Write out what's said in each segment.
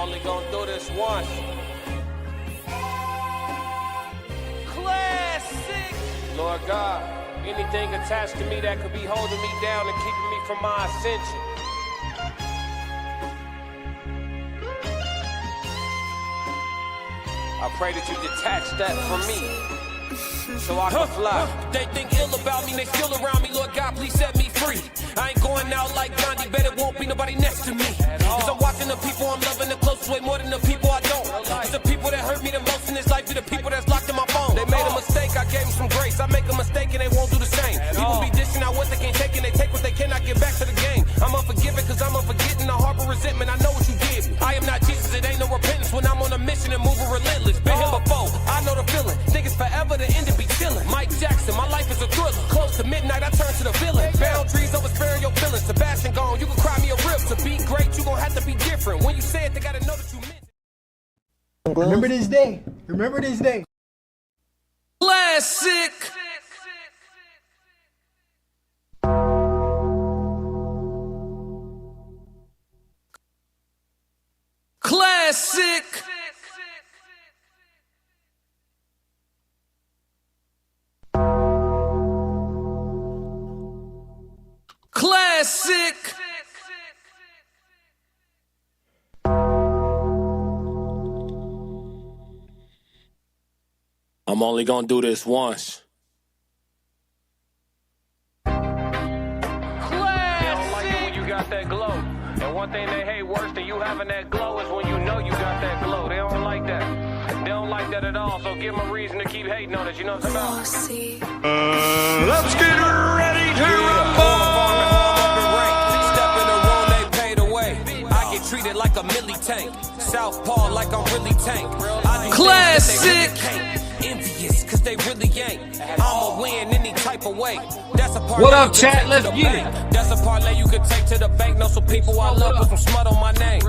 Only gonna do this once. Classic. Lord God, anything attached to me that could be holding me down and keeping me from my ascension. I pray that you detach that from me, so I can fly. They think ill about me, they feel around me. Lord God, please set me free. I ain't going out like Gandhi, bet it won't be nobody next to me. Cause I'm watching the people I'm loving the closest way more than the people I don't. It's the people that hurt me the most in this life, be the people that's locked in my phone. They made a mistake, I gave them some grace. I make a mistake and they won't do the same. People be dishing out what they can't take and they take what they cannot get back to the game. I'm unforgiving cause I'm unforgetting the harbor resentment. I know what you did. I am not Jesus, it ain't no repentance when I'm on a mission and moving relentless. Been here before, I know the feeling. Think it's forever, the end to be chilling. Mike Jackson, my life is a thriller. Close to midnight, I turn to the villain. Boundaries over sparing your feelings. Sebastian gone, you can cry me a rib. To be great, you gon' have to be different. When you say it, they gotta know that you meant it. Remember this day. Remember this day. Classic. Classic. Classic. I'm only gonna do this once. Classic. You got that glow. And one thing they hate worse than you having that glow is when you know you got that glow. They don't like that. They don't like that at all. So give them a reason to keep hating on us. You know what I'm talking about? Let's get ready to rumble. Step in the room, they paid away. I get treated like a milli tank. Southpaw like I'm really tank. Classic. Envious cause they really ain't. I'ma win any type of way. That's a part. What up, chat? Let's get it. That's a parlay you could take to the bank. Know some people I love put some smut on my name.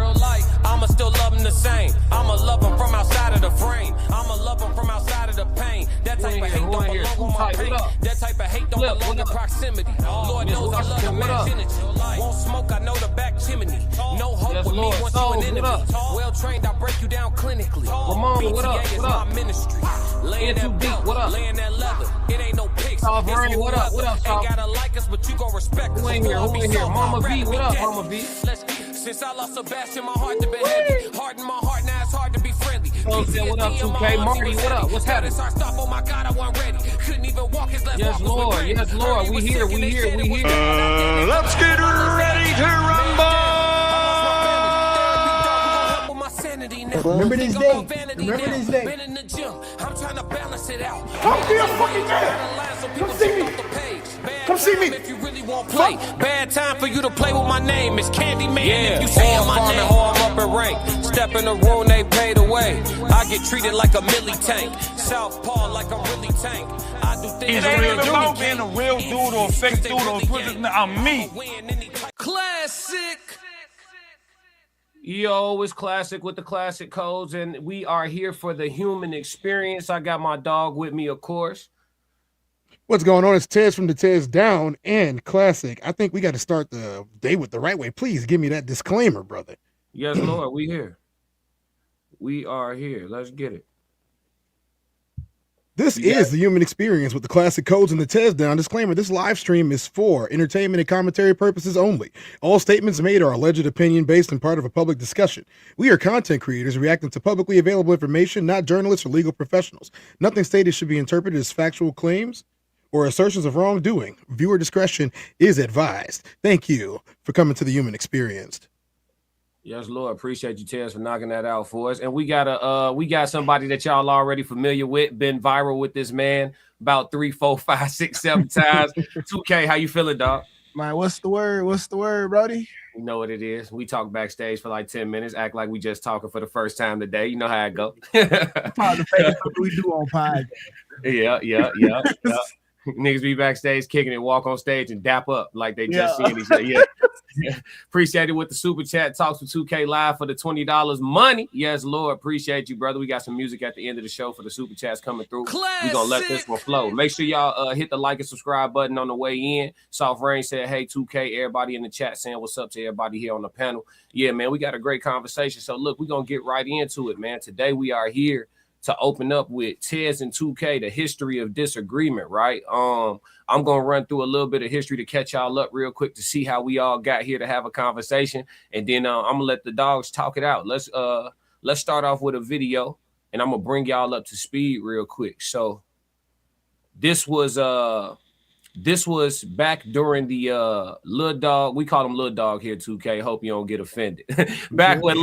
I'ma still love them the same. I'ma love them from outside of the frame. I'ma love them from outside of the pain. That type of hate don't belong on my pain. That type of hate don't belong in proximity. Lord knows I love the man's energy. Won't smoke, I know the back chimney. No hope with me once you an enemy. Well trained, I break you down clinically. BTA is my ministry. Laying that belt, laying that leather. It ain't no pics. What up? What up, ain't gotta like us, but you gon' respect us. Who in here? Mama B, what up, Mama B? Since I lost Sebastian, my heart to be heavy. Heart in my heart, now it's hard to be friendly. Oh, what up, 2K? Marty, what up? What's happening? Stop, oh my God, I wasn't ready. Couldn't even walk his left. Yes, Lord. Yes, Lord. We here. Let's get ready to rumble. Remember this day. Remember this day. Been in the gym. I'm trying to balance it out. Come be a fucking man. Come see me. Come see me. If you really won't play, bad time for you to play with my name. It's Candyman. If you say my name, I'm up in rank. Step in the room, they paid away. I get treated like a milli tank. Southpaw like I'm really tank. I do things. It ain't even about being a real dude or a fake dude or I'm me. Classic. Yo, it's Classic with the classic codes, and we are here for the human experience. I got my dog with me, of course. What's going on? It's Tez from the Tez Down and Classic. I think we got to start the day with the right way. Please give me that disclaimer, brother. Yes, Lord, we here. We are here. Let's get it. This is the human experience with the classic codes and the Tez Down. Disclaimer, this live stream is for entertainment and commentary purposes only. All statements made are alleged opinion based and part of a public discussion. We are content creators reacting to publicly available information, not journalists or legal professionals. Nothing stated should be interpreted as factual claims or assertions of wrongdoing. Viewer discretion is advised. Thank you for coming to the human experience. Yes, Lord. Appreciate you, Tez, for knocking that out for us. And we got somebody that y'all already familiar with, been viral with this man about 3, 4, 5, 6, 7 times. 2K, how you feeling, dog? Man, what's the word? What's the word, Brody? You know what it is. We talk backstage for like 10 minutes, act like we just talking for the first time today. You know how it go. Part of the favorite we do on podcast. Yeah. Niggas be backstage kicking it, walk on stage and dap up like they just seen each other. Yeah. Appreciate it with the super chat. Talks with 2K Live for the $20 money. Yes, Lord. Appreciate you, brother. We got some music at the end of the show for the super chats coming through. We're going to let this one flow. Make sure y'all hit the like and subscribe button on the way in. Soft Rain said, hey, 2K. Everybody in the chat saying what's up to everybody here on the panel. Yeah, man, we got a great conversation. So, look, we're going to get right into it, man. Today we are here to open up with Tez and 2K, the history of disagreement, right? I'm going to run through a little bit of history to catch y'all up real quick to see how we all got here to have a conversation. And then I'm going to let the dogs talk it out. Let's start off with a video, and I'm going to bring y'all up to speed real quick. So this was back during the Lil Dog. We call him Lil Dog here, 2K. Hope you don't get offended. back when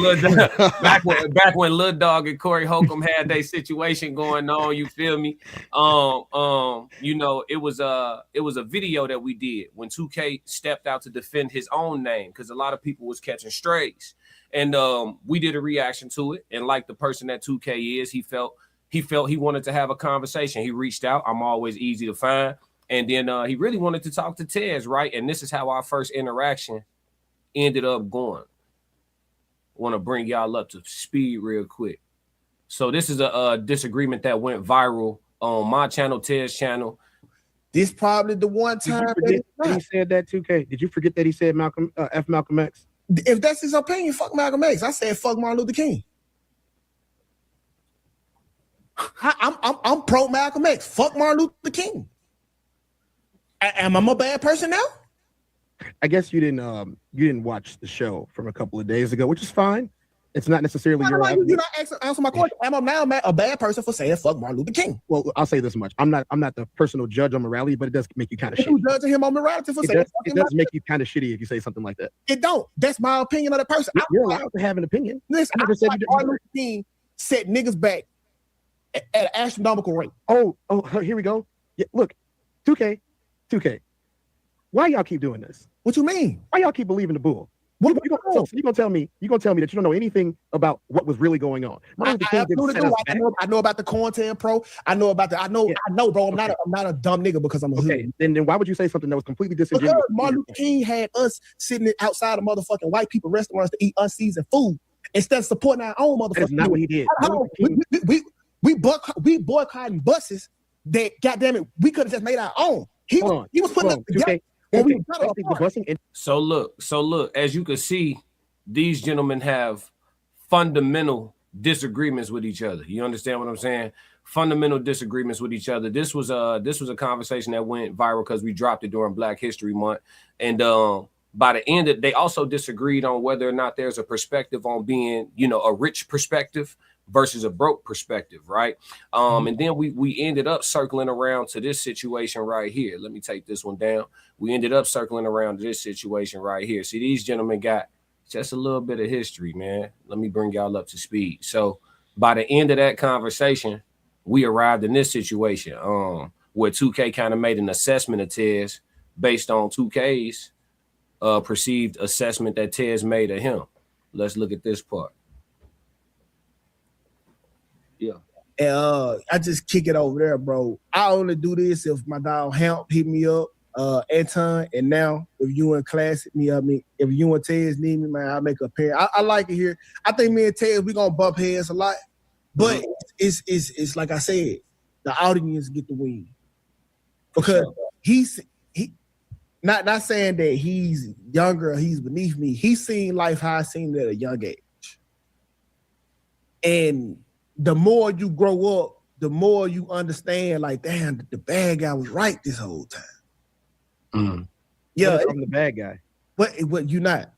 Lil Dog and Corey Holcomb had their situation going on. You feel me? You know, it was a video that we did when 2K stepped out to defend his own name because a lot of people was catching strays, and we did a reaction to it. And like the person that 2K is, he felt he wanted to have a conversation. He reached out. I'm always easy to find. And then he really wanted to talk to Tez, right? And this is how our first interaction ended up going. Want to bring y'all up to speed real quick. So this is a disagreement that went viral on my channel, Tez channel. This probably the one time that he said that 2K. Did you forget that he said Malcolm X? If that's his opinion, fuck Malcolm X. I said fuck Martin Luther King. I'm pro Malcolm X. Fuck Martin Luther King. Am I a bad person now? I guess you didn't watch the show from a couple of days ago, which is fine. It's not necessarily your. You're not answering my question. Am I now a bad person for saying fuck Martin Luther King? Well, I'll say this much: I'm not the personal judge on morality, but it does make you kind of shitty. You judging him on morality for saying it does make you kind of shitty if you say something like that. It don't. That's my opinion of the person. You're allowed to have an opinion. Listen, I never said Martin Luther King set niggas back at an astronomical rate. Oh, here we go. Yeah, look, 2K. Why y'all keep doing this? What you mean? Why y'all keep believing the bull? So you're gonna tell me that you don't know anything about what was really going on. I know about the content pro. I know, bro. I'm not a dumb nigga because I'm a hood. Then why would you say something that was completely disingenuous? Because Martin Luther King had us sitting outside of motherfucking white people restaurants to eat unseasoned food instead of supporting our own motherfuckers. That's not what he did. We boycotting buses that, goddamn it, we could have just made our own. He was putting up together. So look, as you can see, these gentlemen have fundamental disagreements with each other. You understand what I'm saying? Fundamental disagreements with each other. This was a conversation that went viral because we dropped it during Black History Month. And by the end they also disagreed on whether or not there's a perspective on being, a rich perspective versus a broke perspective, right? And then we ended up circling around to this situation right here. Let me take this one down. We ended up circling around to this situation right here. See, these gentlemen got just a little bit of history, man. Let me bring y'all up to speed. So by the end of that conversation, we arrived in this situation where 2K kind of made an assessment of Tez based on 2K's perceived assessment that Tez made of him. Let's look at this part. Yeah. I just kick it over there, bro. I only do this if my dog Hamp hit me up, Anton, and now if you in class hit me up, if you and Tez need me, man, I'll make a pair. I like it here. I think me and Tez, we gonna bump heads a lot, but it's like I said, the audience get the win because he's not saying that he's younger or he's beneath me. He's seen life how I seen it at a young age, and the more you grow up, the more you understand, like, damn, the bad guy was right this whole time. Mm-hmm. Yeah. I'm the bad guy. What you not?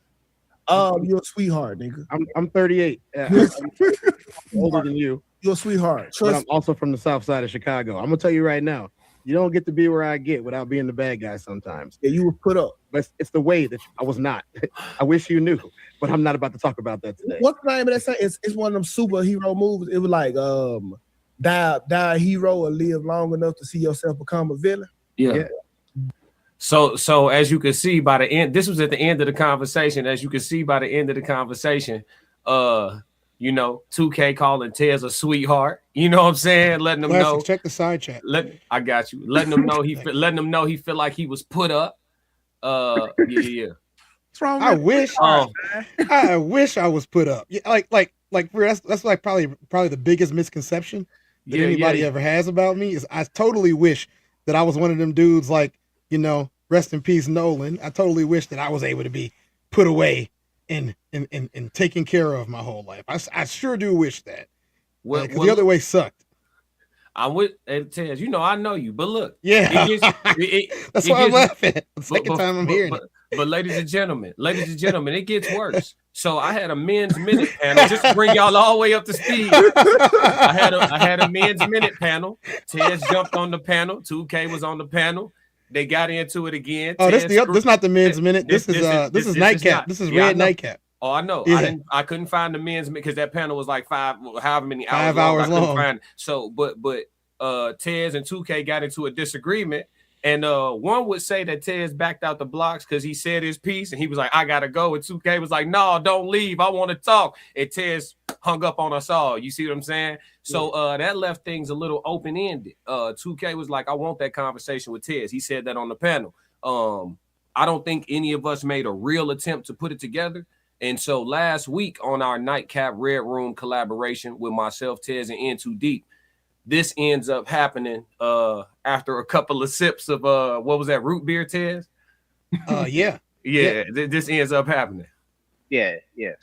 You're a sweetheart, nigga. I'm 38. I'm older than you. You're a sweetheart. But I'm also from the south side of Chicago. I'm gonna tell you right now, you don't get to be where I get without being the bad guy sometimes. Yeah, you were put up. But it's the way that I was not. I wish you knew, but I'm not about to talk about that today. What's the name of that song? It's one of them superhero movies. It was like die a hero or live long enough to see yourself become a villain. Yeah. So as you can see by the end, this was at the end of the conversation. As you can see by the end of the conversation, 2K calling Tez a sweetheart. You know what I'm saying? Letting them know. Check the side chat. I got you. Letting them know he feel like he was put up. Yeah. What's wrong I with wish. I wish I was put up. Yeah, that's like probably the biggest misconception that anybody ever has about me is I totally wish that I was one of them dudes like, rest in peace, Nolan. I totally wish that I was able to be put away and taken care of my whole life. I sure do wish that. Because the other way sucked. I'm with Tez. I know you, but look. Yeah. That's why I'm laughing. The second time I'm hearing it. But ladies and gentlemen, it gets worse. So I had a men's minute panel just to bring y'all all the way up to speed. I had a men's minute panel. Tez jumped on the panel. 2K was on the panel. They got into it again. Oh, this is not the men's minute. This is nightcap. This is red nightcap. Oh, I know. Yeah. I couldn't find the men's because that panel was like however many hours 5 hours long. Find it. So, but Tez and 2K got into a disagreement, and one would say that Tez backed out the blocks because he said his piece, and he was like, "I gotta go," and 2K was like, "No, don't leave. I want to talk." And Tez hung up on us all. You see what I'm saying? So that left things a little open ended. 2K was like, "I want that conversation with Tez." He said that on the panel. I don't think any of us made a real attempt to put it together. And so last week on our Nightcap Red Room collaboration with myself, Tez, and In Too Deep, this ends up happening after a couple of sips of what was that, root beer, Tez? Yeah. This ends up happening. Yeah,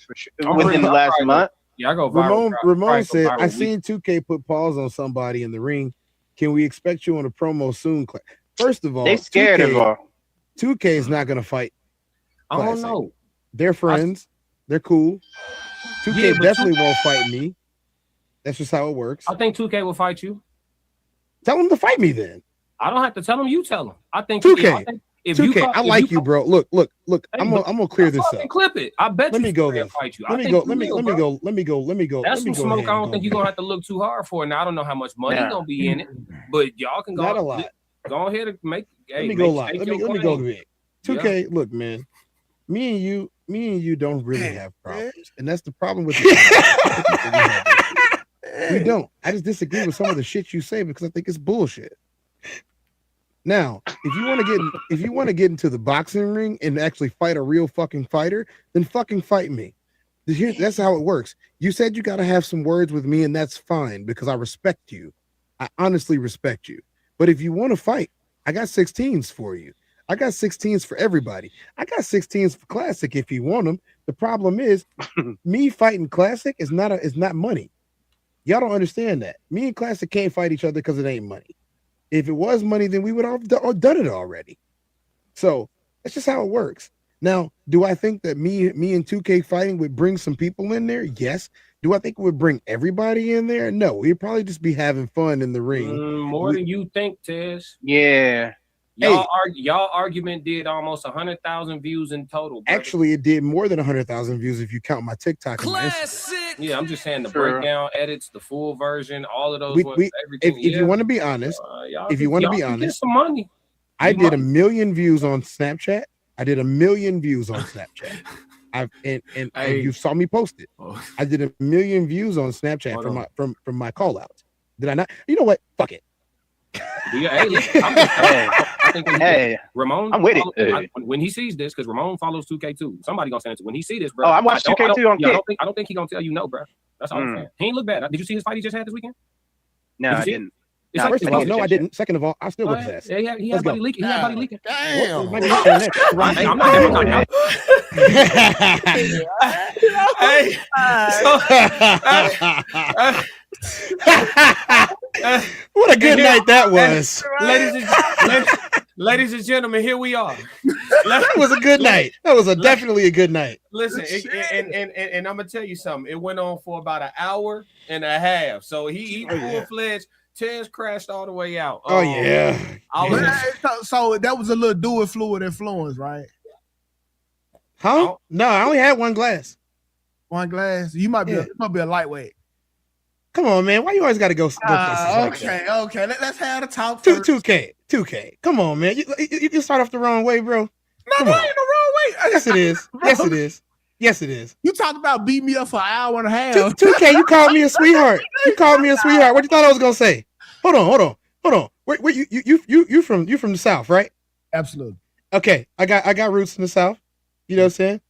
for sure. Within the last month. Yeah, I go viral. Ramon said, I seen 2K put paws on somebody in the ring. Can we expect you on a promo soon? First of all, they scared of all. 2K is not going to fight. I don't know. They're friends. They're cool. 2K definitely won't fight me. That's just how it works. I think 2K will fight you. Tell him to fight me then. I don't have to tell him. You tell him. I think 2K. I like you, bro. Look. Hey, I'm gonna clear this up. Clip it. I bet. Let me go there. Fight you. Let me go. That's some smoke. I don't think you're gonna have to look too hard for. Now I don't know how much money gonna be in it, but y'all can go. Not a lot. Go ahead and make. Let me go live. Let me go big. 2K. Look, man. Me and you don't really have problems, and that's the problem with we don't. I just disagree with some of the shit you say because I think it's bullshit. Now, if you want to get into the boxing ring and actually fight a real fucking fighter, then fucking fight me. That's how it works. You said you got to have some words with me, and that's fine because I respect you. I honestly respect you. But if you want to fight, I got 16s for you. I got 16s for everybody. I got 16s for Classic if you want them. The problem is, me fighting Classic is not money. Y'all don't understand that. Me and Classic can't fight each other because it ain't money. If it was money, then we would have done it already. So that's just how it works. Now, do I think that me and 2K fighting would bring some people in there? Yes. Do I think it would bring everybody in there? No. We'd probably just be having fun in the ring. More than you think, Tez. Yeah. Y'all argument did almost 100,000 views in total. Brother. Actually, it did more than 100,000 views if you count my TikTok. Classic. Yeah, I'm just saying the breakdown edits, the full version, all of those. If you want to be honest, get some money. I did 1 million views on Snapchat. I did 1 million views on Snapchat. And you saw me post it. I did 1 million views on Snapchat from my call outs. Did I not? You know what? Fuck it. Hey, Ramon, I'm with it. When he sees this, because Ramon follows 2K too. Somebody gonna send it to when he see this, bro. Oh, I watched 2K too on Kick. I don't think he gonna tell you no, bro. That's all I'm saying. He ain't look bad. Did you see his fight he just had this weekend? No, I didn't. First of all, no, I didn't. Second of all, I still look his ass. Yeah, he had body leaking. Damn. I'm not. What a good night that was, ladies and gentlemen. Here we are. That was a good night. That was definitely a good night. Listen, and I'm gonna tell you something. It went on for about 1.5 hours. So he full-fledged. Tez crashed all the way out. Oh yeah. So that was a little dual fluid influence, right? Huh? No, I only had one glass. One glass. You might be a lightweight. Come on, man. Why you always got to go? Okay. Let's have a talk. 2K. Come on, man. You start off the wrong way, bro. No, ain't the wrong way. Yes, it is. Yes, it is. You talked about beat me up for 1.5 hours. 2K, you called me a sweetheart. What you thought I was gonna say? Hold on. Where you from the South, right? Absolutely. Okay, I got roots in the South. You know what I'm saying?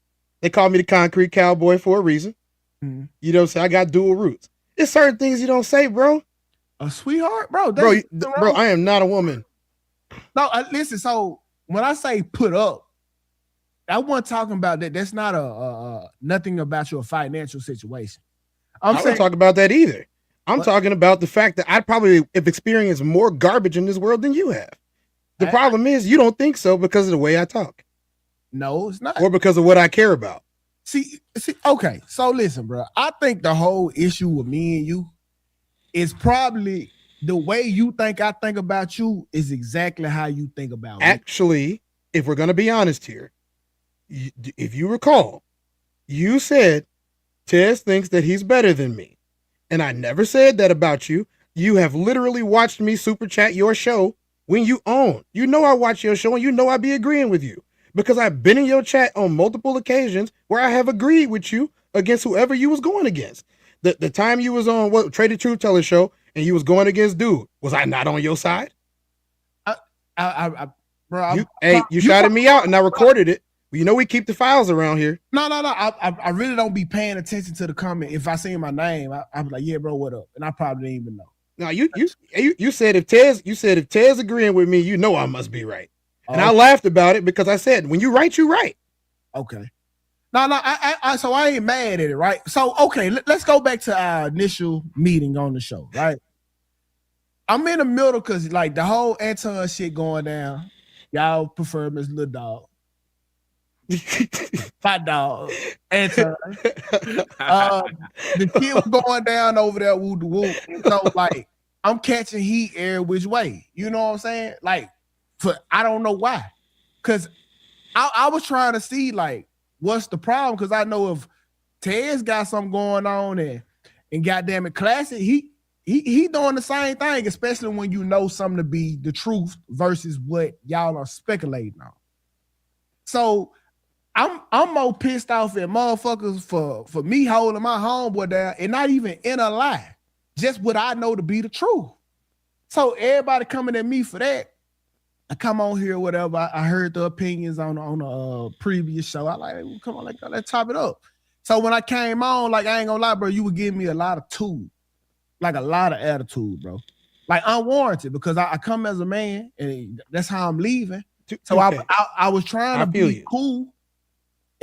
They call me the concrete cowboy for a reason. Mm-hmm. You know what I'm saying? I got dual roots. There's certain things you don't say, bro. A sweetheart, bro. Bro, I am not a woman. No, listen. So when I say put up, I wasn't talking about that. That's not a nothing about your financial situation. I don't talk about that either. I'm talking about the fact that I probably have experienced more garbage in this world than you have. The problem is you don't think so because of the way I talk. No, it's not. Or because of what I care about. See, okay. So listen, bro. I think the whole issue with me and you is probably the way you think I think about you is exactly how you think about me. Actually, if we're going to be honest here, if you recall, you said Tez thinks that he's better than me. And I never said that about you. You have literally watched me super chat your show when you own. You know I watch your show and you know I be agreeing with you. Because I've been in your chat on multiple occasions where I have agreed with you against whoever you was going against. The time you was on Traded Truth Teller show and you was going against dude, was I not on your side? Bro, you shouted me out and I recorded it. You know we keep the files around here. No. I really don't be paying attention to the comment. If I see my name, I'm like, yeah, bro, what up? And I probably didn't even know. No, you said if Tez agreeing with me, you know I must be right. And I laughed about it because I said, when you right, you right. Okay. No, so I ain't mad at it, right? So, okay, let's go back to our initial meeting on the show, right? I'm in the middle because, like, the whole Anton shit going down. Y'all prefer him as little dog. Fat dog. Anton. The kid was going down over there, woo the woo. So, like, I'm catching heat every which way. You know what I'm saying? Like, I don't know why. Because I was trying to see, like, what's the problem? Because I know if Tez got something going on and goddamn it, Classic, he doing the same thing, especially when you know something to be the truth versus what y'all are speculating on. So I'm more pissed off at motherfuckers for me holding my homeboy down and not even in a lie, just what I know to be the truth. So everybody coming at me for that. I come on here, whatever. I heard the opinions on a previous show. I like, come on, let's top it up. So when I came on, like, I ain't gonna lie, bro, you were giving me a lot of tools, like a lot of attitude, bro, like unwarranted, because I come as a man and that's how I'm leaving. So okay. I was trying to be cool,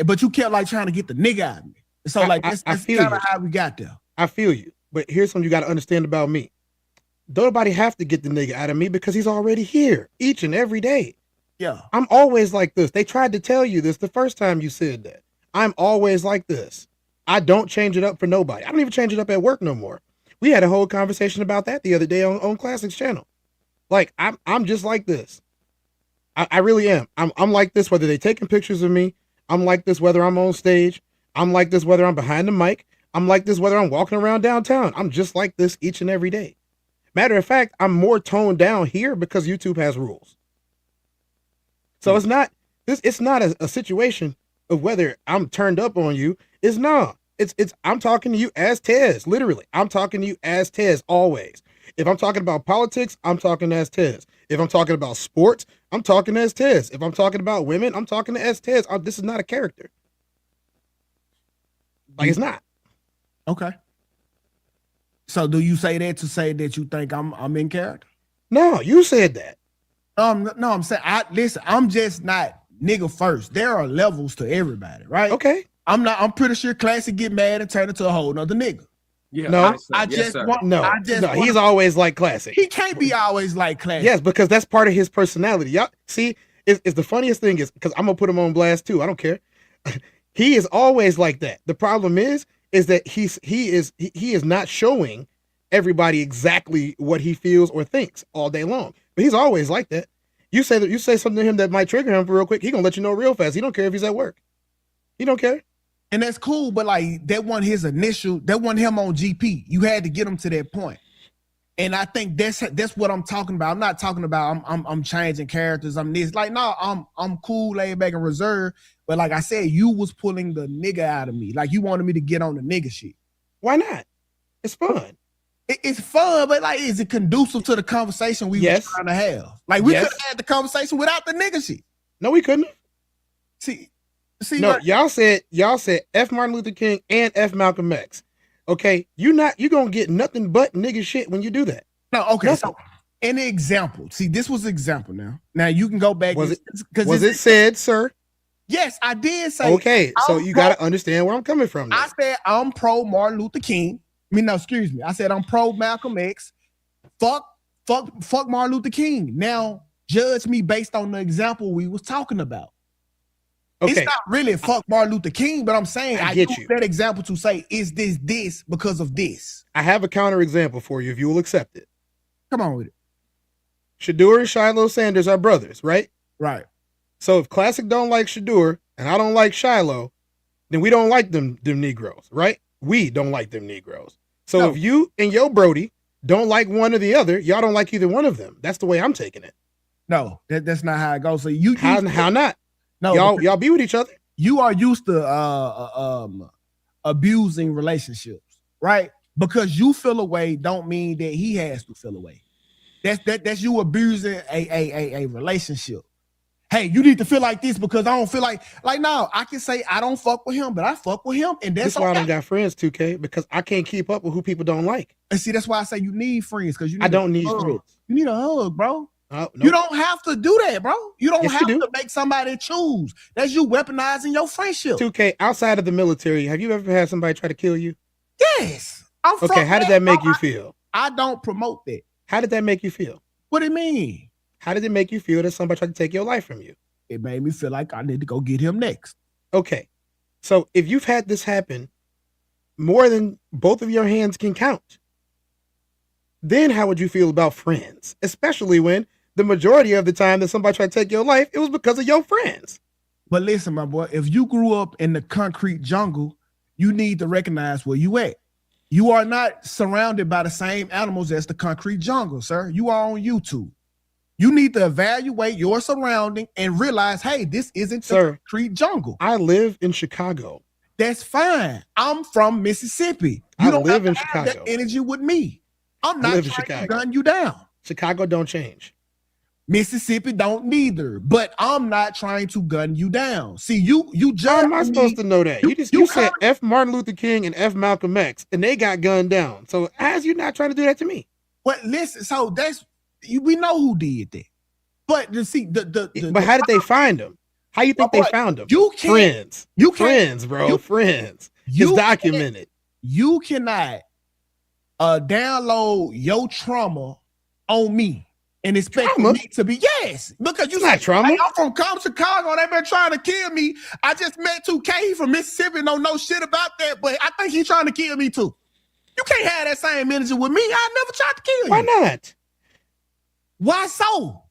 but you kept like trying to get the nigga out of me. So like that's kind of how we got there. I feel you, but here's something you got to understand about me. Don't nobody have to get the nigga out of me because he's already here each and every day. Yeah. I'm always like this. They tried to tell you this the first time you said that. I'm always like this. I don't change it up for nobody. I don't even change it up at work no more. We had a whole conversation about that the other day on Classics channel. Like, I'm just like this. I really am. I'm like this whether they taking pictures of me. I'm like this whether I'm on stage. I'm like this whether I'm behind the mic. I'm like this whether I'm walking around downtown. I'm just like this each and every day. Matter of fact, I'm more toned down here because YouTube has rules. So it's not a situation of whether I'm turned up on you. It's not. It's I'm talking to you as Tez. Literally, I'm talking to you as Tez always. If I'm talking about politics, I'm talking as Tez. If I'm talking about sports, I'm talking as Tez. If I'm talking about women, I'm talking as Tez. This is not a character. Like, it's not. Okay. So do you say that to say that you think I'm in character? No, you said that. No, I'm saying listen, I'm just not nigga first. There are levels to everybody, right? Okay. I'm pretty sure Classic get mad and turn into a whole nother nigga. Yeah, no, he's always like Classic. He can't be always like Classic. Yes, because that's part of his personality. Y'all see, it's the funniest thing is because I'm gonna put him on blast too. I don't care. He is always like that. The problem is that he is not showing everybody exactly what he feels or thinks all day long. But he's always like that. You say something to him that might trigger him for real quick, he gonna let you know real fast. He don't care if he's at work. He don't care. And that's cool, but like that wasn't him on GP. You had to get him to that point. And I think that's what I'm talking about. I'm not talking about I'm changing characters. I'm this. Like, no, I'm cool, laid back, and reserved. But like I said, you was pulling the nigga out of me. Like, you wanted me to get on the nigga shit. Why not? It's fun. It's fun, but like, is it conducive to the conversation we were trying to have? Like, we could have had the conversation without the nigga shit. No, we couldn't. See, See, no, y'all said F Martin Luther King and F Malcolm X. Okay, you gonna get nothing but nigga shit when you do that. No, okay. Nothing. So, an example. See, this was an example. Now you can go back. Was it said, sir? Yes, I did say. Okay, so you got to understand where I'm coming from. Now. I said I'm pro Martin Luther King. Excuse me. I said I'm pro Malcolm X. Fuck Martin Luther King. Now judge me based on the example we was talking about. Okay. It's not really fuck Martin Luther King, but I'm saying I use that example to say, is this because of this? I have a counter example for you if you will accept it. Come on with it. Shadur and Shiloh Sanders are brothers, right? Right. So if Classic don't like Shadur and I don't like Shiloh, then we don't like them Negroes, right? We don't like them Negroes. So if you and Yo Brody don't like one or the other, y'all don't like either one of them. That's the way I'm taking it. No, that's not how it goes. So how not? No, y'all be with each other. You are used to abusing relationships, right? Because you feel away don't mean that he has to feel away. That's you abusing a relationship. Hey, you need to feel like this because I don't feel like no, I can say I don't fuck with him, but I fuck with him, and that's why I don't got friends, 2K, because I can't keep up with who people don't like. And see, that's why I say you need friends, because I don't need friends. You need a hug, bro. Nope. You don't have to do that, bro. You don't have to make somebody choose. That's you weaponizing your friendship. 2K, outside of the military, have you ever had somebody try to kill you? Yes. Okay, how did that make you feel? I don't promote that. How did that make you feel? What do you mean? How did it make you feel that somebody tried to take your life from you? It made me feel like I need to go get him next. Okay. So if you've had this happen more than both of your hands can count, then how would you feel about friends? Especially when the majority of the time that somebody tried to take your life, it was because of your friends. But listen, my boy, if you grew up in the concrete jungle, you need to recognize where you at. You are not surrounded by the same animals as the concrete jungle, sir. You are on YouTube. You need to evaluate your surrounding and realize, hey, this isn't the concrete jungle. I live in Chicago. That's fine. I'm from Mississippi. You don't live in Chicago. That energy with me. I'm not trying to gun you down. Chicago don't change. Mississippi don't neither, but I'm not trying to gun you down. See, you just how am I supposed to know that? You said F Martin Luther King and F Malcolm X, and they got gunned down. So how's you not trying to do that to me? Well, listen, so we know who did that. But you see, but how did they find them? How you think they found them? Friends, bro. Friends. It's documented. You cannot download your trauma on me and expect me to be because you not trauma. Hey, I'm from Chicago. They've been trying to kill me. I just met 2K from Mississippi. Don't know shit about that, but I think he's trying to kill me too. You can't have that same energy with me. I never tried to kill you. Why not? Why so?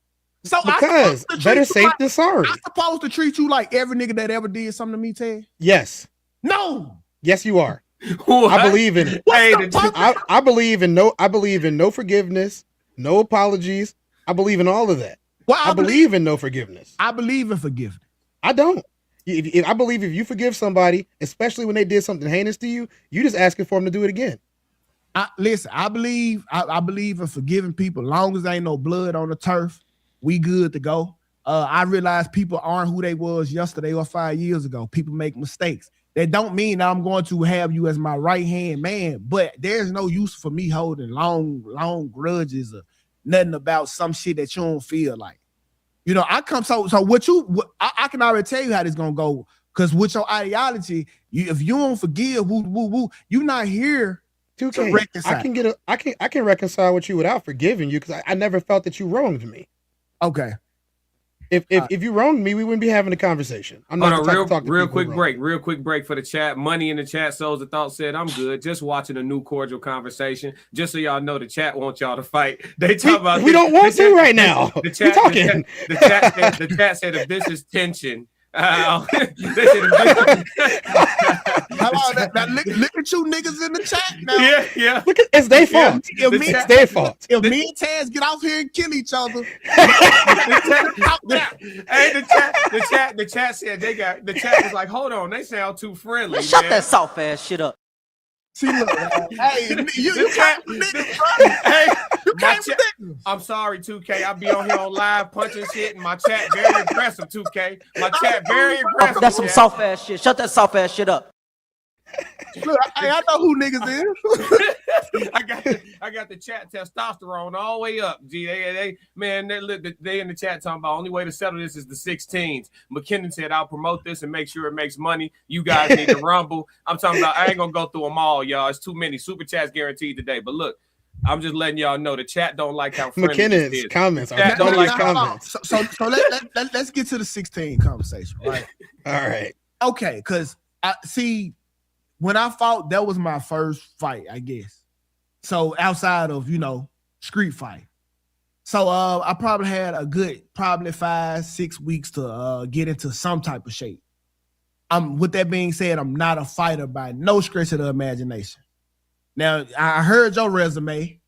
So because better safe than sorry. I'm supposed to treat you like every nigga that ever did something to me, Ted? Yes. No. Yes, you are. I believe in it. I believe in no forgiveness, no apologies. I believe in all of that. Well, I believe in no forgiveness. I believe in forgiveness. I don't. I believe if you forgive somebody, especially when they did something heinous to you, you just asking for them to do it again. Listen, I believe in forgiving people. Long as there ain't no blood on the turf, we good to go. I realize people aren't who they was yesterday or 5 years ago. People make mistakes. That don't mean that I'm going to have you as my right-hand man, but there's no use for me holding long grudges or nothing about some shit that you don't feel like. You know, I can already tell you how this gonna go, because with your ideology, if you don't forgive, you're not here to reconcile. I can reconcile with you without forgiving you, because I never felt that you wronged me. Okay. If you wronged me, we wouldn't be having a conversation. I'm not real quick break for the chat. Money in the chat. Souls of Thought said, I'm good. Just watching a new cordial conversation. Just so y'all know, the chat wants y'all to fight. They talk about we don't want to right now. The chat said if this is tension. How about that? Look at you niggas in the chat now. Yeah. Look at it's their fault. It's their fault. If me and Tez get off here and kill each other, the chat said the chat was like, hold on, they sound too friendly. Man, shut that soft ass shit up. See, look, hey, you You My can't chat, predict. I'm sorry, 2K. I be on here on live punching shit, and my chat very aggressive, 2K. My chat very aggressive. That's some chat. soft ass shit. Shut that soft ass shit up. Look, I know who niggas is. I got the chat testosterone all the way up. G, they in the chat talking about only way to settle this is the 16s. McKinnon said, I'll promote this and make sure it makes money. You guys need to rumble. I'm talking about, I ain't gonna go through them all, y'all. It's too many. Super chats guaranteed today. But look, I'm just letting y'all know the chat don't like how friendly McKinnon's this is. comments are Chat don't like comments. So let's get to the 16 conversation, right? All right. Okay, because I see when I fought, that was my first fight, I guess. So outside of, street fight. So I probably had a good 5-6 weeks to get into some type of shape. With that being said, I'm not a fighter by no stretch of the imagination. Now, I heard your resume.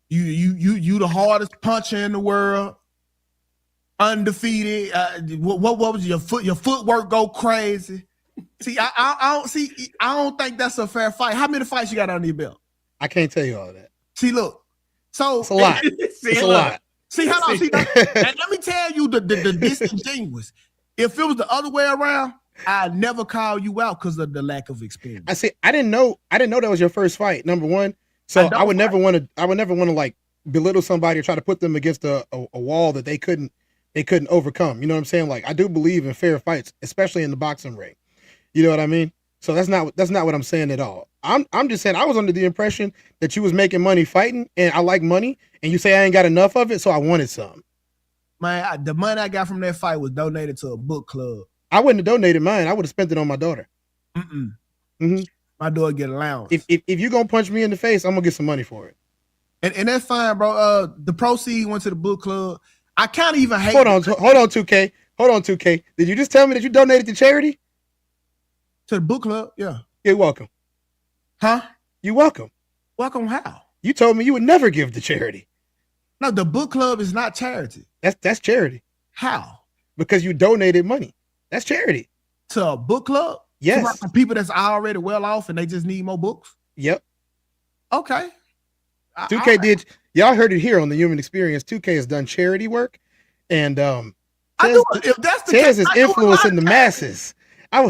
You the hardest puncher in the world. Undefeated. What was your footwork go crazy? See, I don't think that's a fair fight. How many fights you got under your belt? I can't tell you all of that. See, look. So it's a lot. It's a lot. See, hold on. See, and let me tell you the disingenuous. If it was the other way around, I'd never call you out because of the lack of experience. I didn't know that was your first fight, number one. So I would never want to like belittle somebody or try to put them against a wall that they couldn't overcome. You know what I'm saying? Like, I do believe in fair fights, especially in the boxing ring. You know what I mean? So that's not what I'm saying at all. I'm just saying I was under the impression that you was making money fighting, and I like money, and you say I ain't got enough of it, so I wanted some. Man, the money I got from that fight was donated to a book club. I wouldn't have donated mine. I would have spent it on my daughter. Mm-hmm. My daughter get allowance. If you're gonna punch me in the face, I'm gonna get some money for it. And that's fine, bro. The proceeds went to the book club. I can't even hate. Hold on, 2K. Hold on, 2K. Did you just tell me that you donated to charity? To the book club, yeah. You're welcome. Huh? You're welcome. Welcome how? You told me you would never give to charity. No, the book club is not charity. That's charity. How? Because you donated money. That's charity. To a book club? Yes. To people that's already well off and they just need more books? Yep. Okay. 2K did. Y'all heard it here on the Human Experience. 2K has done charity work, and if that's the Tez case, is influencing the masses. I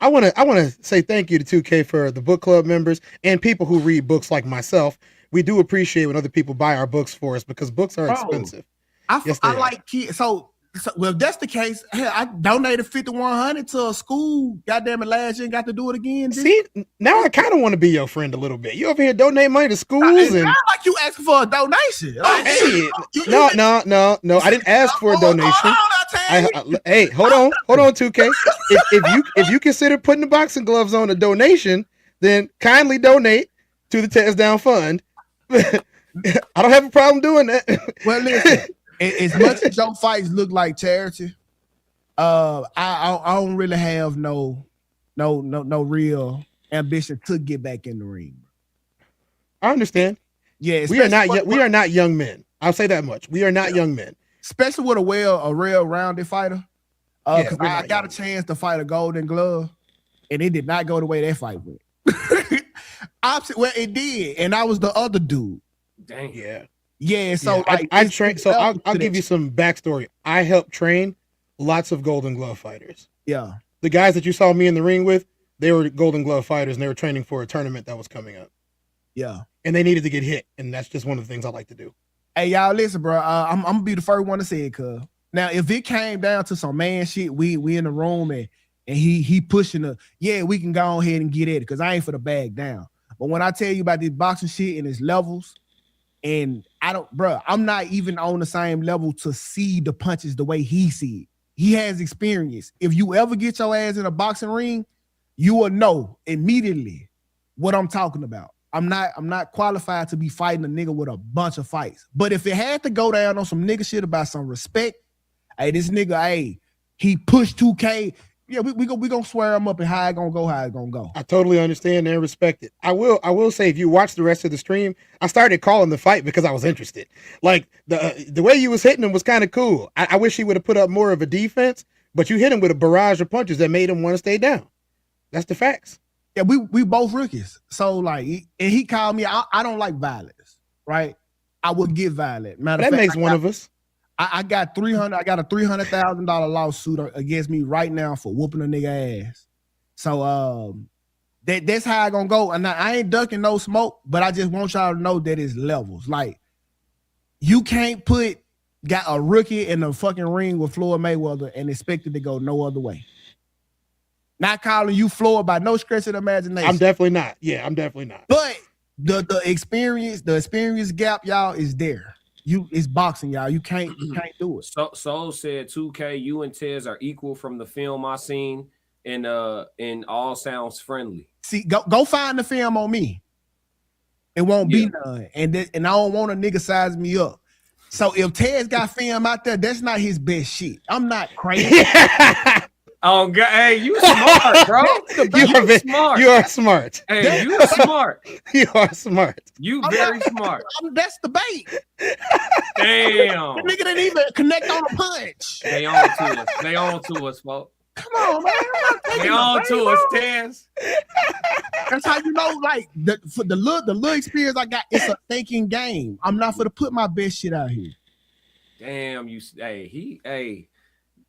want to say thank you to 2K for the book club members and people who read books like myself. We do appreciate when other people buy our books for us because books are expensive. I like kids. So well, if that's the case, hell, I donated $5,100 to a school. Goddamn it, last year and got to do it again. See, now I kind of want to be your friend a little bit. You over here donate money to schools It's and not like you asking for a donation. Like, hey, no. I didn't ask for a donation. Hey, hold on, 2K. If you consider putting the boxing gloves on a donation, then kindly donate to the Tez Down Fund. I don't have a problem doing that. Well, listen, as much as your fights look like charity, I don't really have no real ambition to get back in the ring. I understand. Yeah, we are not young men. I'll say that much. We are not young men. Especially with a real rounded fighter. Because I got a chance to fight a Golden Glove, and it did not go the way that fight went. Well, it did, and I was the other dude. Dang. Yeah. So I trained. So I'll give you some backstory. I helped train lots of Golden Glove fighters. Yeah. The guys that you saw me in the ring with, they were Golden Glove fighters, and they were training for a tournament that was coming up. Yeah. And they needed to get hit, and that's just one of the things I like to do. Hey, y'all, listen, bro. I'm gonna be the first one to say it, cuz. Now, if it came down to some man shit, we in the room and he pushing we can go ahead and get at it because I ain't for the bag down. But when I tell you about this boxing shit and its levels, and I'm not even on the same level to see the punches the way he see it. He has experience. If you ever get your ass in a boxing ring, you will know immediately what I'm talking about. I'm not qualified to be fighting a nigga with a bunch of fights. But if it had to go down on some nigga shit about some respect, hey, this nigga, he pushed 2K. Yeah, we gonna swear him up and how it's gonna go. I totally understand and respect it. I will say if you watch the rest of the stream, I started calling the fight because I was interested. Like the way you was hitting him was kind of cool. I wish he would have put up more of a defense, but you hit him with a barrage of punches that made him want to stay down. That's the facts. Yeah, we both rookies. So like, and he called me. I don't like violence, right? I would get violent. Matter That of fact, makes one of us. I got a $300,000 lawsuit against me right now for whooping a nigga ass. So that's how I gonna go. And I ain't ducking no smoke, but I just want y'all to know that it's levels. Like you can't got a rookie in the fucking ring with Floyd Mayweather and expect it to go no other way. Not calling you Floyd by no stretch of the imagination. I'm definitely not. Yeah, I'm definitely not. But the experience gap, y'all, is there. It's boxing, y'all. You can't do it. Soul said 2K, you and Tez are equal from the film I seen and all sounds friendly. See, go find the film on me. It won't be none. And I don't want a nigga size me up. So if Tez got film out there, that's not his best shit. I'm not crazy. Oh God, hey, you smart, bro. Smart. You are smart. Hey, you smart. You are smart. You very smart. That's the bait. Damn. The nigga didn't even connect on a punch. They on to us. They on to us, folks. Come on, man. They on to us, Tez. That's how you know, like for the little experience I got, it's a thinking game. I'm not for to put my best shit out here. Damn,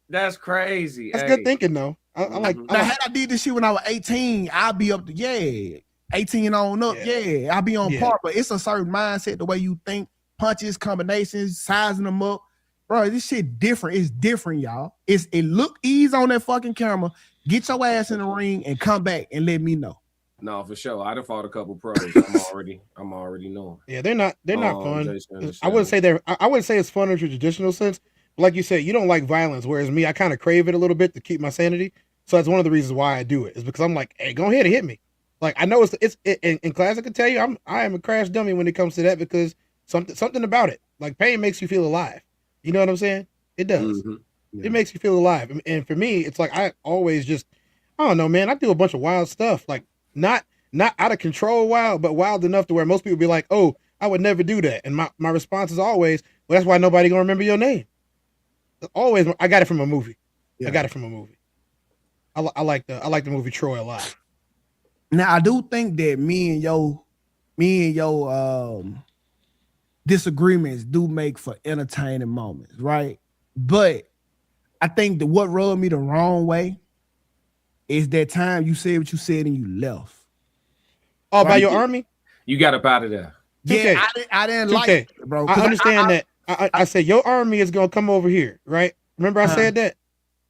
that's crazy. That's good thinking, though. I like. Now, had I did this shit when I was 18, I'd be up to 18 on up. I'd be on par. But it's a certain mindset, the way you think, punches, combinations, sizing them up, bro. This shit different. It's different, y'all. It look ease on that fucking camera. Get your ass in the ring and come back and let me know. No, for sure. I done fought a couple pros. I'm already knowing. Yeah, they're not fun. I wouldn't say it's fun in a traditional sense. Like you said, you don't like violence, whereas me, I kind of crave it a little bit to keep my sanity. So that's one of the reasons why I do it, is because I'm like, hey, go ahead and hit me. Like I know it's in class. I can tell you, I am a crash dummy when it comes to that, because something about it, like pain, makes you feel alive. You know what I'm saying? It does. Mm-hmm. Yeah. It makes you feel alive. And for me, it's like I always just, I don't know, man. I do a bunch of wild stuff, like not out of control wild, but wild enough to where most people be like, oh, I would never do that. And my response is always, well, that's why nobody gonna remember your name. Always, I got it from a movie. Yeah. I got it from a movie. I like the movie Troy a lot. Now I do think that me and your disagreements do make for entertaining moments, right? But I think that what rubbed me the wrong way is that time you said what you said and you left. Oh, right? By your army? You got up out of there. Yeah, I didn't like it, bro. I understand that. I said your army is gonna come over here, right? Remember I said that?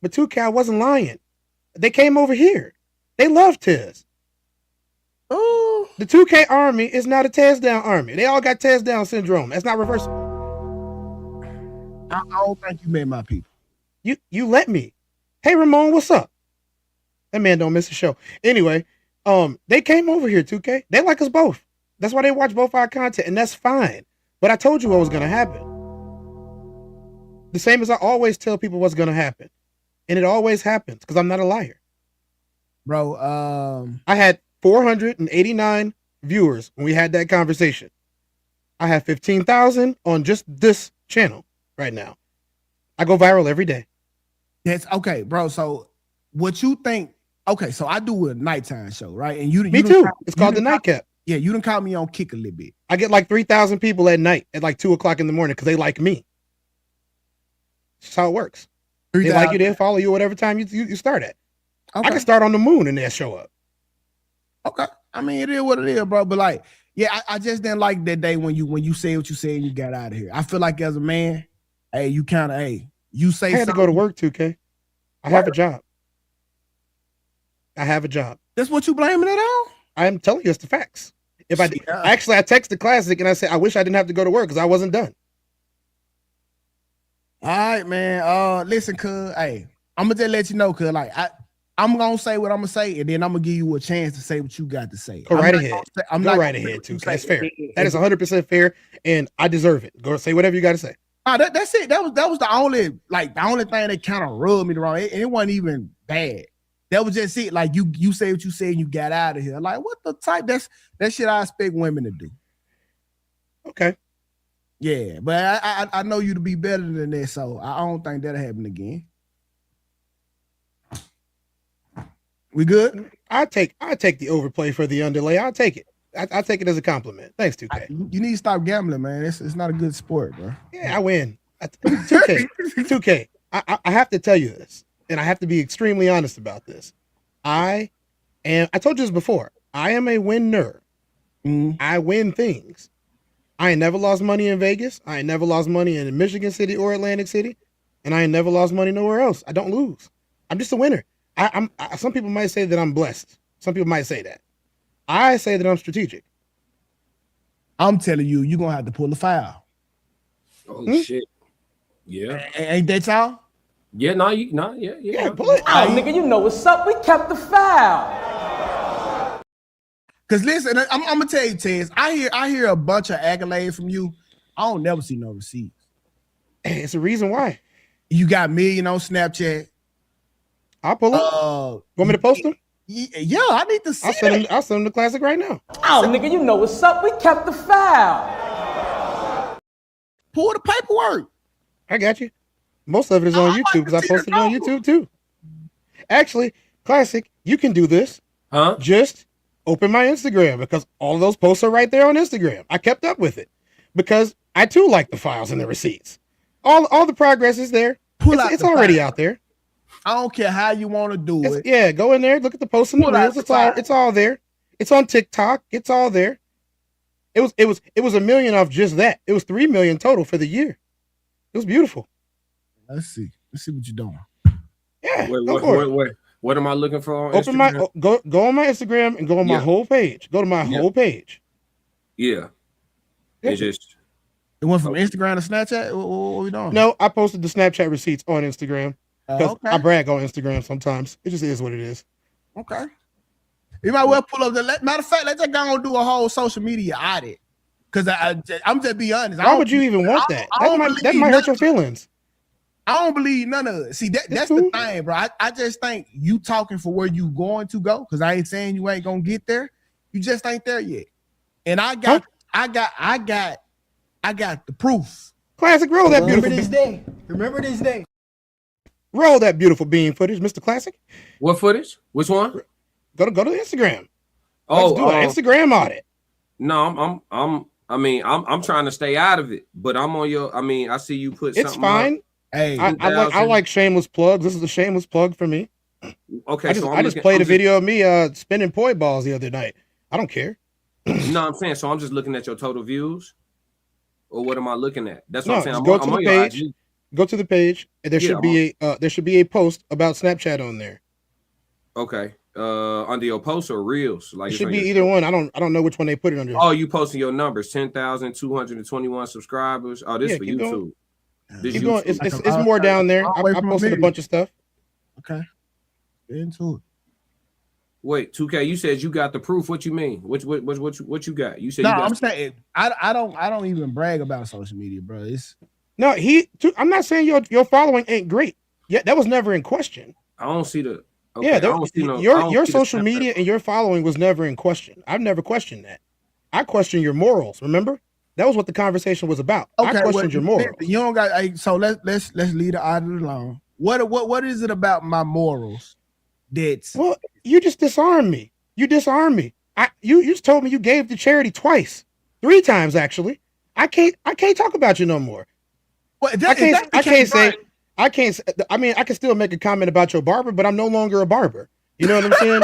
But Tukay wasn't lying. They came over here. They love Tez. Oh, the 2K army is not a Tez down army. They all got Tez down syndrome. That's not reversible. I don't think you met my people. You let me. Hey Ramon, what's up? That man don't miss a show. Anyway, they came over here, 2K. They like us both. That's why they watch both our content, and that's fine. But I told you what was gonna happen. The same as I always tell people what's gonna happen. And it always happens because I'm not a liar. Bro, I had 489 viewers when we had that conversation. I have 15,000 on just this channel right now. I go viral every day. That's okay, bro. So what you think? Okay, so I do a nighttime show, right? And me too. It's called the Nightcap. Yeah, you done call me on Kick a little bit. I get like 3,000 people at night at like 2:00 in the morning because they like me. That's how it works. They like you, they follow you whatever time you start at. Okay. I can start on the moon and they'll show up. Okay. I mean, it is what it is, bro. But like, yeah, I just didn't like that day when you say what you said and you got out of here. I feel like as a man, hey, you kind of, you say I had to go to work, 2K. I have a job. I have a job. That's what you blaming it on? I'm telling you, it's the facts. If I actually, I texted Classic and I said, I wish I didn't have to go to work because I wasn't done. All right, man. Listen, cuz, hey, I'm gonna just let you know, cuz, like, I'm gonna say what I'm gonna say, and then I'm gonna give you a chance to say what you got to say. Go right ahead. Go right ahead, too. That's fair. That is 100% fair, and I deserve it. Go say whatever you got to say. That's it. That was the only thing that kind of rubbed me the wrong. It wasn't even bad. That was just it. Like you say what you said, and you got out of here. Like, what the type? That shit I expect women to do. Okay. Yeah, but I know you to be better than that, so I don't think that'll happen again. We good? I take the overplay for the underlay. I'll take it. I take it as a compliment. Thanks, 2K. You need to stop gambling, man. It's not a good sport, bro. Yeah, I win. 2K. I have to tell you this, and I have to be extremely honest about this. I told you this before. I am a winner. I win things. I ain't never lost money in Vegas. I ain't never lost money in Michigan City or Atlantic City, and I ain't never lost money nowhere else. I don't lose. I'm just a winner. Some people might say that I'm blessed. Some people might say that. I say that I'm strategic. I'm telling you, you're gonna have to pull the foul. Oh shit. Yeah. Ain't that y'all? Yeah, yeah. Pull it. Oh, nigga, you know what's up. We kept the foul. Cause listen, I'm gonna tell you, Tez. I hear a bunch of accolades from you. I don't never see no receipts. Hey, it's a reason why. You got million on Snapchat. I'll pull them. Want me to post them? Yeah, I need to see I'll send them the classic right now. Oh, nigga, you know what's up. We kept the foul. Pull the paperwork. I got you. Most of it is on YouTube because I posted it on YouTube too. Actually, classic, you can do this. Huh? Just open my Instagram because all of those posts are right there on Instagram. I kept up with it because I too like the files and the receipts. All the progress is there. It's already out there. I don't care how you want to do it. Yeah, go in there, look at the posts and the reels. It's all there. It's on TikTok. It's all there. It was $1 million off just that. It was $3 million total for the year. It was beautiful. Let's see what you're doing. Yeah. What am I looking for on Open Instagram? go on my Instagram and go on my whole page. Go to my whole page. Yeah. It's just it went from Instagram to Snapchat. What are we doing? No, I posted the Snapchat receipts on Instagram. Because Okay. I brag on Instagram sometimes. It just is what it is. Okay. You might well pull up the matter of fact, let's just go and do a whole social media audit. Because I'm just be honest. Why would you even want that? That might hurt your feelings. I don't believe none of it. See, that's cool. the thing, bro. I just think you talking for where you going to go, because I ain't saying you ain't gonna get there. You just ain't there yet. And I got the proof. Classic, roll that beautiful Remember this day. Roll that beautiful bean footage, Mr. Classic. what footage? Which one? Go to Instagram. Oh, Let's do an Instagram audit. No, I'm trying to stay out of it, but I'm on your. I see you put. It's something fine. Up. Hey, I like shameless plugs. This is a shameless plug for me. Okay, I just played a video of me spinning poi balls the other night. I don't care. No, I'm saying so. I'm just looking at your total views, or what am I looking at? That's what I'm saying. Go to the page. Go to the page, and there should be a post about Snapchat on there. Okay. Under your posts or reels? Like it should be either one. I don't know which one they put it under. Oh, you posting your numbers? 10,221 subscribers. Oh, this for YouTube. Keep going. It's more down there. I posted a bunch of stuff. Okay. Get into it. Wait, 2K, you said you got the proof. What you mean? What you got? You said No, you got I'm saying I don't even brag about social media, bro. I'm not saying your following ain't great. Yeah, that was never in question. I don't see the. Okay, your social media and your following was never in question. I've never questioned that. I questioned your morals. Remember, that was what the conversation was about. Okay, I questioned your morals. You don't got. So let's leave the audit alone. What is it about my morals? Well, you just disarmed me. You disarmed me. You just told me you gave to charity twice, 3 times actually. I can't talk about you no more. Well, I can still make a comment about your barber, but I'm no longer a barber. You know what I'm saying?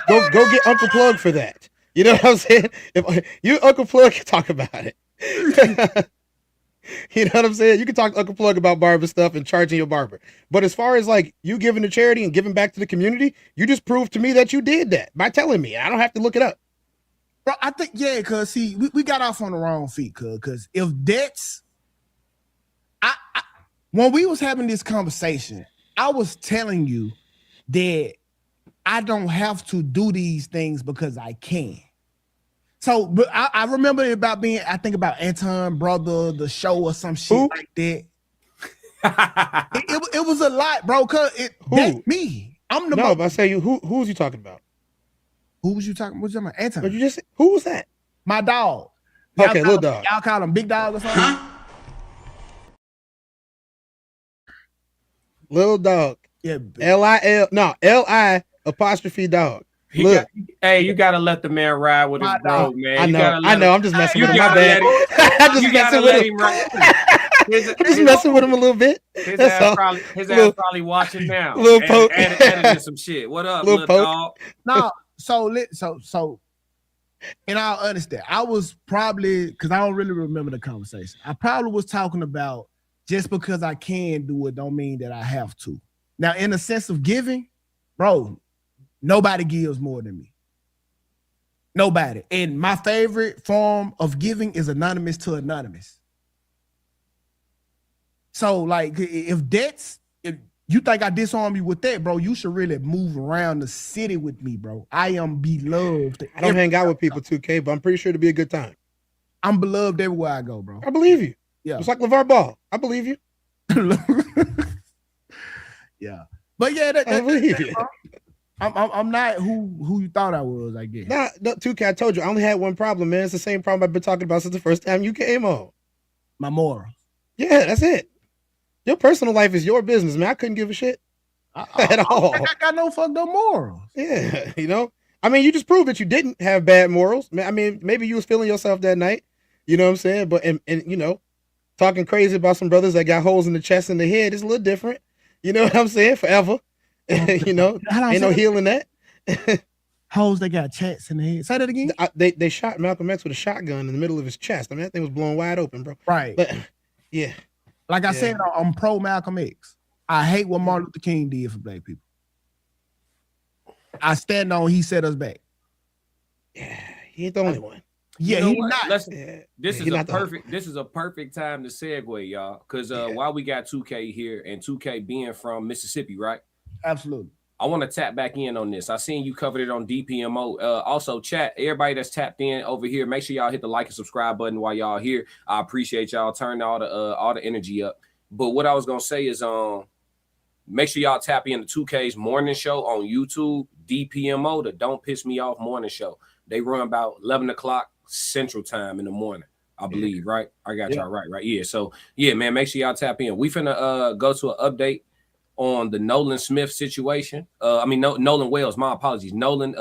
go get Uncle Plug for that. You know what I'm saying? If you Uncle Plug can talk about it. You know what I'm saying? You can talk to Uncle Plug about barber stuff and charging your barber. But as far as like you giving to charity and giving back to the community, you just proved to me that you did that by telling me. I don't have to look it up. Bro, I think, because see, we got off on the wrong feet, because if that's when we was having this conversation, I was telling you that I don't have to do these things because I can. So, but I remember it about I think about Anton Brother, the show or some shit like that. it was a lot, bro. Cause that's me. I'm the but I say you who was you talking about? Who was you talking? What you talking about? Anton. But you just who was that? My dog. Okay, little dog. Y'all call him Big Dog or something? Huh? Little dog. Yeah. L-I apostrophe dog. Look. Hey, you gotta let the man ride with his bro, man. I know. I'm just messing with him. My bad. I'm just messing with him. I'm just messing with him a little bit. His ass probably watching now. Little poke. Editing some shit. What up, little dog? No, so in all honesty, I was probably, because I don't really remember the conversation. I probably was talking about just because I can do it don't mean that I have to. Now, in the sense of giving, bro, nobody gives more than me. Nobody. And my favorite form of giving is anonymous to anonymous. So, like, if you think I disarm you with that, bro, you should really move around the city with me, bro. I am beloved. I don't hang out with people, 2K, but I'm pretty sure it'll be a good time. I'm beloved everywhere I go, bro. I believe you. Yeah. It's like LeVar Ball. I believe you. Yeah. But yeah, I believe you. I'm not who you thought I was, I guess. No, 2K, I told you, I only had one problem, man. It's the same problem I've been talking about since the first time you came on. My morals. Yeah, that's it. Your personal life is your business, man. I couldn't give a shit at all. I got no fucked up morals. Yeah, you know? I mean, you just proved that you didn't have bad morals. I mean, maybe you was feeling yourself that night. You know what I'm saying? But, and you know, talking crazy about some brothers that got holes in the chest and the head is a little different. You know what I'm saying? Forever. You know? Ain't no healing that. Holes that got chats in the head. Say that again? They shot Malcolm X with a shotgun in the middle of his chest. I mean, that thing was blown wide open, bro. Right. But, yeah. Like I said, I'm pro Malcolm X. I hate what Martin Luther King did for black people. I stand on he set us back. Yeah, he ain't the only one. Yeah, you know he's what? not. This is a perfect time to segue, y'all. Because while we got 2K here and 2K being from Mississippi, right? Absolutely. I want to tap back in on this. I seen you covered it on DPMO. Also, chat, everybody that's tapped in over here, make sure y'all hit the like and subscribe button while y'all here. I appreciate y'all. Turn all the energy up. But what I was gonna say is make sure y'all tap in to 2K's morning show on YouTube, DPMO, the Don't Piss Me Off morning show. They run about 11 o'clock Central Time in the morning, I believe, right? I got y'all right? Yeah. So yeah, man, make sure y'all tap in. We finna go to an update on the Nolan Smith situation. Nolan Wells, my apologies. Nolan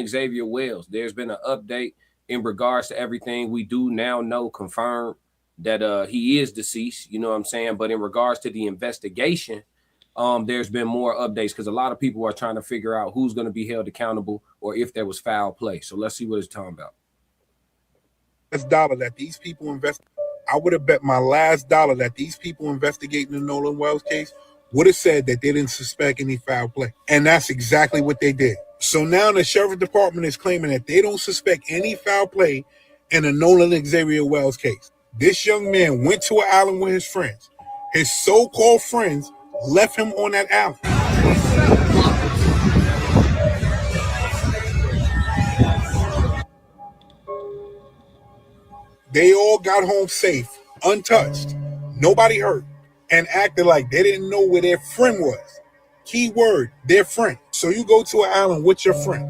Xavier Wells. There's been an update in regards to everything. We do now know, confirmed, that he is deceased, you know what I'm saying? But in regards to the investigation, there's been more updates because a lot of people are trying to figure out who's going to be held accountable or if there was foul play. So let's see what it's talking about. Last dollar that these people I would have bet my last dollar that these people investigating the Nolan Wells case would have said that they didn't suspect any foul play. And that's exactly what they did. So now the sheriff department is claiming that they don't suspect any foul play in the Nolan Xavier Wells case. This young man went to an island with his friends. His so-called friends left him on that island. They all got home safe, untouched, nobody hurt, and acted like they didn't know where their friend was. Key word, their friend. So you go to an island with your friend.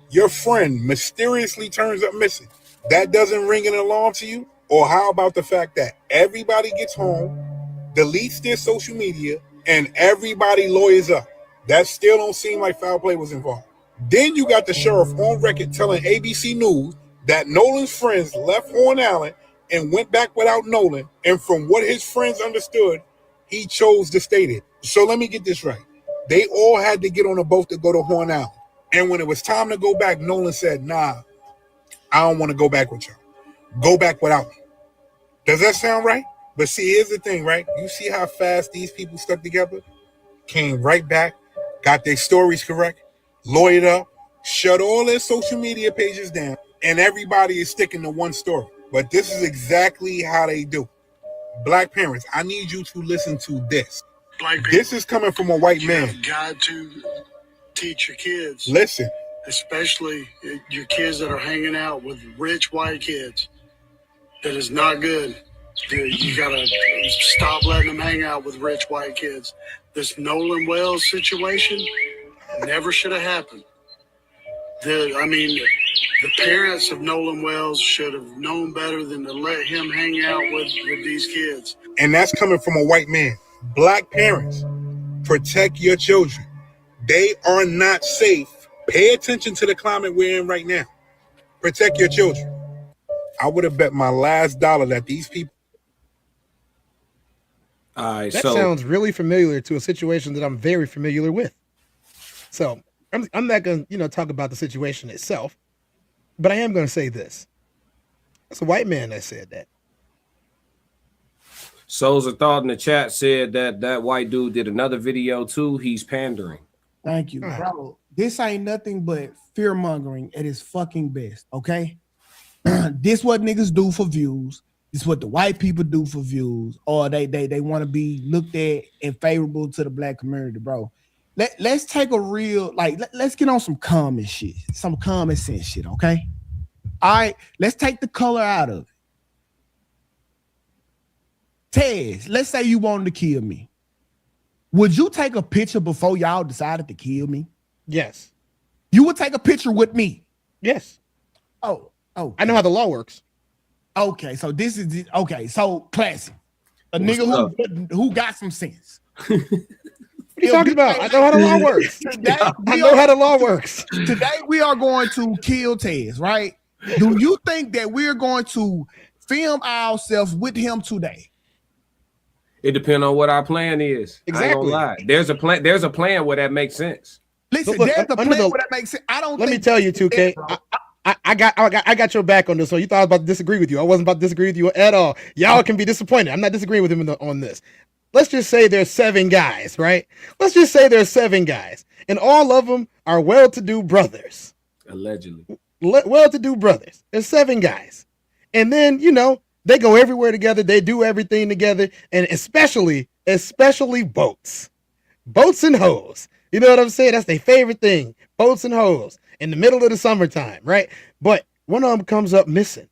Your friend mysteriously turns up missing. That doesn't ring an alarm to you? Or how about the fact that everybody gets home, deletes their social media, and everybody lawyers up? That still don't seem like foul play was involved. Then you got the sheriff on record telling ABC News that Nolan's friends left Horn Island and went back without Nolan, and from what his friends understood, he chose to stay there. So let me get this right. They all had to get on a boat to go to Horn Island. And when it was time to go back, Nolan said, nah, I don't want to go back with y'all. Go back without me. Does that sound right? But see, here's the thing, right? You see how fast these people stuck together? Came right back, got their stories correct, lawyered up, shut all their social media pages down, and everybody is sticking to one story. But this is exactly how they do. Black parents, I need you to listen to this. Black people, this is coming from a white man. You've got to teach your kids. Listen. Especially your kids that are hanging out with rich white kids. That is not good. You got to stop letting them hang out with rich white kids. This Nolan Wells situation never should have happened. The parents of Nolan Wells should have known better than to let him hang out with these kids. And that's coming from a white man. Black parents, protect your children. They are not safe Pay attention to the climate we're in right now. Protect your children. I would have bet my last dollar that these people. All right, That so sounds really familiar to a situation that I'm very familiar with. So I'm not going to, talk about the situation itself, but I am going to say this. It's a white man that said that. Souls of Thought in the chat said that white dude did another video too. He's pandering. Thank you, bro. This ain't nothing but fear mongering at its fucking best. Okay, this what niggas do for views. This what the white people do for views, or they want to be looked at and favorable to the black community, bro. Let's take a real let's get on some common shit, some common sense shit. Okay, all right. Let's take the color out of it. Tez, let's say you wanted to kill me. Would you take a picture before y'all decided to kill me? Yes. You would take a picture with me? Yes. Oh. I know how the law works. Okay, so this is okay. So classic, a nigga who got some sense. What are you talking about? I know how the law works. I know how the law works. Today we are going to kill Tez, right? Do you think that we're going to film ourselves with him today? It depends on what our plan is. Exactly. I ain't gonna lie. There's a plan where that makes sense. Listen, Look, there's a plan where that makes sense. Let me tell you, 2K. I got your back on this one. You thought I was about to disagree with you. I wasn't about to disagree with you at all. Y'all can be disappointed. I'm not disagreeing with him on this. Let's just say there's 7 guys, right? Let's just say there's 7 guys, and all of them are well-to-do brothers. Allegedly. Well-to-do brothers. There's 7 guys. And then, they go everywhere together. They do everything together. And especially boats. Boats and hoes. You know what I'm saying? That's their favorite thing. Boats and hoes. In the middle of the summertime, right? But one of them comes up missing.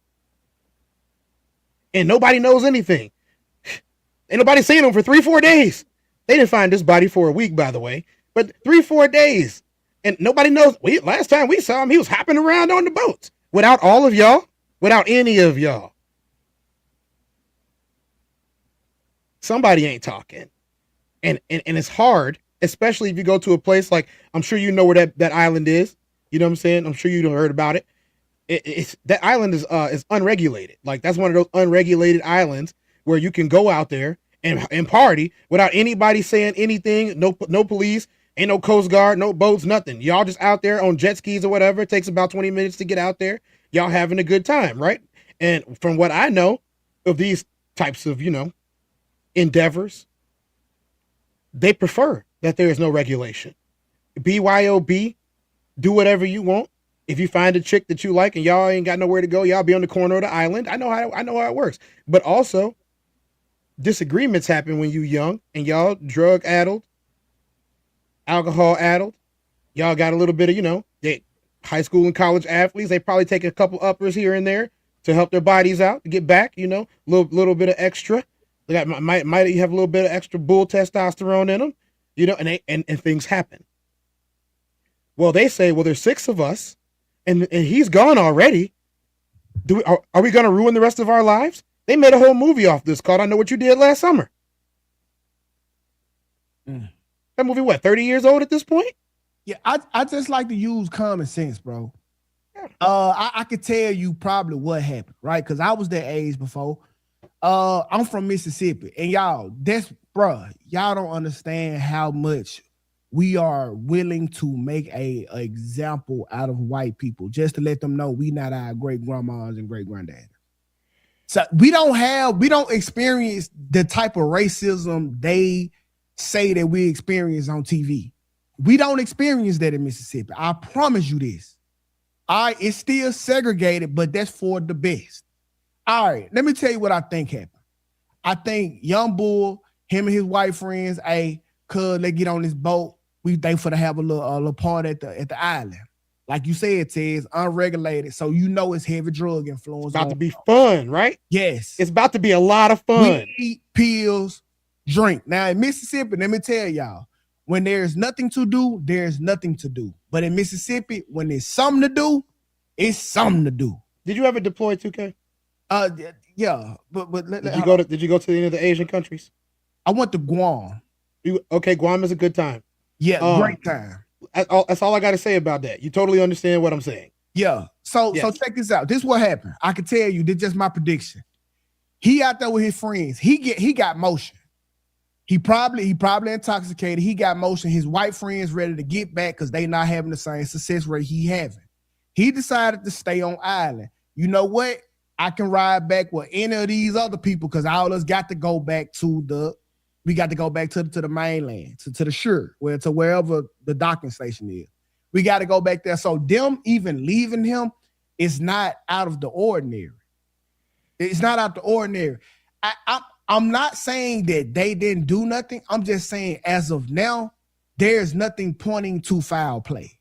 And nobody knows anything. Ain't nobody seen him for 3-4 days. They didn't find this body for a week, by the way. But 3-4 days. And nobody knows. Last time we saw him, he was hopping around on the boats. Without all of y'all. Without any of y'all. Somebody ain't talking. And it's hard, especially if you go to a place like, I'm sure you know where that island is. You know what I'm saying? I'm sure you heard about it. It's that island is unregulated. Like, that's one of those unregulated islands where you can go out there and party without anybody saying anything. No police, ain't no Coast Guard, no boats, nothing. Y'all just out there on jet skis or whatever. It takes about 20 minutes to get out there. Y'all having a good time, right? And from what I know of these types of, endeavors, they prefer that there is no regulation. BYOB, do whatever you want. If you find a chick that you like and y'all ain't got nowhere to go, y'all be on the corner of the island. I know how it works. But also, disagreements happen when you young and y'all drug addled, alcohol addled. Y'all got a little bit of, they high school and college athletes. They probably take a couple uppers here and there to help their bodies out, to get back, little bit of extra. They got might have a little bit of extra bull testosterone in them, and things happen. Well, they say, there's 6 of us, and he's gone already. Are we going to ruin the rest of our lives? They made a whole movie off this called I Know What You Did Last Summer. That movie, 30 years old at this point? Yeah, I just like to use common sense, bro. I could tell you probably what happened, right? Because I was that age before. I'm from Mississippi, and y'all don't understand how much we are willing to make a example out of white people just to let them know we not our great grandmas and great granddaddy. So we don't experience the type of racism they say that we experience on TV. We don't experience that in Mississippi. I promise you this. All right, it's still segregated, but that's for the best. All right, let me tell you what I think happened. I think Young Bull, him and his white friends, cuz they get on this boat. We thankful to have a little party at the island. Like you said, Tez, unregulated. So it's heavy drug influence. It's about to be fun, right? Yes. It's about to be a lot of fun. We eat, pills, drink. Now in Mississippi, let me tell y'all, when there's nothing to do, there's nothing to do. But in Mississippi, when there's something to do, it's something to do. Did you ever deploy 2K? Yeah, but did you go to any of the Asian countries? I went to Guam. Guam is a good time. Yeah, great time. That's all I got to say about that. You totally understand what I'm saying. Yeah. So check this out. This what happened. I can tell you, this is just my prediction. He out there with his friends. He got motion. He probably intoxicated. He got motion. His white friends ready to get back because they not having the same success rate he having. He decided to stay on island. You know what? I can ride back with any of these other people because all of us got to go back to the mainland, to the shore, to wherever the docking station is. We got to go back there. So them even leaving him is not out of the ordinary. It's not out of the ordinary. I'm not saying that they didn't do nothing. I'm just saying as of now, there's nothing pointing to foul play.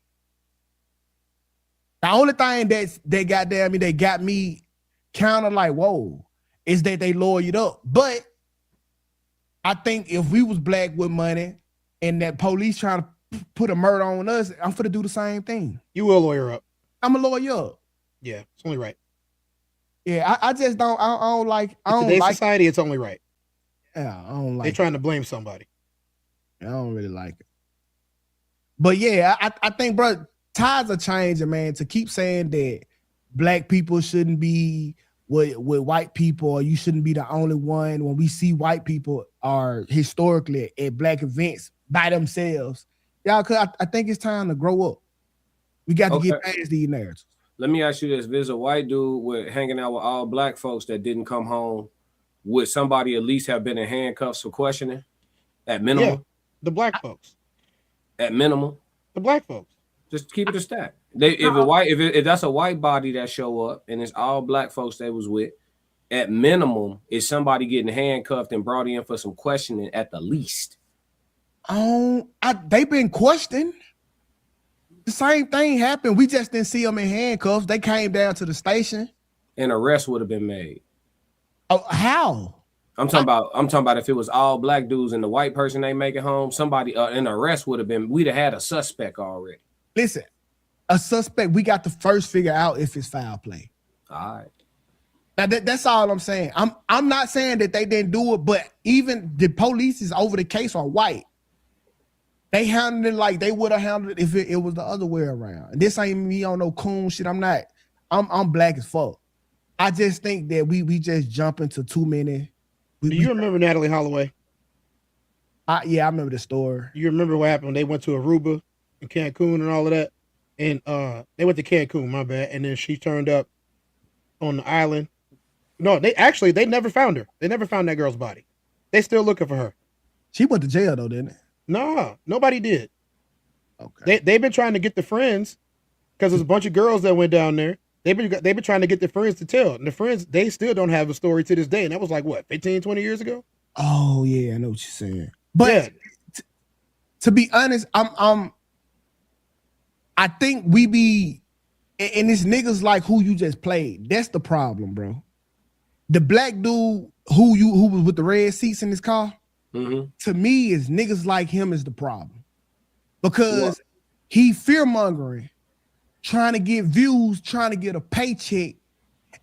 The only thing they got me kind of like, whoa, is that they lawyered up. But I think if we was black with money and that police trying to put a murder on us, I'm finna do the same thing. You will lawyer up. I'm a lawyer up. Yeah, it's only right. Yeah, I just don't. I don't like. In today's society, it's only right. Yeah, I don't like. They're trying to blame somebody. I don't really like it. But yeah, I think, bro, tides are changing, man. To keep saying that black people shouldn't be with white people, or you shouldn't be the only one. When we see white people are historically at black events by themselves, y'all. Cause I think it's time to grow up. We got to get past these narratives. Let me ask you this: there's a white dude hanging out with all black folks that didn't come home. Would somebody at least have been in handcuffs for questioning? At minimum, yeah, the black folks. At minimum, the black folks. Just keep it a stack. If that's a white body that show up and it's all black folks they was with, at minimum, is somebody getting handcuffed and brought in for some questioning at the least. They've been questioned. The same thing happened. We just didn't see them in handcuffs. They came down to the station. An arrest would have been made. Oh, how? I'm talking about if it was all black dudes and the white person they make it home, somebody an arrest would have been. We'd have had a suspect already. Listen, a suspect. We got to first figure out if it's foul play. All right. Now that's all I'm saying. I'm not saying that they didn't do it, but even the police is over the case are white. They handled it like they would have handled it if it was the other way around. And this ain't me on no coon shit. I'm not. I'm black as fuck. I just think that we just jump into too many. Do you remember Natalie Holloway? Yeah, I remember the story. You remember what happened when they went to Aruba and Cancun and all of that? And they went to Cancun, my bad. And then she turned up on the island. No, they never found her. They never found that girl's body. They still looking for her. She went to jail though, didn't it? No, nobody did. Okay. They've been trying to get the friends because there's a bunch of girls that went down there. They've been trying to get the friends to tell. And the friends, they still don't have a story to this day. And that was like, what, 15, 20 years ago? Oh, yeah, I know what you're saying. But yeah. To be honest, I think we be, and it's niggas like who you just played. That's the problem, bro. The black dude who was with the red seats in his car, to me, is niggas like him is the problem. Because he fear-mongering, trying to get views, trying to get a paycheck,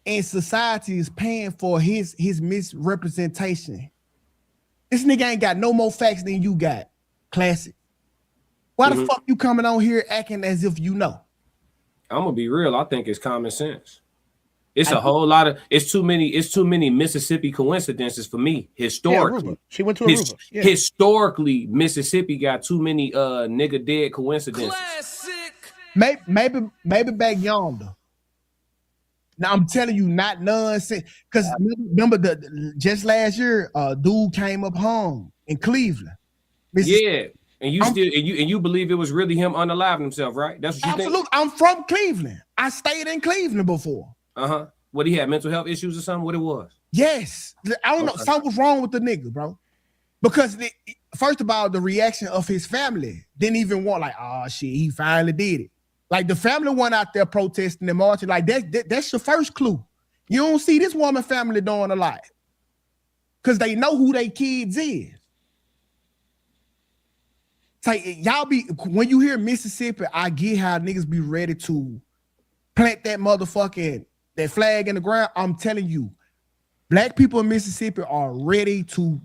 and society is paying for his misrepresentation. This nigga ain't got no more facts than you got. Classic. Why the fuck you coming on here acting as if you know? I'm gonna be real. I think it's common sense. It's it's too many Mississippi coincidences for me. Historically, yeah, she went to Aruba. Yeah. Historically, Mississippi got too many nigga dead coincidences. Classic. Maybe back yonder. Now I'm telling you, not nonsense. Because remember just last year, dude came up home in Cleveland. Yeah, and you believe it was really him unaliving himself, right? That's what you think? Absolutely. I'm from Cleveland. I stayed in Cleveland before. What, he had mental health issues or something? What it was? Yes. I don't know. Something was wrong with the nigga, bro. Because first of all, the reaction of his family didn't even want like, oh shit, he finally did it. Like the family went out there protesting and marching. Like that's your first clue. You don't see this woman family doing a lot. Because they know who they kids is. It's like y'all when you hear Mississippi, I get how niggas be ready to plant that that flag in the ground. I'm telling you, black people in Mississippi are ready to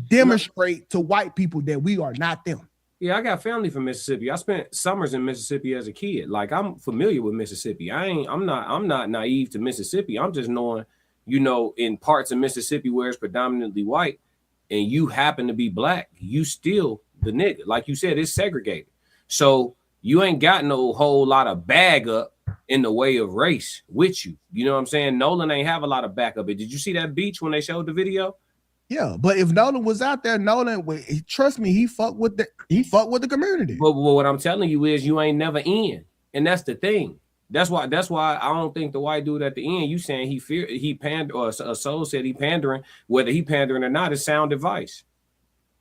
demonstrate to white people that we are not them. Yeah, I got family from Mississippi. I spent summers in Mississippi as a kid. Like I'm familiar with Mississippi. I'm not naive to Mississippi. I'm just knowing, in parts of Mississippi where it's predominantly white and you happen to be black, you still the nigga. Like you said, it's segregated. So you ain't got no whole lot of bag up in the way of race with you. You know what I'm saying? Nolan ain't have a lot of backup. Did you see that beach when they showed the video? Yeah, but if Nolan was out there, trust me, he fuck with the community. But what I'm telling you is you ain't never in, and that's the thing. That's why I don't think the white dude at the end, you saying he pander, or a soul said he pandering, whether he pandering or not is sound advice.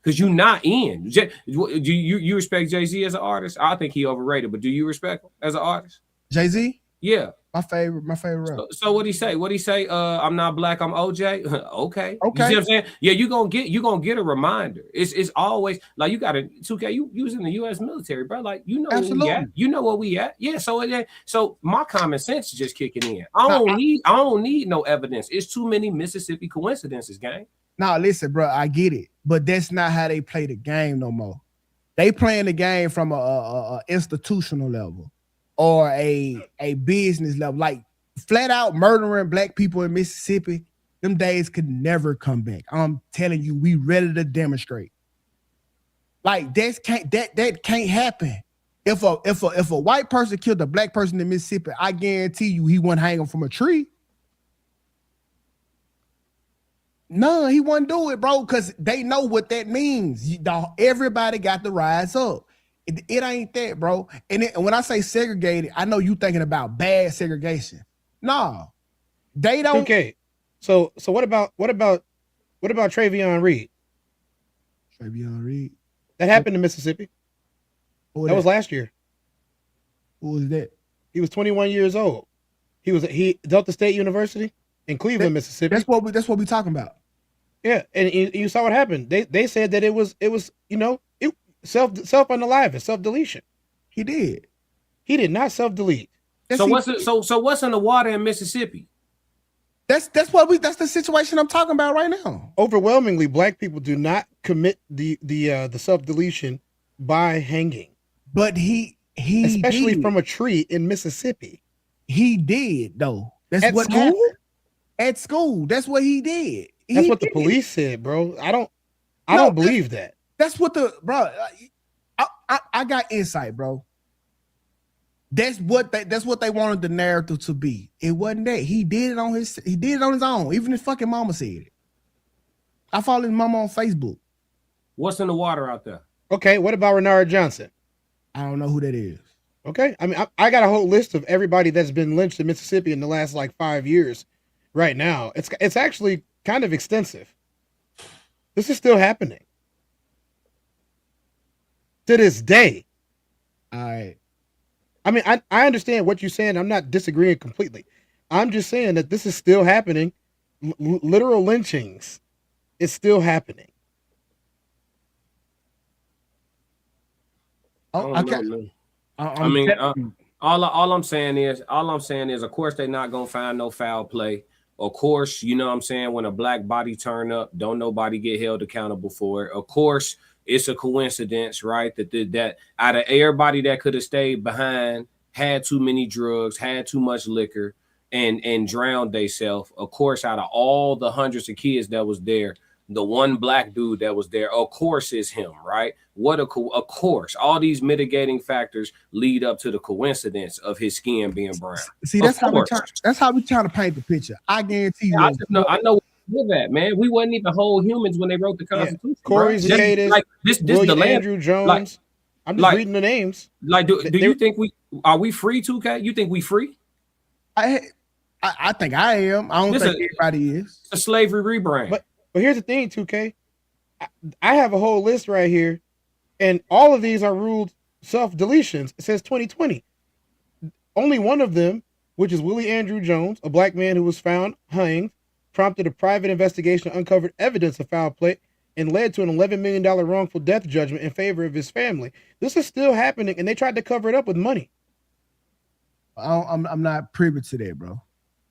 Because you not in. Do you respect Jay-Z as an artist? I think he overrated, but do you respect him as an artist? Jay-Z? Yeah. My favorite rap. So what'd he say? What'd he say? I'm not black, I'm OJ. Okay. You see Okay. what I'm saying? Yeah, you gonna get a reminder. It's always like you gotta 2K, you was in the US military, bro. Like where we at. You know where we at. Yeah. So my common sense is just kicking in. I don't need no evidence. It's too many Mississippi coincidences, gang. Now listen, bro, I get it, but that's not how they play the game no more. They playing the game from a institutional level or a business level, like flat out murdering black people in Mississippi. Them days could never come back. I'm telling you, we ready to demonstrate. Like that can't happen. If a white person killed a black person in Mississippi, I guarantee you he wouldn't hang him from a tree. No, he wouldn't do it, bro, because they know what that means. Everybody got to rise up. It ain't that, bro. And when I say segregated, I know you thinking about bad segregation. No, they don't. Okay, so what about Travion Reed? Travion Reed. That happened in Mississippi. That was last year. Who was that? He was 21 years old. He Delta State University in Cleveland, Mississippi. That's what we talking about. Yeah, and you saw what happened. They said that it was self-unaliving, self-deletion. He did. He did not self-delete. Yes, So what's in the water in Mississippi? That's the situation I'm talking about right now. Overwhelmingly, black people do not commit the self-deletion by hanging. But he especially did. From a tree in Mississippi. He did though. That's at what school? happened. At school. That's what he did. That's what the police said, bro. I don't believe that. That's what I got insight, bro. That's what they wanted the narrative to be. It wasn't that. He did it on his own. Even his fucking mama said it. I follow his mama on Facebook. What's in the water out there? Okay, what about Renard Johnson? I don't know who that is. Okay, I mean, I got a whole list of everybody that's been lynched in Mississippi in the last 5 years. Right now, it's actually kind of extensive. This is still happening to this day. All right. I mean, I understand what you're saying. I'm not disagreeing completely. I'm just saying that this is still happening. Literal lynchings is still happening. All I'm saying is, of course, they're not gonna find no foul play. Of course, you know what I'm saying, when a black body turn up, don't nobody get held accountable for it. Of course, it's a coincidence, right? That out of everybody that could have stayed behind, had too many drugs, had too much liquor, and drowned themselves. Of course, out of all the hundreds of kids that was there, the one black dude that was there, of course, is him, right? Of course, all these mitigating factors lead up to the coincidence of his skin being brown. See, that's how we trying to paint the picture. I guarantee you. I know that, man. We wasn't even whole humans when they wrote the Constitution. Yeah. Corey Zetas, William Andrew Jones. I'm just reading the names. Do you think we free, 2K? You think we free? I think I am. I don't think everybody is. It's a slavery rebrand. But here's the thing, 2K. I have a whole list right here, and all of these are ruled self-deletions. It says 2020. Only one of them, which is Willie Andrew Jones, a black man who was found hanged, prompted a private investigation, uncovered evidence of foul play, and led to an $11 million wrongful death judgment in favor of his family. This is still happening, and they tried to cover it up with money. I'm not privy to that, bro.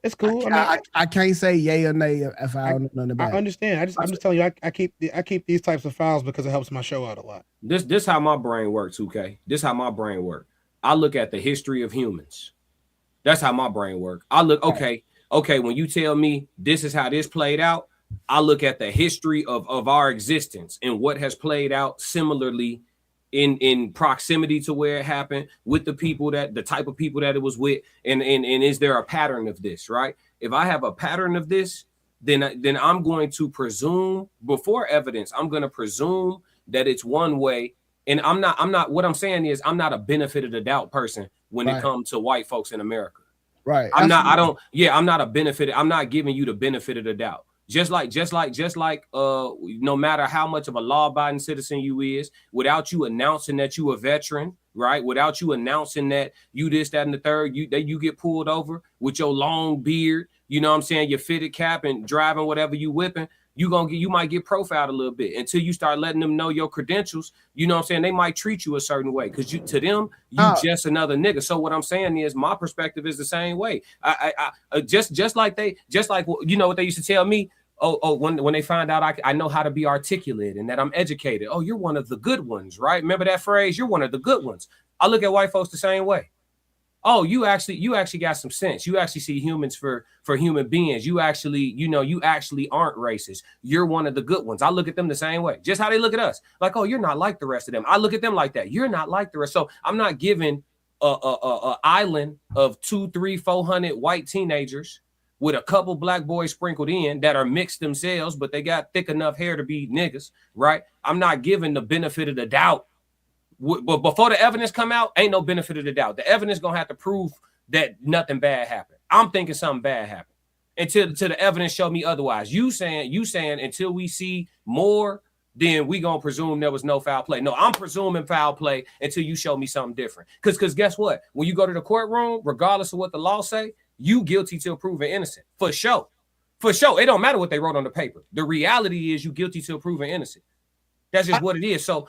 It's cool. I can't say yay or nay if I don't know nothing about I understand. I'm just telling you, I keep these types of files because it helps my show out a lot. This how my brain works, okay? This how my brain works. I look at the history of humans. That's how my brain works. I look, okay, when you tell me this is how this played out, I look at the history of our existence and what has played out similarly in proximity to where it happened, with the people the type of people that it was with, and is there a pattern of this, right? If I have a pattern of this, then I'm going to presume, before evidence, I'm going to presume that it's one way. And I'm not what I'm saying is I'm not a benefit of the doubt person when it comes to white folks in America. Right. I'm not a benefit. I'm not giving you the benefit of the doubt. Just like no matter how much of a law-abiding citizen you is, without you announcing that you a veteran, right? Without you announcing that you this, that, and the third, you get pulled over with your long beard, you know what I'm saying, your fitted cap and driving whatever you whipping, you might get profiled a little bit until you start letting them know your credentials. You know what I'm saying? They might treat you a certain way because to them, just another nigga. So what I'm saying is my perspective is the same way. I just like you know what they used to tell me. When they find out I know how to be articulate and that I'm educated. Oh, you're one of the good ones, right? Remember that phrase? You're one of the good ones. I look at white folks the same way. Oh, you actually got some sense. You actually see humans for human beings. You actually aren't racist. You're one of the good ones. I look at them the same way. Just how they look at us. Like, oh, you're not like the rest of them. I look at them like that. You're not like the rest. So I'm not giving a island of 200, 300, 400 white teenagers with a couple black boys sprinkled in that are mixed themselves, but they got thick enough hair to be niggas, right? I'm not giving the benefit of the doubt. But before the evidence come out, ain't no benefit of the doubt. The evidence gonna have to prove that nothing bad happened. I'm thinking something bad happened until the evidence show me otherwise. You saying until we see more, then we gonna presume there was no foul play. No, I'm presuming foul play until you show me something different. Because guess what? When you go to the courtroom, regardless of what the law say, you guilty till proven innocent. For sure. For sure. It don't matter what they wrote on the paper. The reality is you guilty till proven innocent. That's just what it is. So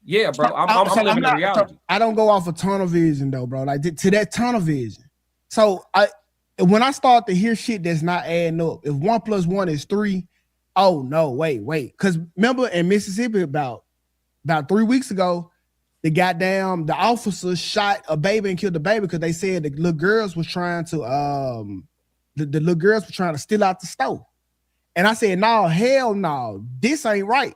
yeah, bro. I'm living in reality. I don't go off of tunnel vision though, bro. Like to that tunnel vision. So when I start to hear shit that's not adding up, if 1 + 1 is 3, oh no, wait. Because remember in Mississippi about 3 weeks ago, the officer shot a baby and killed the baby because they said the little girls was trying to the little girls were trying to steal out the store. And I said, no, hell no, this ain't right.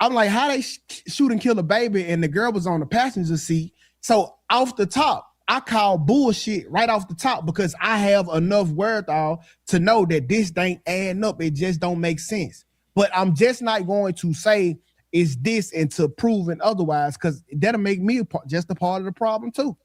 I'm like, how they shoot and kill a baby and the girl was on the passenger seat? So off the top, I call bullshit right off the top because I have enough wherewithal to know that this ain't adding up. It just don't make sense. But I'm just not going to say it's this and to prove otherwise because that'll make me just a part of the problem too.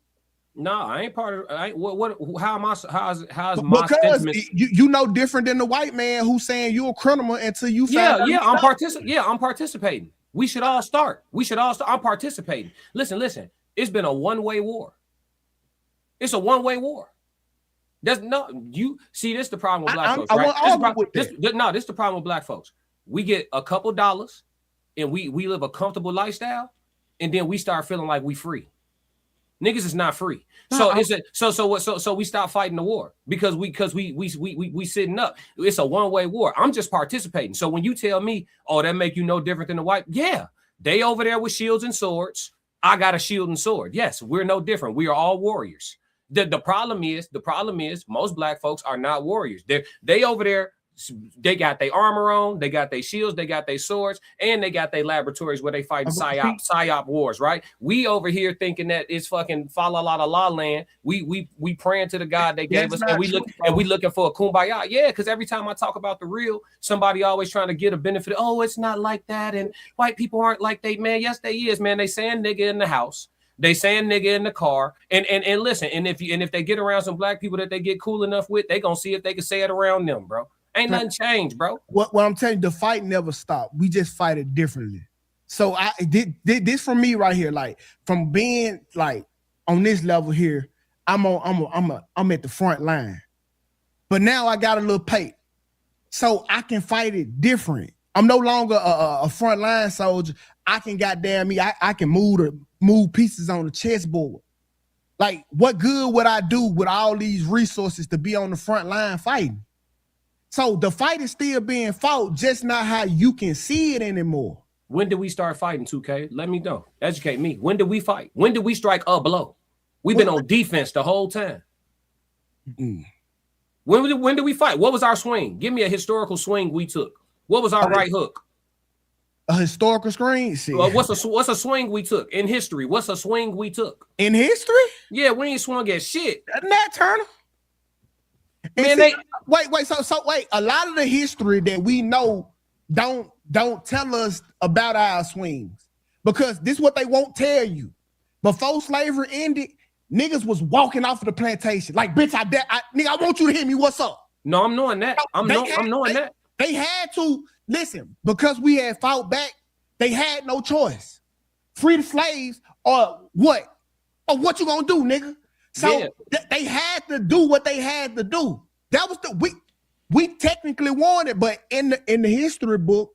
No, I ain't part of. How am I? How's my sentiment? You know different than the white man who's saying you're a criminal until you. I'm participating. We should all start. I'm participating. Listen. It's been a one-way war. It's a one-way war. There's no you see. This is the problem with black folks, right? This is the problem with black folks. We get a couple dollars, and we live a comfortable lifestyle, and then we start feeling like we free. Niggas is not free. So we stop fighting the war because we sitting up. It's a one-way war. I'm just participating. So when you tell me, oh, that make you no different than the white, yeah, they over there with shields and swords. I got a shield and sword. Yes, we're no different. We are all warriors. The problem is most black folks are not warriors. They over there. They got their armor on, they got their shields, they got their swords, and they got their laboratories where they fight psyop wars, right? We over here thinking that it's fucking fa la la la land. We praying to the God they gave us, and we looking for a kumbaya. Yeah, because every time I talk about the real, somebody always trying to get a benefit. Oh, it's not like that, and white people aren't like they, man. Yes, they is, man. They saying nigga in the house. They saying nigga in the car, and listen, and if they get around some black people that they get cool enough with, they gonna see if they can say it around them, bro. Ain't nothing changed, bro. What I'm telling you, the fight never stopped. We just fight it differently. So I did this for me right here, like from being like on this level here, I'm at the front line. But now I got a little pay, so I can fight it different. I'm no longer a front line soldier. I can goddamn me. I can move pieces on the chessboard. Like, what good would I do with all these resources to be on the front line fighting? So the fight is still being fought, just not how you can see it anymore. When did we start fighting, 2K? Let me know. Educate me. When did we fight? When did we strike a blow? We've been on defense the whole time. When did we fight? What was our swing? Give me a historical swing we took. What was our right hook? A historical screen? Shit. What's a swing we took in history? What's a swing we took in history? Yeah, we ain't swung at shit. Nat Turner. Man, wait. So wait. A lot of the history that we know don't tell us about our swings, because this is what they won't tell you. Before slavery ended, niggas was walking off of the plantation like, bitch, nigga, I want you to hit me. What's up? No, I'm knowing that. I'm knowing that. They had to listen, because we had fought back. They had no choice. Free the slaves or what? Or what you gonna do, nigga? So they had to do what they had to do. That was we technically won it, but in the history book,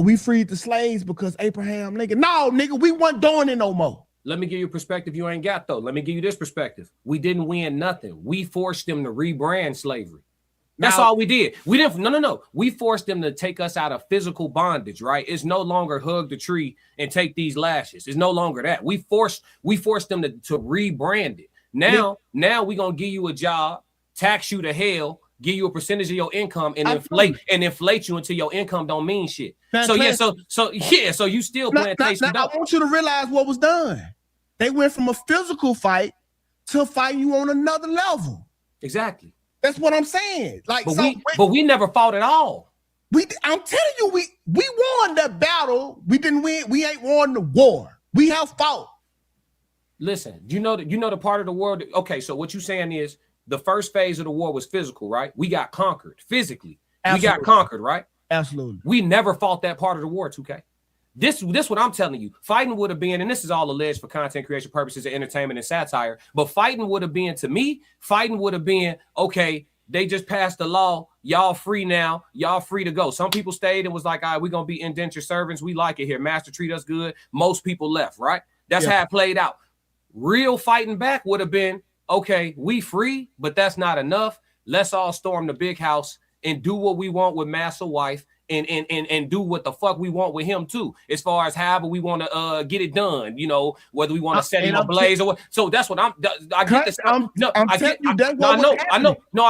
we freed the slaves because Abraham Lincoln. No, nigga, we weren't doing it no more. Let me give you a perspective you ain't got, though. Let me give you this perspective. We didn't win nothing. We forced them to rebrand slavery. That's all we did. We didn't. No. We forced them to take us out of physical bondage, right? It's no longer hug the tree and take these lashes. It's no longer that. We forced them to rebrand it. Now we gonna give you a job, tax you to hell, give you a percentage of your income, and inflate you until your income don't mean shit. So you still plantation. I want you to realize what was done. They went from a physical fight to fighting you on another level. Exactly. That's what I'm saying. Like, but we never fought at all. I'm telling you, we won the battle. We didn't win. We ain't won the war. We have fought. Listen, you know the part of the world. Okay, so what you're saying is the first phase of the war was physical, right? We got conquered physically. Absolutely. We got conquered, right? Absolutely. We never fought that part of the war, 2K. This what I'm telling you. Fighting would have been, and this is all alleged for content creation purposes of entertainment and satire, but fighting would have been, to me, okay, they just passed the law. Y'all free now. Y'all free to go. Some people stayed and was like, all right, we're going to be indentured servants. We like it here. Master treat us good. Most people left, right? That's how it played out. Real fighting back would have been, okay, we free, but that's not enough. Let's all storm the big house and do what we want with Master Wife. And do what the fuck we want with him too, as far as however we want to get it done, whether we want to set him ablaze or what. So that's what I get this. I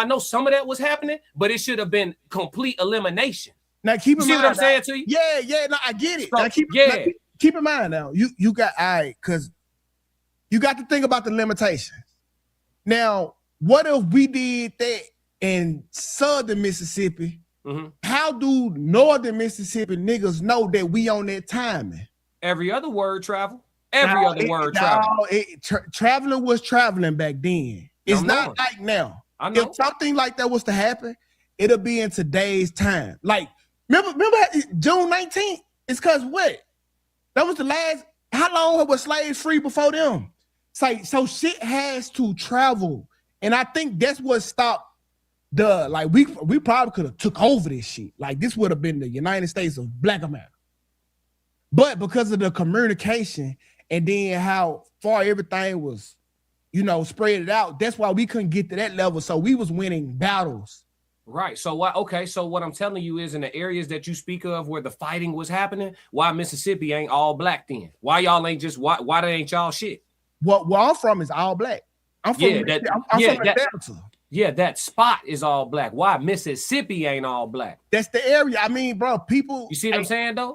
know some of that was happening, but it should have been complete elimination. Now keep in mind what I'm saying to you? Yeah, no, I get it. So, now keep in mind now, you got because you got to think about the limitations. Now, what if we did that in southern Mississippi? Mm-hmm. How do northern Mississippi niggas know that we on that timing? Every other word travel. Traveling was traveling back then. It's not like now. I know. If something like that was to happen, it'll be in today's time. Like, remember June 19th? It's because what? That was the last. How long was slaves free before them? So shit has to travel, and I think that's what stopped. We probably could have took over this shit. Like, this would have been the United States of Black America. But because of the communication and then how far everything was, spread it out, that's why we couldn't get to that level. So we was winning battles. Right. So what I'm telling you is, in the areas that you speak of where the fighting was happening, why Mississippi ain't all black then? Why y'all ain't just why they ain't y'all shit? Where I'm from is all black. I'm from the Delta. Yeah, that spot is all black. Why Mississippi ain't all black? That's the area. I mean, bro, people. You see what I'm saying, though?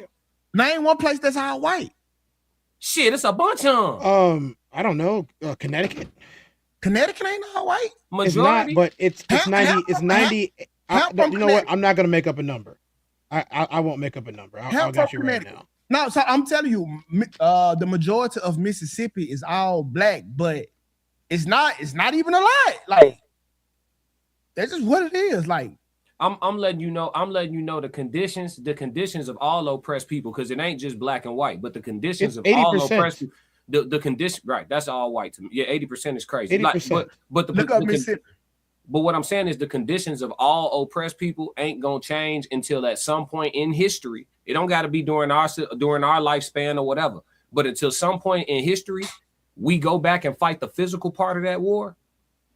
Name one place that's all white. Shit, it's a bunch of them. I don't know. Connecticut. Connecticut ain't all white. Majority, it's not, but it's 90. It's 90. You know what? I'm not gonna make up a number. I won't make up a number. I'll get you right now. No, so I'm telling you, the majority of Mississippi is all black, but it's not even a lot. Like, that's just what it is. Like, I'm letting you know the conditions of all oppressed people, because it ain't just black and white, but the conditions of all oppressed people. The condition, right? That's all white to me. Yeah, 80% is crazy. 80%. But what I'm saying is the conditions of all oppressed people ain't gonna change until at some point in history. It don't got to be during our lifespan or whatever, but until some point in history, we go back and fight the physical part of that war,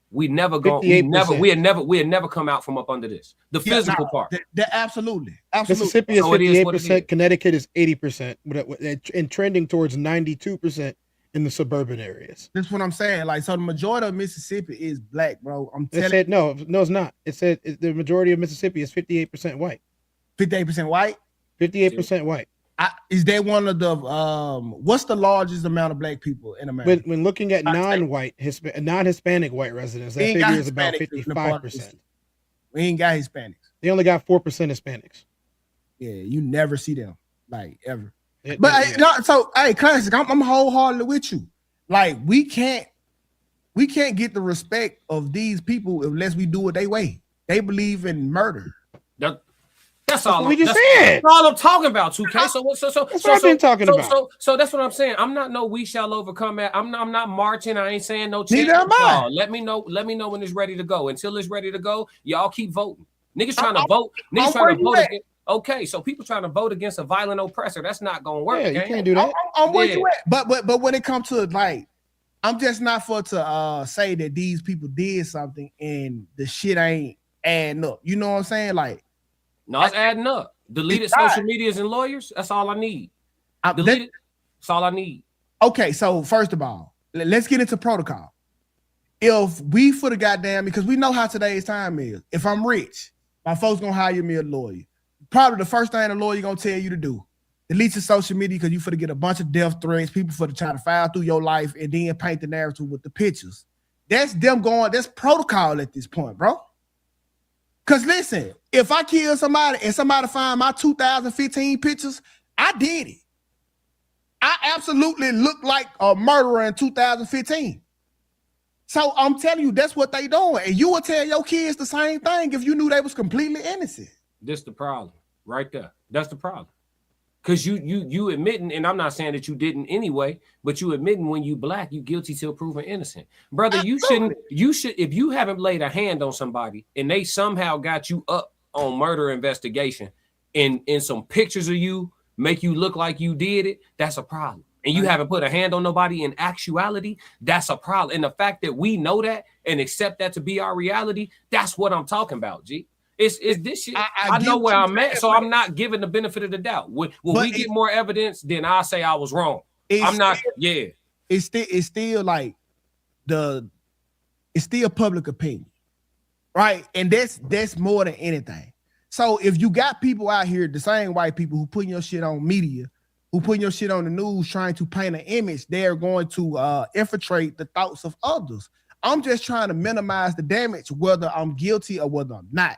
we never go. We had never come out from up under this. The physical part. Absolutely. Mississippi is So 58%. Connecticut is 80%, and trending towards 92% in the suburban areas. That's what I'm saying. Like, so the majority of Mississippi is black, bro. It said no, it's not. It said the majority of Mississippi is 58% white. 58% white. 58% white. Is that one of the what's the largest amount of black people in America? When looking at non-Hispanic white residents, that figure is about 55%. We ain't got Hispanics. They only got 4% Hispanics. Yeah, you never see them, like, ever. So hey, Classic, I'm wholeheartedly with you. Like, we can't get the respect of these people unless we do it their way. They believe in murder. That's all we just said. That's all I'm talking about, 2K. That's what I've been talking about. So that's what I'm saying. I'm not no we shall overcome it. I'm not marching. I ain't saying no. Neither am I. Let me know when it's ready to go. Until it's ready to go, y'all keep voting. Niggas trying to vote. Niggas trying to vote against. Okay, so people trying to vote against a violent oppressor. That's not gonna work. Yeah, you can't do that. I'm where you at. But when it comes to, like, I'm just not for to say that these people did something and the shit ain't adding up. You know what I'm saying? Like, no, it's adding up. Deleted social medias and lawyers. That's all I need. Deleted. That's all I need. Okay, so first of all, let's get into protocol. If we for the goddamn, because we know how today's time is. If I'm rich, my folks gonna hire me a lawyer. Probably the first thing a lawyer gonna tell you to do: delete your social media, because you for to get a bunch of death threats, people for to try to file through your life and then paint the narrative with the pictures. That's them going. That's protocol at this point, bro. Because listen, if I kill somebody and somebody find my 2015 pictures, I did it. I absolutely look like a murderer in 2015. So I'm telling you, that's what they doing. And you would tell your kids the same thing if you knew they was completely innocent. This the problem right there. That's the problem. Because you admitting, and I'm not saying that you didn't anyway, but you admitting when you black, you guilty till proven innocent. Brother, you should, if you haven't laid a hand on somebody and they somehow got you up on murder investigation and some pictures of you make you look like you did it, that's a problem. And you haven't put a hand on nobody in actuality, that's a problem. And the fact that we know that and accept that to be our reality, that's what I'm talking about, G. It's this shit. I know where I'm at, so I'm not giving the benefit of the doubt. When we get more evidence, then I'll say I was wrong. I'm not. Yeah, it's still like it's still public opinion, right? And that's more than anything. So if you got people out here, the same white people who putting your shit on media, who putting your shit on the news, trying to paint an image, they're going to infiltrate the thoughts of others. I'm just trying to minimize the damage, whether I'm guilty or whether I'm not.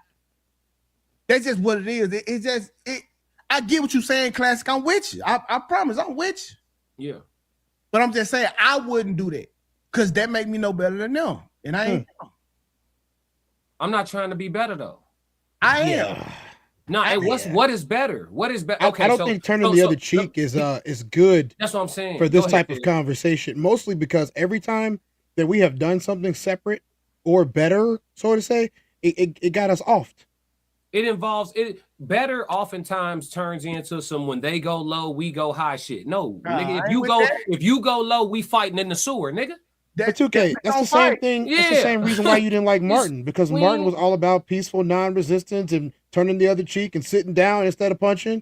That's just what it is. I get what you're saying, Classic. I'm with you. I promise I'm with you. Yeah. But I'm just saying I wouldn't do that because that make me no better than them. And I ain't. I'm not trying to be better though. I am. No, what is better? What is better? Okay, I don't think turning the other cheek is good. That's what I'm saying. For this type of conversation, mostly because every time that we have done something separate or better, so to say, it got us off. It involves it. Better oftentimes turns into some when they go low, we go high shit. No, nigga, if you go low, we fighting in the sewer, nigga. But 2K, that's the same thing. Yeah. That's the same reason why you didn't like Martin, because Martin was all about peaceful non-resistance and turning the other cheek and sitting down instead of punching.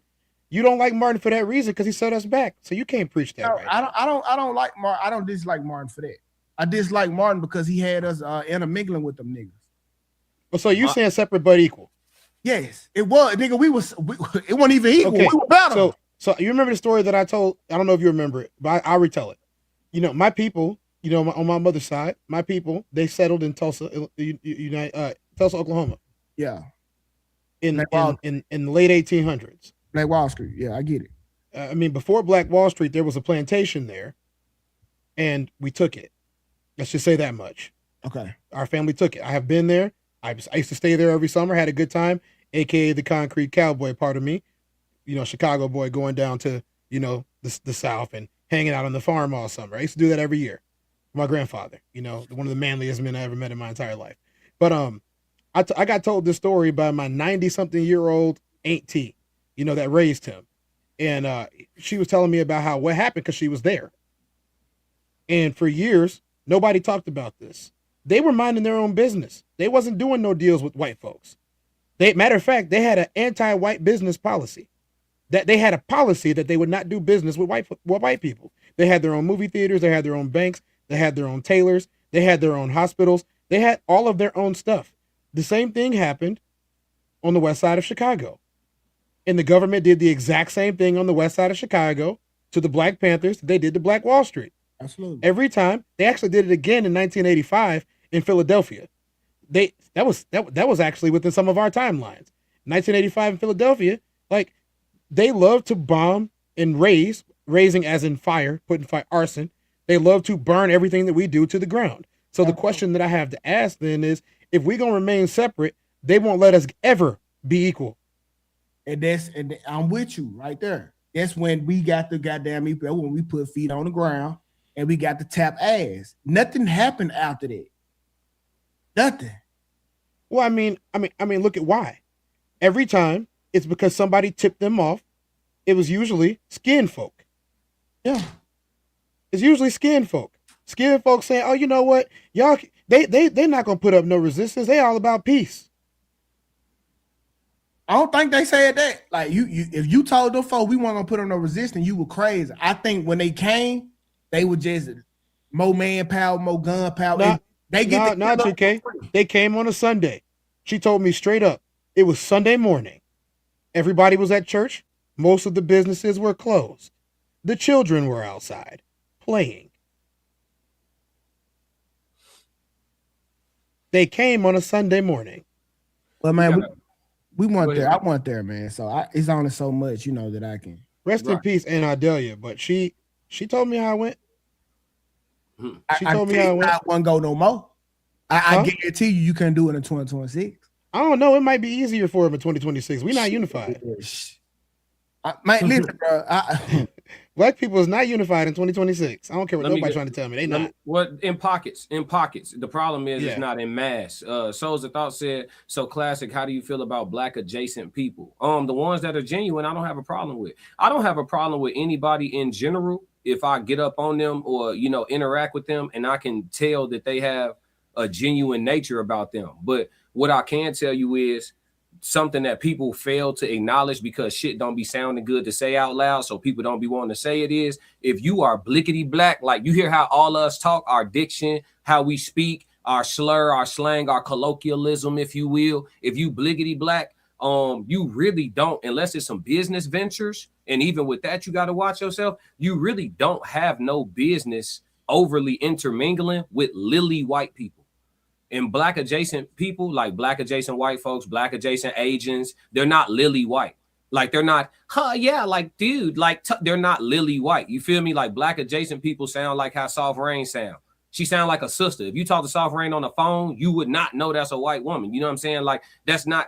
You don't like Martin for that reason because he set us back. So you can't preach that. No, right I don't like Martin. I don't dislike Martin for that. I dislike Martin because he had us intermingling with them niggas. Well, so you saying separate but equal? Yes, it was, nigga. It wasn't even equal. Okay. We were better. So you remember the story that I told? I don't know if you remember it, but I'll retell it. You know, my people, you know, on my mother's side, my people, they settled in Tulsa, Tulsa, Oklahoma. Yeah. In the late 1800s. Black Wall Street. Yeah, I get it. I mean, before Black Wall Street, there was a plantation there, and we took it. Let's just say that much. Okay. Our family took it. I have been there. I used to stay there every summer, had a good time, aka the concrete cowboy part of me, you know, Chicago boy going down to, you know, the South and hanging out on the farm all summer. I used to do that every year. My grandfather, you know, one of the manliest men I ever met in my entire life. But I got told this story by my 90-something-year-old auntie, you know, that raised him. And she was telling me about what happened because she was there. And for years, nobody talked about this. They were minding their own business. They wasn't doing no deals with white folks. Matter of fact, they had an anti-white business policy. That they had a policy that they would not do business with white people. They had their own movie theaters, they had their own banks, they had their own tailors, they had their own hospitals, they had all of their own stuff. The same thing happened on the west side of Chicago. And the government did the exact same thing on the west side of Chicago to the Black Panthers they did to Black Wall Street. Absolutely. Every time. They actually did it again in 1985 in Philadelphia. That was actually within some of our timelines. 1985 in Philadelphia, like, they love to bomb and raising as in fire, putting fire, arson. They love to burn everything that we do to the ground. So the question that I have to ask then is, if we're going to remain separate, they won't let us ever be equal. And I'm with you right there. That's when we got the goddamn when we put feet on the ground and we got to tap ass. Nothing happened after that. Nothing. Well, I mean, look at why. Every time it's because somebody tipped them off. It was usually skin folk. Yeah. It's usually skin folk. Skin folk saying, "Oh, you know what? Y'all, they're not gonna put up no resistance. They all about peace." I don't think they said that. Like if you told them folks we weren't gonna put on no resistance, you were crazy. I think when they came, they were just more manpower, more gun power. Not 2K. They came on a Sunday. She told me straight up, it was Sunday morning. Everybody was at church. Most of the businesses were closed. The children were outside playing. They came on a Sunday morning. Well, man, we weren't there. I wasn't there, man. So it's only so much, that I can. Rest in peace, Aunt Adelia. But she told me how it went. She told me how it went. I won't go no more. I guarantee you couldn't do it in 2026. I don't know. It might be easier for him in 2026. We're not unified. Listen, bro. Black people is not unified in 2026. I don't care what nobody's trying to tell me. They not. What in pockets? The problem is it's not in mass. Souls of Thought said, "So classic. How do you feel about Black adjacent people? The ones that are genuine, I don't have a problem with. I don't have a problem with anybody in general. If I get up on them or interact with them, and I can tell that they have a genuine nature about them. But what I can tell you is something that people fail to acknowledge because shit don't be sounding good to say out loud, so people don't be wanting to say it is, if you are blickety black, like you hear how all of us talk, our diction, how we speak, our slur, our slang, our colloquialism, if you will, if you blickety black, you really don't, unless it's some business ventures, and even with that, you got to watch yourself, you really don't have no business overly intermingling with lily white people. And Black adjacent people, like Black adjacent white folks, Black adjacent Asians, they're not lily white. Like they're not, dude, they're not lily white. You feel me? Like Black adjacent people sound like how Soft Rain sound. She sound like a sister. If you talk to Soft Rain on the phone, you would not know that's a white woman. You know what I'm saying? Like that's not,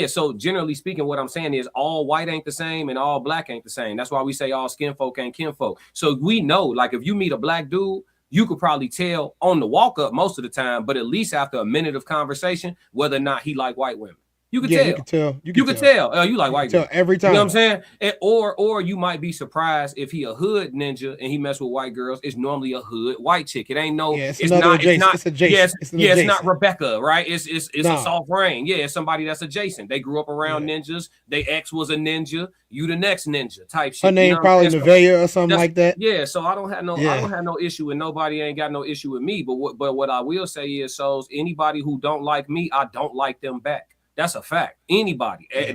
so generally speaking, what I'm saying is all white ain't the same and all black ain't the same. That's why we say all skin folk ain't kinfolk. So we know, like if you meet a black dude, you could probably tell on the walk up most of the time, but at least after a minute of conversation, whether or not he like white women. You could tell. You could tell. You like white girl every time. You know what I'm saying? Or you might be surprised if he a hood ninja and he mess with white girls. It's normally a hood white chick. It ain't no. It's not Rebecca, right? It's a Soft Rain. Yeah, it's somebody that's adjacent. They grew up around ninjas. They ex was a ninja. You the next ninja type shit. Her name probably Nevaeh or something like that. Yeah, so I don't have no issue with nobody. Ain't got no issue with me. But what I will say is, so anybody who don't like me, I don't like them back. That's a fact. Anybody, in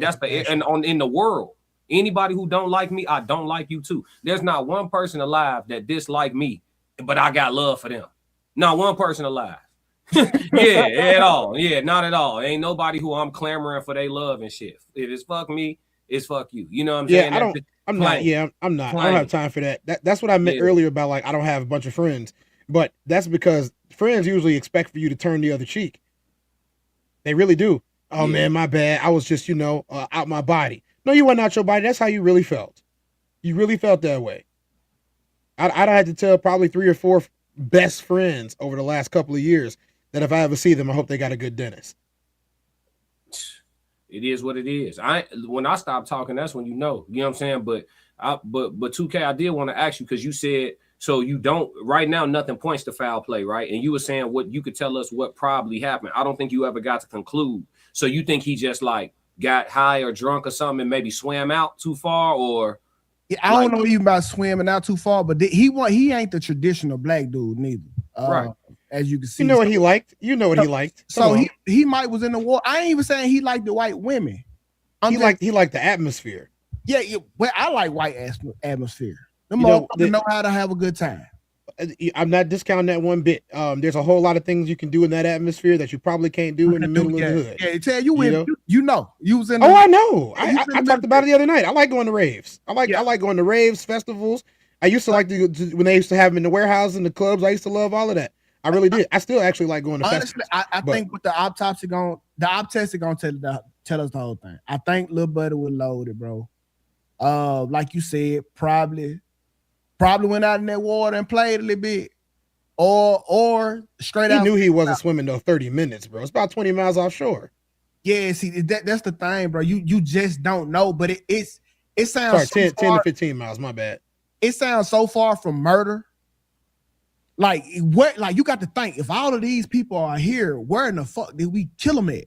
the world, anybody who don't like me, I don't like you too. There's not one person alive that dislike me, but I got love for them. Not one person alive. At all. Yeah, not at all. Ain't nobody who I'm clamoring for their love and shit. If it's fuck me, it's fuck you. You know what I'm saying? I'm not. I don't have time for that. That's what I meant earlier about like I don't have a bunch of friends, but that's because friends usually expect for you to turn the other cheek. They really do. Oh man, my bad. I was just, out my body. No, you weren't out your body. That's how you really felt. You really felt that way. I'd had to tell probably 3 or 4 best friends over the last couple of years that if I ever see them, I hope they got a good dentist. It is what it is. When I stop talking, that's when you know. You know what I'm saying? But 2K, I did want to ask you because you said So you don't right now. Nothing points to foul play, right? And you were saying what you could tell us what probably happened. I don't think you ever got to conclude. So you think he just like got high or drunk or something and maybe swam out too far, or yeah, I don't know even about swimming out too far, but he ain't the traditional black dude neither. Right. As you can see, You know what he liked. You know what he liked. So he might was in the war. I ain't even saying he liked the white women. He liked the atmosphere. Yeah, well, I like white atmosphere. Them motherfuckers know how to have a good time. I'm not discounting that one bit. There's a whole lot of things you can do in that atmosphere that you probably can't do in the middle of the hood. Yeah, tell you when you was in. I know. I talked about it the other night. I like going to raves. I like going to raves, festivals. I used to like to when they used to have them in the warehouses and the clubs. I used to love all of that. I really did. I still actually like going to honestly, festivals. I think with the autopsy gonna tell us the whole thing. I think Lil Buddy was loaded, bro. Like you said, probably went out in that water and played a little bit, or straight out. He knew he wasn't swimming though 30 minutes, bro. It's about 20 miles offshore. Yeah, see that's the thing, bro. You just don't know, but it sounds 10 to 15 miles. My bad. It sounds so far from murder. Like what? Like you got to think, if all of these people are here, where in the fuck did we kill them at?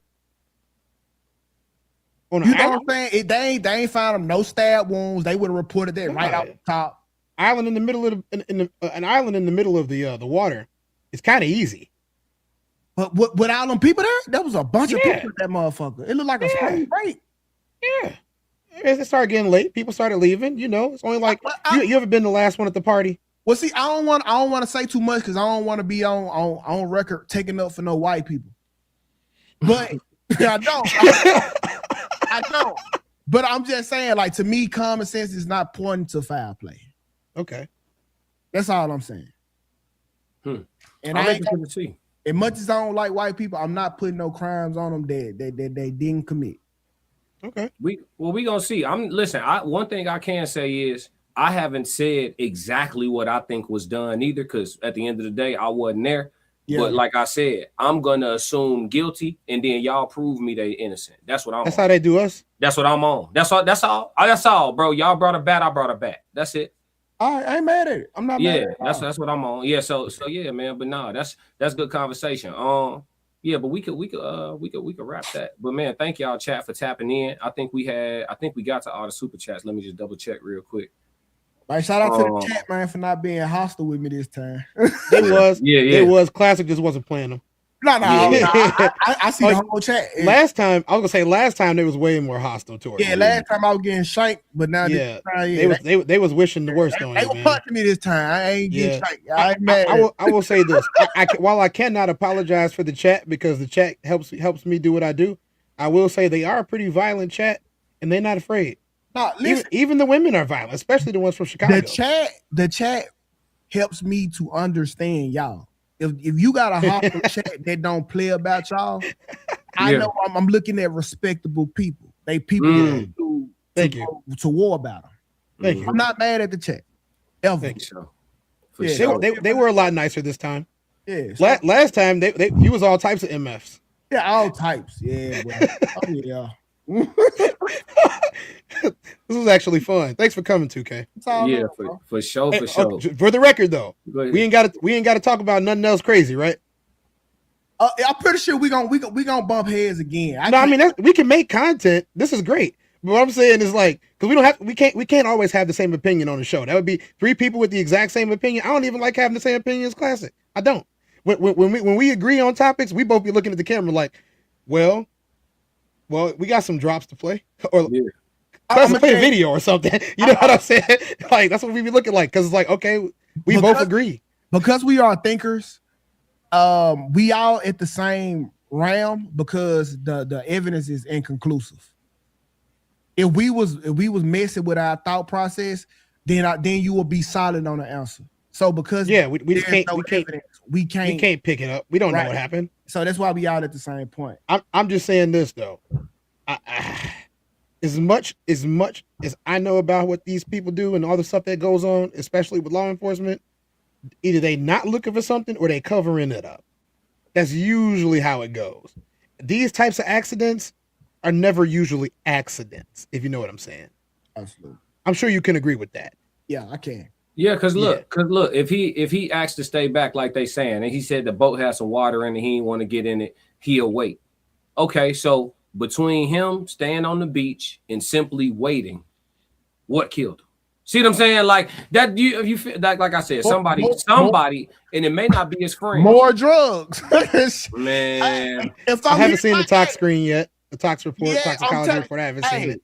You know what I'm saying? They ain't found them no stab wounds. They would have reported that right out the top. Island in the middle of an island in the middle of the water. It's kind of easy. But without them people there was a bunch of people at that motherfucker. It looked like a spring break. Yeah. As it started getting late, people started leaving. You know, it's only like you ever been the last one at the party? Well, see, I don't want to say too much because I don't want to be on record taking up for no white people. But I don't. But I'm just saying, like, to me, common sense is not pointing to foul play. Okay, that's all I'm saying. And I ain't gonna see. As much as I don't like white people, I'm not putting no crimes on them that they didn't commit. Okay. We gonna see. One thing I can say is I haven't said exactly what I think was done either, because at the end of the day, I wasn't there. Yeah. But like I said, I'm gonna assume guilty, and then y'all prove me they innocent. That's what I'm. That's how they do us. That's what I'm on. That's all. That's all, bro. Y'all brought a bat. I brought a bat. That's it. I ain't mad at it. I'm not mad at it. That's what I'm on. Yeah, so yeah, man. But nah, that's good conversation. Yeah, but we could wrap that. But man, thank y'all chat for tapping in. I think we got to all the super chats. Let me just double check real quick. Right, shout out to the chat, man, for not being hostile with me this time. It was classic. Just wasn't playing them. No. I see the whole chat. Last time they was way more hostile towards. Yeah, last time I was getting shanked, but now this time, they was wishing the worst on you. They were punching me this time. I ain't getting shanked. I ain't mad. I will say this: while I cannot apologize for the chat because the chat helps me do what I do, I will say they are a pretty violent chat, and they're not afraid. No, listen, even the women are violent, especially the ones from Chicago. The chat helps me to understand y'all. If you got a hostile chat that don't play about y'all, I know I'm looking at respectable people. They people to war about them. Thank you. I'm not mad at the chat. Ever. Thank you. They were a lot nicer this time. Yeah. Last time you was all types of MFs. Yeah, all types. Yeah. Oh yeah. This was actually fun. Thanks for coming, 2K. Yeah, for sure. For the record, though, we ain't got to talk about nothing else crazy, right? I'm pretty sure we gonna bump heads again. We can make content. This is great. But what I'm saying is like, because we can't always have the same opinion on the show. That would be 3 people with the exact same opinion. I don't even like having the same opinion as Classic. I don't. When we agree on topics, we both be looking at the camera like, well, we got some drops to play, or let's play a video or something. You know what I'm saying? Like that's what we be looking like, because it's like, okay, we both agree because we are thinkers. We all at the same realm because the evidence is inconclusive. If we was messing with our thought process, then you will be solid on the answer. So because we just can't pick it up. We don't know what happened. So that's why we all at the same point. I'm just saying this though. As much as I know about what these people do and all the stuff that goes on, especially with law enforcement, either they not looking for something or they covering it up. That's usually how it goes. These types of accidents are never usually accidents, if you know what I'm saying. Absolutely. I'm sure you can agree with that. Yeah, I can. Yeah, because look, if he asked to stay back like they saying, and he said the boat has some water in it, he didn't want to get in it, he'll wait. Okay, so between him staying on the beach and simply waiting, what killed him? See what I'm saying? Like that, you feel like I said, somebody, and it may not be his friend. More drugs, man. I haven't seen the tox screen yet. The tox report, toxicology report. I haven't seen it.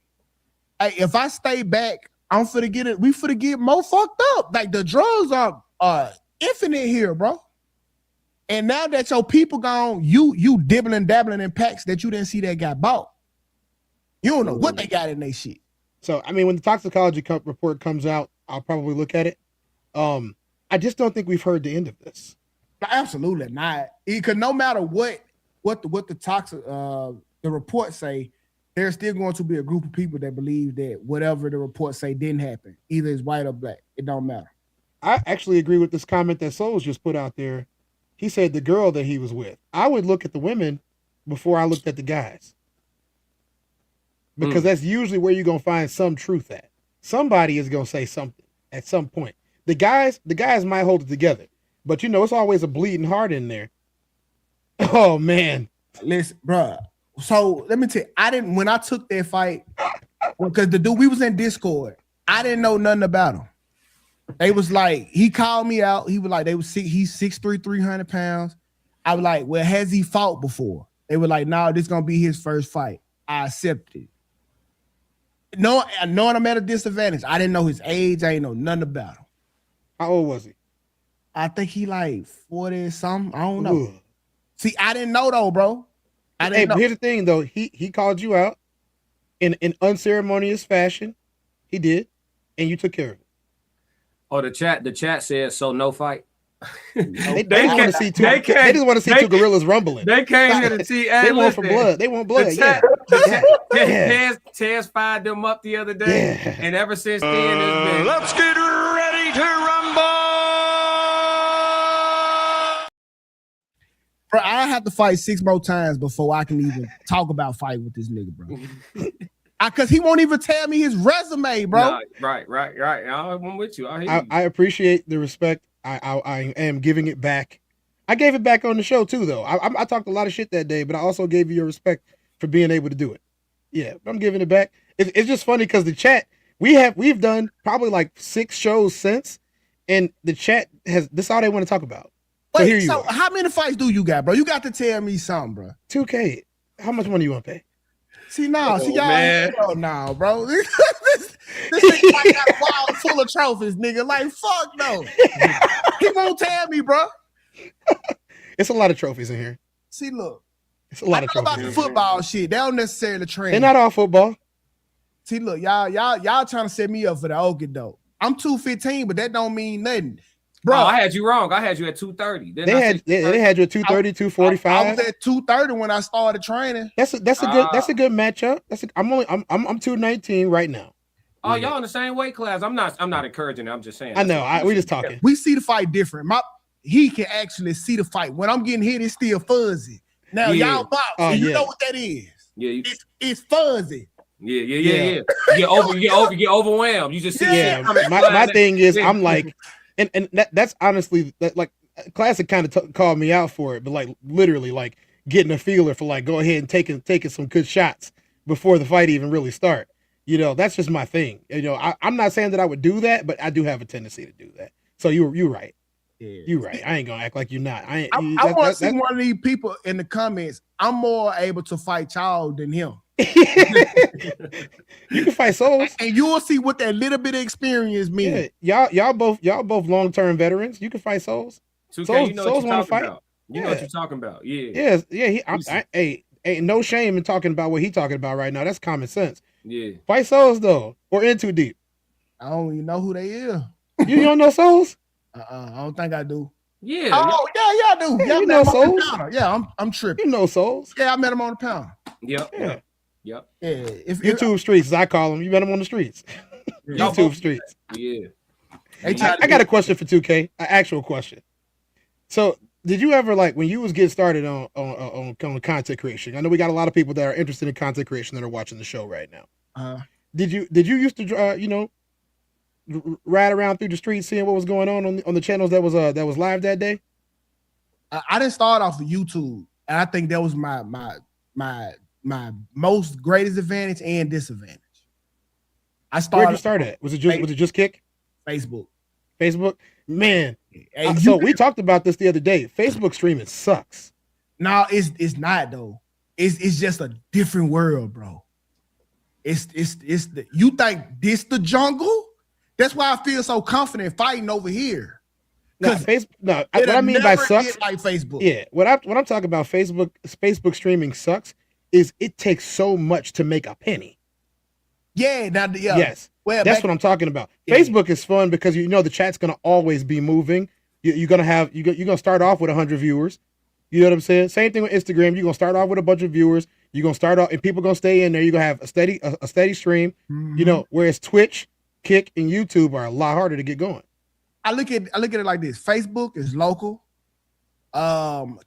Hey, if I stay back, I'm finna get it. We finna get more fucked up. Like the drugs are infinite here, bro. And now that your people gone, you dibbling dabbling in packs that you didn't see that got bought. You don't know what they got in their shit. So I mean, when the toxicology report comes out, I'll probably look at it. I just don't think we've heard the end of this. Absolutely not. Because no matter what the toxic the report say, there's still going to be a group of people that believe that whatever the report say didn't happen, either it's white or black. It don't matter. I actually agree with this comment that Souls just put out there. He said the girl that he was with. I would look at the women before I looked at the guys. Because that's usually where you're going to find some truth at. Somebody is going to say something at some point. The guys might hold it together. But you know, it's always a bleeding heart in there. Oh, man. Listen, bro. So let me tell you, when I took that fight, because the dude, we was in Discord, I didn't know nothing about him. They was like, he called me out. He was like, he's 6'3", 300 pounds. I was like, well, has he fought before? They were like, no, this is gonna be his first fight. I accepted. Knowing I'm at a disadvantage. I didn't know his age. I didn't know nothing about him. How old was he? I think he like 40 something. I don't know. Ooh. See, I didn't know though, bro. But here's the thing though. He called you out in unceremonious fashion. He did, and you took care of it. Oh, the chat said so. No fight. They just want to see two gorillas rumbling. They came here to see. They want for blood. They want blood. Tez fired them up the other day, and ever since then it's been. Let's get ready to rumble. Bro, I have to fight 6 more times before I can even talk about fighting with this nigga, bro. Because he won't even tell me his resume, bro. Nah, right. I'm with you. I appreciate the respect. I am giving it back. I gave it back on the show too, though. I talked a lot of shit that day, but I also gave you your respect for being able to do it. Yeah, I'm giving it back. It's just funny because the chat we've done probably like 6 shows since, and the chat has this all they want to talk about. Wait, so how many fights do you got, bro? You got to tell me something, bro. 2K. How much money you want to pay? See, y'all, nah, bro. this nigga like got a wall full of trophies, nigga. Like, fuck no. He won't tell me, bro. It's a lot of trophies in here. See, look. It's a lot of trophies. About the football shit. They don't necessarily train. They're not all football. See, look, y'all trying to set me up for the okie doke. I'm 215, but that don't mean nothing. Bro, I had you wrong. I had you at 230. They had you at 230, 245. I was at 230 when I started training. That's a good matchup. I'm 219 right now. Oh, y'all in the same weight class. I'm not encouraging it. I'm just saying. I know. We just talking. We see the fight different. He can actually see the fight. When I'm getting hit, it's still fuzzy. Now y'all box, you know what that is. Yeah, it's fuzzy. Yeah. You get overwhelmed. You just see. Yeah. My thing is, I'm like. And that's honestly like Classic kind of called me out for it, but like literally like getting a feeler for like go ahead and taking some good shots before the fight even really start. You know, that's just my thing. You know, I'm not saying that I would do that, but I do have a tendency to do that. So you're right. Yeah. You're right. I ain't gonna act like you're not. I want to see one of these people in the comments. I'm more able to fight y'all than him. You can fight Souls, and you will see what that little bit of experience means. Yeah, y'all both long-term veterans. You can fight Souls. Souls want to fight. You know what you're talking about. Yeah. Ain't no shame in talking about what he talking about right now. That's common sense. Yeah. Fight Souls though, or in too deep. I don't even know who they is. You don't know Souls? I don't think I do. Yeah. Oh yeah, I do. Yeah, you know Souls. Yeah, I'm tripping. You know Souls. Yeah, I met him on the pound. Yep. Yeah. Yep. Yeah. YouTube streets, as I call them. You met him on the streets. YouTube streets. Yeah. I got a question for 2K. An actual question. So, did you ever like when you was getting started on content creation? I know we got a lot of people that are interested in content creation that are watching the show right now. Did you used to ride around through the streets seeing what was going on the channels that was live that day? I didn't start off with YouTube, and I think that was my most greatest advantage and disadvantage. Where'd you start at? Was it just Kick? Facebook. Man. Hey, So we talked about this the other day. Facebook streaming sucks. No, it's not though. It's just a different world, bro. It's you think this the jungle? That's why I feel so confident fighting over here. What I mean by sucks, like Facebook. Yeah, what I'm talking about Facebook streaming sucks is it takes so much to make a penny. Yeah, yes. Well, that's what I'm talking about. Yeah. Facebook is fun because the chat's gonna always be moving. You're gonna start off with 100 viewers. You know what I'm saying? Same thing with Instagram. You're gonna start off with a bunch of viewers. You're gonna start off, and people gonna stay in there. You're gonna have a steady stream. Mm-hmm. Whereas Twitch, Kick, and YouTube are a lot harder to get going. I look at it like this: Facebook is local.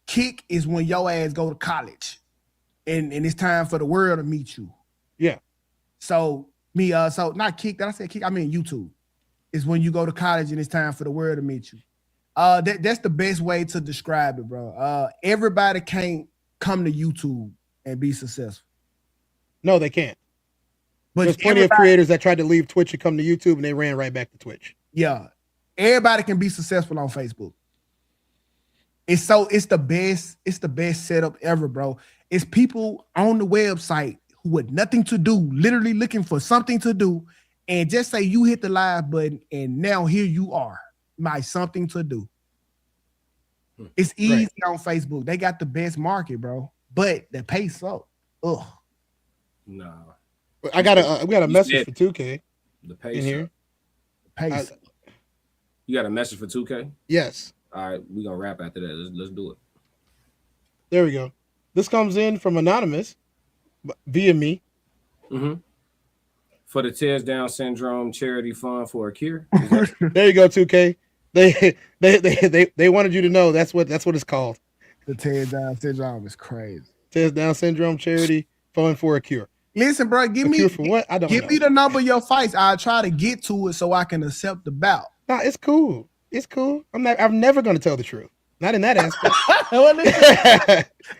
Kick is when your ass go to college, and it's time for the world to meet you. Yeah. So not Kick. Did I say Kick? I mean YouTube. Is when you go to college and it's time for the world to meet you. That's the best way to describe it, bro. Everybody can't come to YouTube and be successful. No, they can't. But there's plenty of creators that tried to leave Twitch and come to YouTube, and they ran right back to Twitch. Yeah, everybody can be successful on Facebook. It's the best setup ever, bro. It's people on the website who had nothing to do, literally looking for something to do, and just say you hit the live button, and now here you are. My something to do. It's easy on Facebook. They got the best market, bro. But the pay so. Ugh. No. We got a message for 2K. The pay in here. You got a message for 2K? Yes. All right, we're gonna wrap after that. Let's do it. There we go. This comes in from Anonymous via me. Mm-hmm. For the Tez Down Syndrome Charity Fund for a Cure. There you go, 2K. They wanted you to know that's what it's called. The Tez Down Syndrome is crazy. Tez Down Syndrome Charity Fund for a Cure. Listen, bro, give me for what? I don't give know. me the number of your fights. I'll try to get to it so I can accept the bout. Nah, it's cool. It's cool. I'm never gonna tell the truth. Not in that aspect.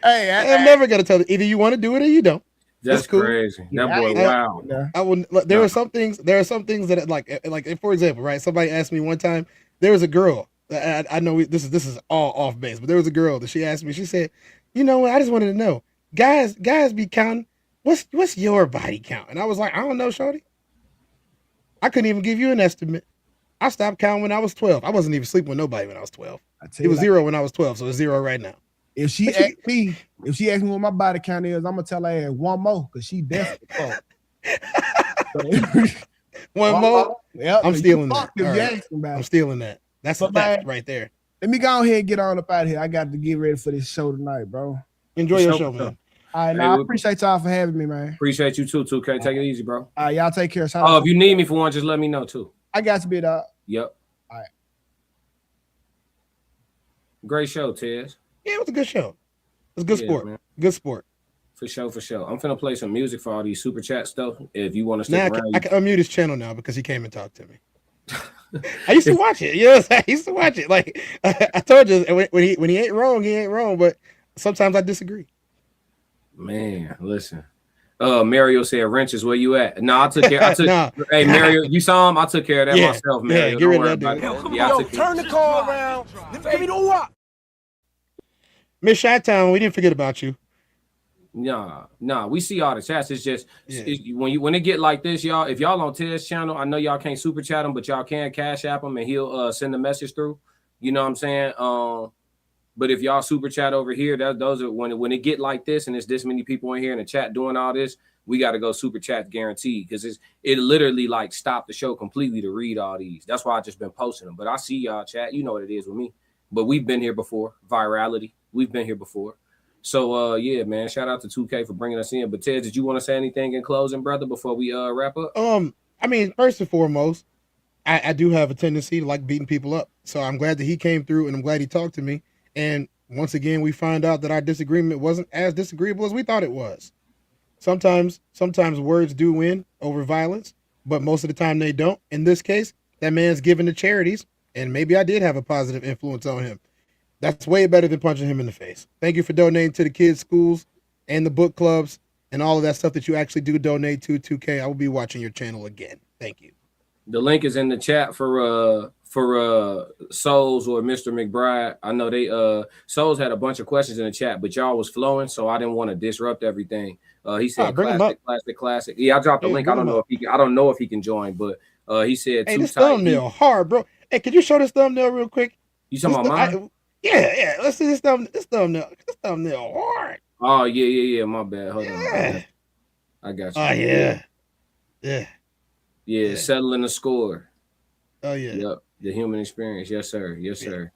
I'm never gonna tell it. Either you want to do it or you don't. That's cool. Crazy. That boy, wow. I will. There are some things that like for example, right? Somebody asked me one time. There was a girl. I know this is all off base, but there was a girl that she asked me. She said, "You know what? I just wanted to know, guys be counting. What's your body count?" And I was like, "I don't know, shorty. I couldn't even give you an estimate. I stopped counting when I was 12. I wasn't even sleeping with nobody when I was 12. It was 0 when I was 12, so it's 0 right now." If she asked me what my body count is, I'm gonna tell her ass one more because she desperate. One more? Yep. I'm stealing that. Right. I'm stealing that. That's a fact right there. Let me go ahead and get on up out of here. I got to get ready for this show tonight, bro. Enjoy your show, man. All right, I appreciate y'all for having me, man. Appreciate you too, 2K. Take it easy, bro. All right, y'all take care. If you need me for one, just let me know too. I got to be dog. Yep. All right. Great show, Tez. Yeah, it was a good show. It was good sport. Man. Good sport. For sure. I'm finna play some music for all these super chat stuff. If you want to stick around. I can unmute his channel now because he came and talked to me. I used to watch it. Yes, I used to watch it. Like I told you, when he ain't wrong, he ain't wrong. But sometimes I disagree. Man, listen. Mario said, "Wrenches, where you at?" No, I took care. Hey, Mario, you saw him. I took care of that myself, Mario. Yeah, get rid of that dude. Turn the car around. Give me the what? Miss Chi-Town, we didn't forget about you. Nah, we see all the chats. It's just when it get like this, y'all. If y'all on Tez's channel, I know y'all can't super chat him, but y'all can cash app him, and he'll send a message through. You know what I'm saying? But if y'all super chat over here, those are when it get like this, and it's this many people in here in the chat doing all this, we got to go super chat guaranteed because it literally like stopped the show completely to read all these. That's why I just been posting them. But I see y'all chat. You know what it is with me. But we've been here before. Virality. We've been here before. So, yeah, man, shout out to 2K for bringing us in. But, Ted, did you want to say anything in closing, brother, before we wrap up? I mean, first and foremost, I do have a tendency to like beating people up. So I'm glad that he came through, and I'm glad he talked to me. And once again, we find out that our disagreement wasn't as disagreeable as we thought it was. Sometimes words do win over violence, but most of the time they don't. In this case, that man's giving to charities, and maybe I did have a positive influence on him. That's way better than punching him in the face. Thank you for donating to the kids' schools and the book clubs and all of that stuff that you actually do donate to 2K. I will be watching your channel again. Thank you. The link is in the chat for Souls or Mr. McBride. I know they Souls had a bunch of questions in the chat, but y'all was flowing, so I didn't want to disrupt everything. He said classic. Yeah, I dropped the link. I don't know if he can join, but he said, hey, this thumbnail hard, bro. Hey, can you show this thumbnail real quick? You talking about mine? Yeah. Let's see this thumbnail. This thumbnail hard. Oh yeah. My bad. Hold on. I got you. Oh yeah. Settling the score. Oh yeah. Yep. The human experience. Yes, sir. Yes, sir.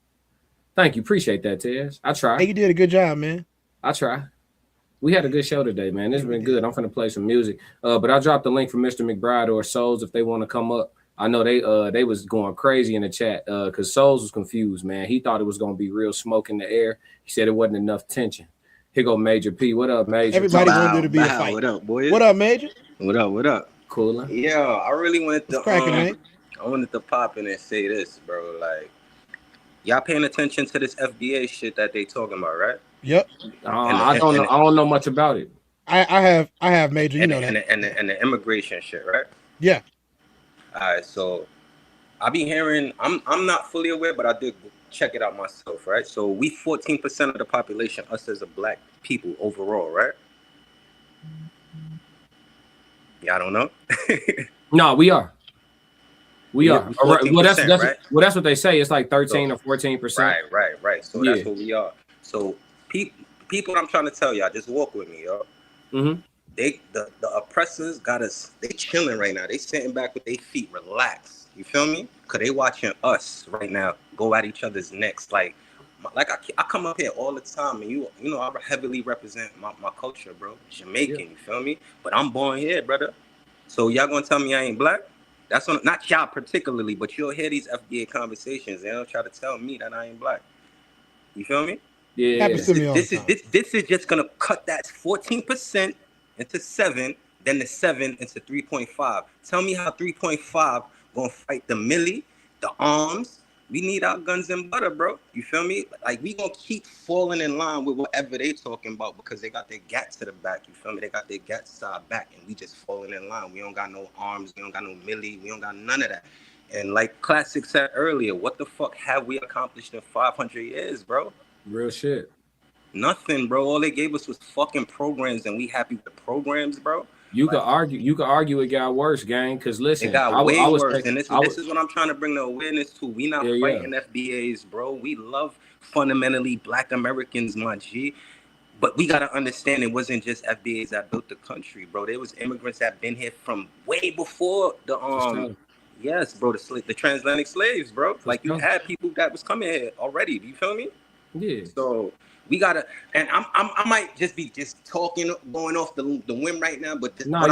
Thank you. Appreciate that, Tez. I try. Hey, you did a good job, man. I try. We had a good show today, man. This has been good. I'm finna play some music. But I dropped the link for Mr. McBride or Souls if they want to come up. I know they was going crazy in the chat because Souls was confused, man. He thought it was gonna be real smoke in the air. He said it wasn't enough tension. Here go Major P. What up, Major? Everybody wanted there to be a fight. What up, boys? What up, Major? What up? Cool. Yeah, I really wanted to cracking, I wanted to pop in and say this, bro. Like, y'all paying attention to this FBA shit that they talking about, right? Yep. I don't know much about it. I have Major. You know that. And the immigration shit, right? Yeah. All right. So I be hearing. I'm not fully aware, but I did check it out myself, right? So we 14% of the population, us as a black people overall, right? Y'all don't know? No, we are. We are. Well, that's right? That's what they say. It's like 13 or 14%. Right. So that's what we are. So people, I'm trying to tell y'all, just walk with me, y'all. Mm-hmm. The oppressors got us. They chilling right now. They sitting back with their feet relaxed. You feel me? Cause they watching us right now go at each other's necks. Like I come up here all the time, and you know I heavily represent my culture, bro. Jamaican, You feel me? But I'm born here, brother. So y'all gonna tell me I ain't black? That's not y'all particularly, but you'll hear these FBA conversations. They don't try to tell me that I ain't black. You feel me? Yeah. This is just gonna cut that 14% into 7, then the 7 into 3.5. Tell me how 3.5 gonna fight the milli, the arms. We need our guns and butter, bro. You feel me? Like, we gonna keep falling in line with whatever they talking about because they got their gats to the back. You feel me? They got their gats to our back, and we just falling in line. We don't got no arms. We don't got no milli. We don't got none of that. And like Classic said earlier, what the fuck have we accomplished in 500 years, bro? Real shit. Nothing, bro. All they gave us was fucking programs, and we happy with the programs, bro. You could argue it got worse, gang. Because listen, it got way worse, and this is what I'm trying to bring the awareness to. We not fighting FBAs, bro. We love fundamentally Black Americans, my G. But we gotta understand it wasn't just FBAs that built the country, bro. There was immigrants that been here from way before the yes, bro, the transatlantic slaves, bro. Like, you had people that was coming here already. Do you feel me? Yeah. So we gotta, and I might just be talking, going off the whim right now, but what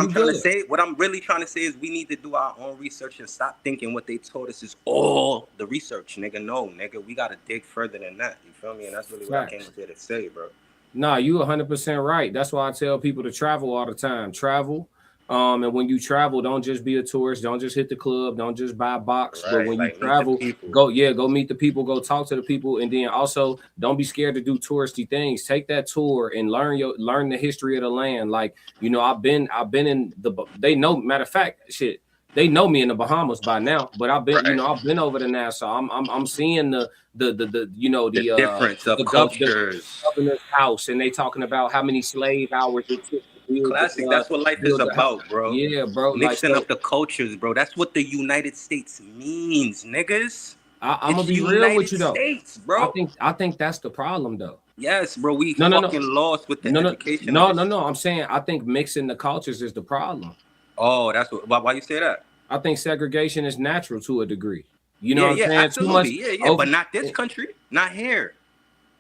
I'm really trying to say is we need to do our own research and stop thinking what they taught us is all the research, nigga. No, nigga, we gotta dig further than that. You feel me? And that's really what I came here to say, bro. Nah, you 100% right. That's why I tell people to travel all the time. Travel. And when you travel, don't just be a tourist. Don't just hit the club. Don't just buy a box. Right, but when you travel, go meet the people, go talk to the people. And then also don't be scared to do touristy things. Take that tour and learn the history of the land. Like, you know, I've been in they know, matter of fact, shit, they know me in the Bahamas by now, but I've been over to Nassau. I'm seeing the difference of cultures. The governor's house, and they talking about how many slave hours it took. Classic. That's what life is about, bro. Yeah, bro. Mixing up the cultures, bro. That's what the United States means, niggas. I'm gonna be real with you though, States, bro. I think that's the problem though. Yes, bro. We fucking lost with the education. No. I'm saying I think mixing the cultures is the problem. Oh, that's why you say that? I think segregation is natural to a degree. You know what I'm saying? Absolutely. But not this country, not here.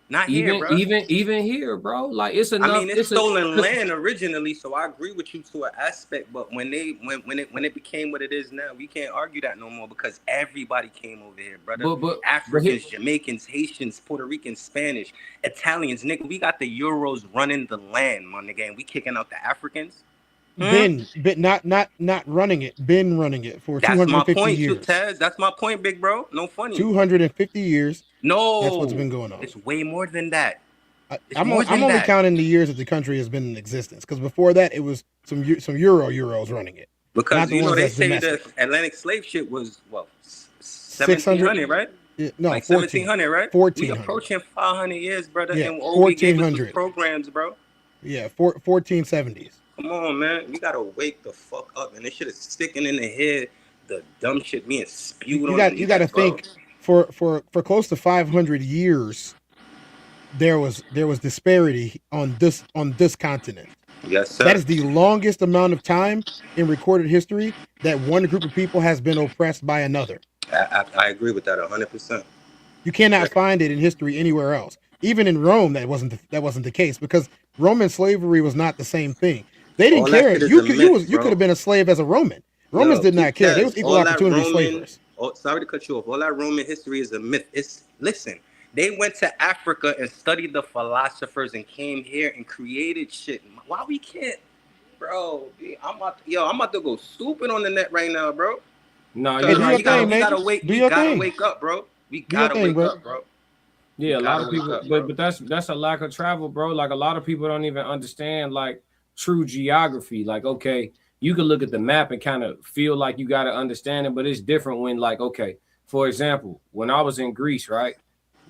Not here, bro. Even here, bro. Like, it's enough. I mean, it's stolen land originally, so I agree with you to an aspect. But when it became what it is now, we can't argue that no more because everybody came over here, brother. But Africans, Jamaicans, Haitians, Puerto Ricans, Spanish, Italians, nigga. We got the Euros running the land, my nigga, and we kicking out the Africans. Been not running it. Been running it for That's 250 my point, years. Tez. That's my point, big bro. No funny. 250 years. No, that's what's been going on. It's way more than that. I'm only counting the years that the country has been in existence, because before that it was some Euros running it. Because you know they say the Atlantic slave ship was 1700, right? Yeah, no, like 1700, right? 1400. We approaching 500 years, brother. Yeah, and all we gave us was 1400 programs, bro. Yeah, 1470s. Come on, man. We gotta wake the fuck up, and this shit is sticking in the head. The dumb shit being spewed on. You got to think for close to 500 years, there was disparity on this continent. Yes, sir. That is the longest amount of time in recorded history that one group of people has been oppressed by another. I agree with that 100%. You cannot find it in history anywhere else. Even in Rome, that wasn't the case, because Roman slavery was not the same thing. They didn't care. You could have been a slave as a Roman. Romans did not care. They was equal opportunity slavers. Oh, sorry to cut you off. All that Roman history is a myth. Listen, they went to Africa and studied the philosophers and came here and created shit. Why we can't, bro? I'm about to go stupid on the net right now, bro. No, we gotta wake up, bro. We gotta wake up, bro. Yeah, a lot of people, but that's a lack of travel, bro. Like a lot of people don't even understand like true geography. Like, okay, you can look at the map and kind of feel like you got to understand it, but it's different when, like, okay, for example, when I was in Greece, right,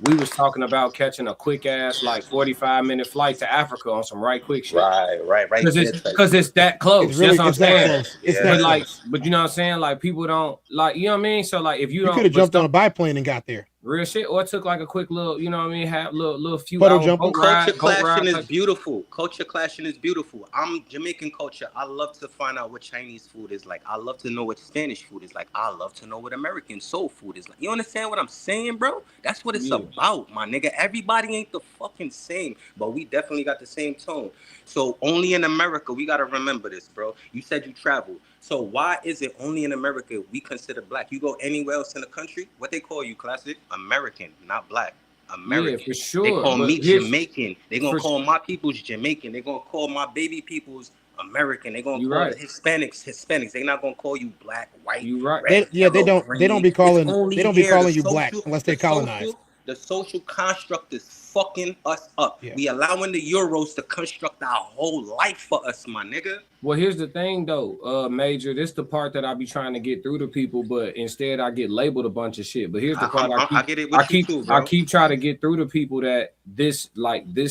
we was talking about catching a quick ass like 45-minute flight to Africa on some right quick shit. Right. Because it's that close. It's really, that's what I'm saying. It's that close. But you know what I'm saying? Like people don't like, you know what I mean? So like if you don't, could have jumped on a biplane and got there. Real shit, or it took like a quick little, you know what I mean? Have little few puddle hours. Jumping. Culture clashing is beautiful. Culture clashing is beautiful. I'm Jamaican culture. I love to find out what Chinese food is like. I love to know what Spanish food is like. I love to know what American soul food is like. You understand what I'm saying, bro? That's what it's about, my nigga. Everybody ain't the fucking same, but we definitely got the same tone. So only in America, we gotta remember this, bro. You said you traveled. So why is it only in America we consider black? You go anywhere else in the country, what they call you, classic? American, not black. American. Yeah, for sure. They call me Jamaican. They're going to call my peoples Jamaican. They're going to call my baby peoples American. They're going to call the Hispanics. They're not going to call you black, white. You right. Red, they don't be calling you black unless they colonize. The social construct is fucking us up. Yeah. We allowing the Euros to construct our whole life for us, my nigga. Well, here's the thing, though, Major. This is the part that I be trying to get through to people, but instead I get labeled a bunch of shit. But here's the part I keep trying to get through to people that this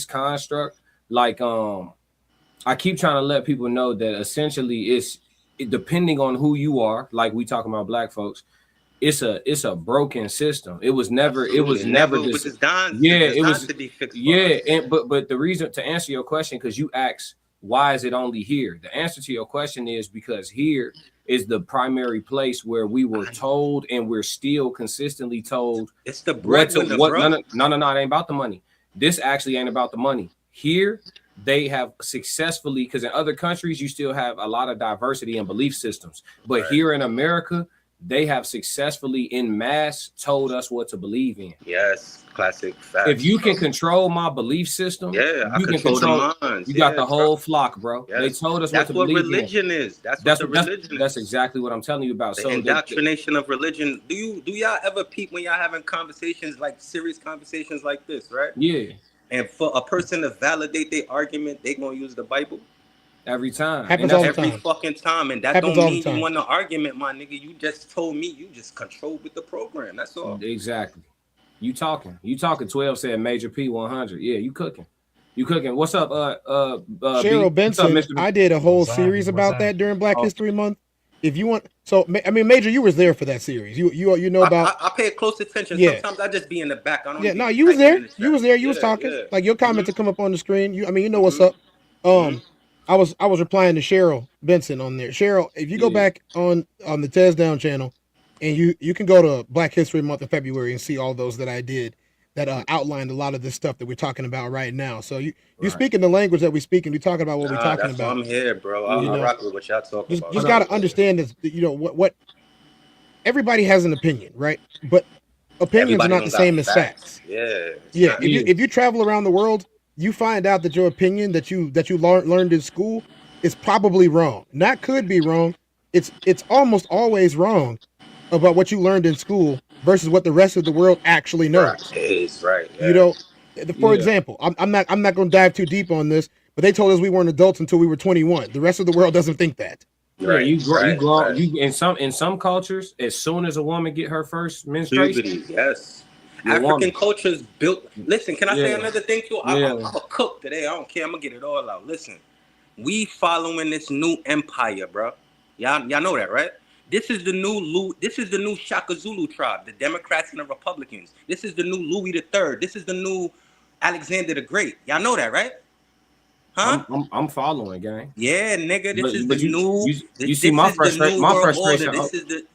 construct, like I keep trying to let people know that essentially it's depending on who you are. Like we talking about black folks. It's a broken system. It was never this. But the reason to answer your question, because you asked why is it only here? The answer to your question is because here is the primary place where we were told, and we're still consistently told. It's the breadwinner, bro. No, it ain't about the money. This actually ain't about the money. Here, they have successfully, because in other countries you still have a lot of diversity in belief systems, but here in America, they have successfully in mass told us what to believe in. Yes, classic facts. If you can control my belief system, you can control mine. You got the whole flock, bro. Yes. They told us what to believe in. That's what religion is. That's exactly what I'm telling you about. The indoctrination of religion. Do y'all ever peep when y'all having conversations, like serious conversations like this, right? Yeah. And for a person to validate their argument, they gonna use the Bible. Every time. Happens all the every time. Fucking time. And that happens don't mean you won the argument, my nigga. You just told me you just controlled with the program. That's all. Exactly. You talking. 12 said Major P 100. Yeah, you cooking. What's up, Cheryl Benson? I did a whole series about that during Black History Month. If you want, so I mean, Major, you was there for that series. You know about. I pay close attention. Yeah. Sometimes I just be in the back. I don't. No, you was there. You was there. You was talking. Yeah. Like your comments to come up on the screen. You know what's up. I was replying to Cheryl Benson on there. Cheryl, if you go back on the Tez Down channel, and you can go to Black History Month in February and see all those that I did that outlined a lot of this stuff that we're talking about right now. So you speak in the language that we speak, and we talking about what we're talking about. I'm here, bro. I rock with what y'all talking about. Just got to understand this. What everybody has an opinion, right? But opinions are not the same as facts. Yeah. If you travel around the world, you find out that your opinion that you learned in school is probably wrong. Not could be wrong. It's almost always wrong about what you learned in school versus what the rest of the world actually knows. Right. Yeah. You know, for example, I'm not going to dive too deep on this, but they told us we weren't adults until we were 21. The rest of the world doesn't think that. Right, you in some cultures, as soon as a woman get her first menstruation, puberty, yes. African cultures built. Listen, can I say another thing too? I'm a cook today. I don't care. I'm gonna get it all out. Listen, we following this new empire, bro. Y'all know that, right? This is the new Shaka Zulu tribe, the Democrats and the Republicans. This is the new Louis III. This is the new Alexander the Great. Y'all know that, right? Huh? I'm following, gang. Yeah, nigga. You see my frustration. My frustration.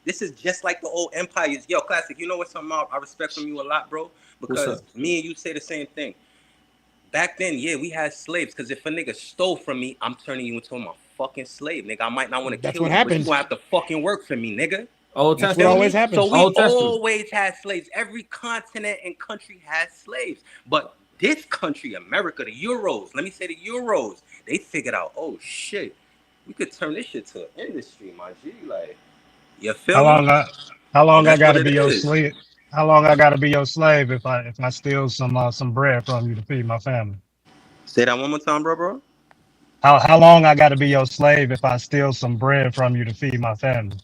This is just like the old empires. Yo, Classic. You know what's something I respect from you a lot, bro? Because me and you say the same thing. Back then, yeah, we had slaves. Because if a nigga stole from me, I'm turning you into my fucking slave, nigga. I might not want to kill you, but you gonna have to fucking work for me, nigga. Old Testament always happens. So we always had slaves. Every continent and country has slaves, but this country, America, the Euros, let me say the Euros, they figured out, oh shit, we could turn this shit to an industry, my G. Like, you feel me? How long I gotta be your slave? How long I gotta be your slave if I steal some bread from you to feed my family? Say that one more time, bro. How long I gotta be your slave if I steal some bread from you to feed my family?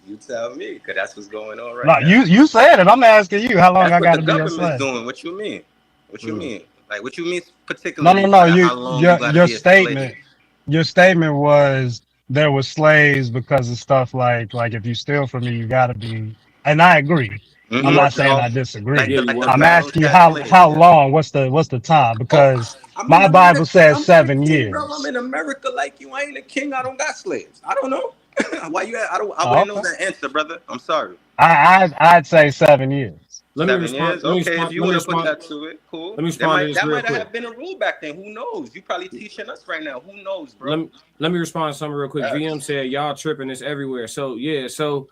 You tell me, because that's what's going on right now. You said it. I'm asking you how long I got to be your slave. That's what the government's doing. What you mean? What you mean? Like, what you mean particularly? No. Your statement was there were slaves because of stuff like if you steal from me, you got to be. And I agree. Mm-hmm. I'm not saying I disagree. I'm asking you slaves. how long? What's the time? Because my Bible says 7 years. Bro, I'm in America like you. I ain't a king. I don't got slaves. I don't know. Why you? I wouldn't know that answer, brother. I'm sorry. I'd say 7 years. Let me respond. Okay, if you want to put that to it, cool. Let me respond to this that real might quick. have been a rule back then. Who knows? You probably teaching us right now. Who knows, bro? Let me respond to something real quick. VM said y'all tripping. It's everywhere. So yeah. So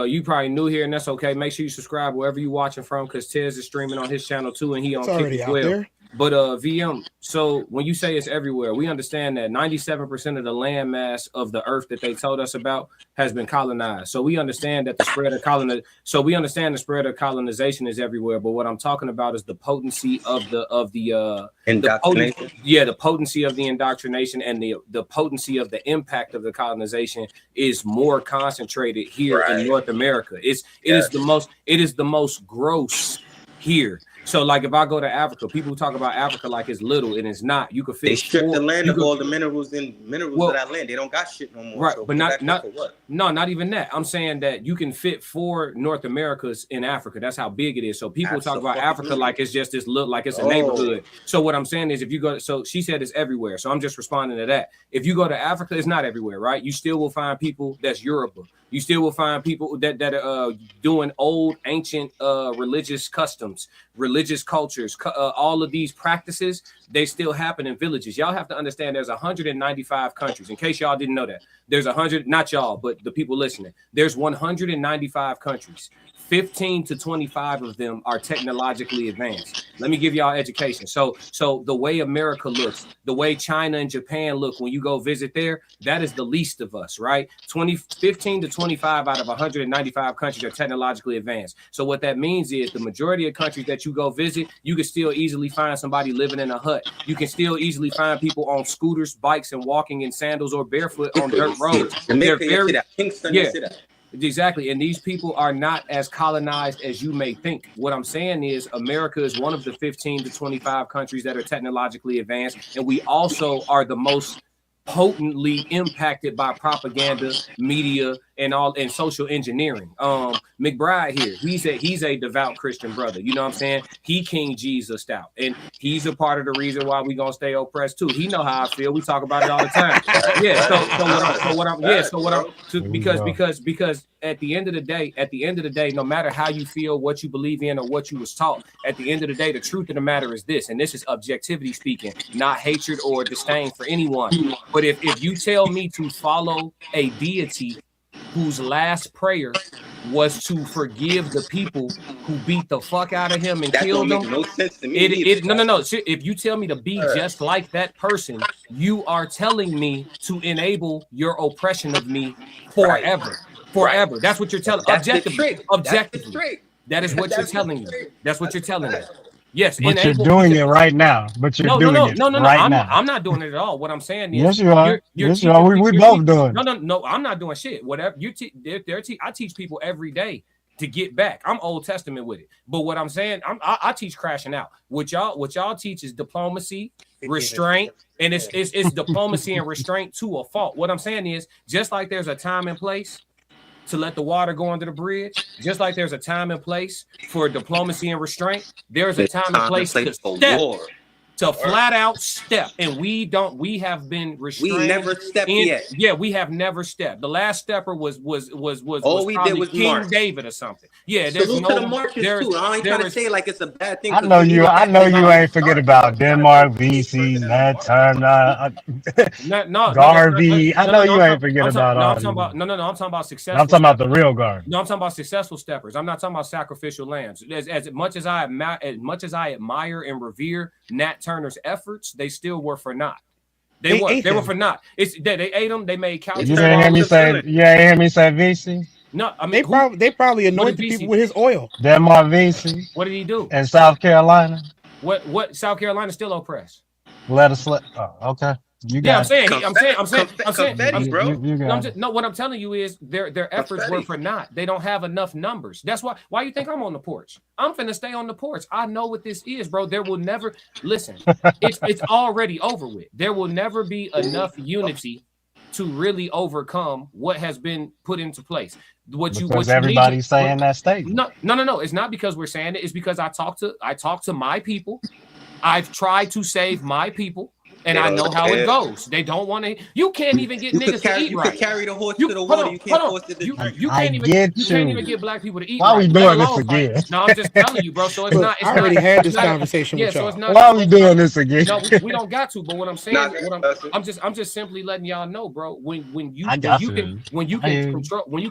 you probably new here, and that's okay. Make sure you subscribe wherever you watching from, because Tez is streaming on his channel too, and he on already Kick as out well. there. But VM, so when you say it's everywhere, we understand that 97% of the landmass of the earth that they told us about has been colonized. So we understand that the spread of colonization is everywhere. But what I'm talking about is the potency of the indoctrination. The potency of the indoctrination and the potency of the impact of the colonization is more concentrated here in North America. It is the most gross here. So, like, if I go to Africa, people talk about Africa like it's little, and it's not. You could fit. They strip the land of all the minerals of that land. They don't got shit no more. Right, so but not even that. I'm saying that you can fit 4 North Americas in Africa. That's how big it is. So people talk about Africa like it's just this look like it's a neighborhood. So what I'm saying is, if you go, so she said it's everywhere. So I'm just responding to that. If you go to Africa, it's not everywhere, right? You still will find people that's Europe. You still will find people that are doing old, ancient religious customs, religious cultures. All of these practices, they still happen in villages. Y'all have to understand there's 195 countries. In case y'all didn't know that. There's 100, not y'all, but the people listening. There's 195 countries. 15 to 25 of them are technologically advanced. Let me give y'all education. So the way America looks, the way China and Japan look when you go visit there, that is the least of us, right? 15 to 25 out of 195 countries are technologically advanced. So what that means is the majority of countries that you go visit, you can still easily find somebody living in a hut. You can still easily find people on scooters, bikes, and walking in sandals or barefoot on dirt roads. They're very, exactly. And these people are not as colonized as you may think. What I'm saying is America is one of the 15 to 25 countries that are technologically advanced. And we also are the most potently impacted by propaganda, media, and social engineering. McBride here, he's a devout Christian brother. You know what I'm saying? He King Jesus out, and he's a part of the reason why we gonna stay oppressed too. He know how I feel. We talk about it all the time. Because at the end of the day, no matter how you feel, what you believe in, or what you was taught, at the end of the day, the truth of the matter is this, and this is objectivity speaking, not hatred or disdain for anyone. But if you tell me to follow a deity whose last prayer was to forgive the people who beat the fuck out of him and That killed don't him. make no sense to me. No. If you tell me to be just like that person, you are telling me to enable your oppression of me forever. Forever. That's what you're telling. Objectively. That is what you're telling me. That's what you're telling me. Yes, but you're doing it right now. But you're doing it right now. I'm not doing it at all. What I'm saying is, yes, you are. Yes, you are. We both doing. No. I'm not doing shit. Whatever you teach, I teach people every day to get back. I'm Old Testament with it. But what I'm saying, I teach crashing out. What y'all teach is diplomacy, restraint, and it's diplomacy and restraint to a fault. What I'm saying is, just like there's a time and place to let the water go under the bridge, just like there's a time and place for diplomacy and restraint, there's a time and place to step, to flat out step, and we have been restrained. We never stepped yet. Yeah, we have never stepped. The last stepper was all we did was King march. David or something. Yeah, salute to the marches too. I ain't trying to say like it's a bad thing. I know you ain't forget about Denmark, VC, that time. Garvey. I know you ain't forget about all. I'm talking about successful. I'm talking about the real guard. No, I'm talking about successful steppers. I'm not talking about sacrificial lambs. As much as I admire and revere Nat Turner's efforts, they still were for naught. They were for naught. It's they ate them. They made couches. You didn't hear me say. You ain't hear me say VC. No, I mean they probably anointed people with his oil. Denmark VC. What did he do? In South Carolina. What South Carolina still oppressed? Let us let. Oh, okay. You got I'm saying, bro. What I'm telling you is their efforts were for naught. They don't have enough numbers. That's why you think I'm on the porch. I'm finna stay on the porch. I know what this is, bro. There will never listen. It's already over with. There will never be enough unity to really overcome what has been put into place. What everybody's saying that statement. No. It's not because we're saying it. It's because I talk to my people. I've tried to save my people. And I know how it goes. They don't want to. You can't even get niggas to eat right. You can carry the horse to the water. You can't force it to drink. You can't even get black people to eat right. Why are we doing this again? No, I'm just telling you, bro. So it's not. I already had this conversation with y'all. So it's not. Why are we doing this again? No, we don't got to. But what I'm saying, I'm just simply letting y'all know, bro. When you can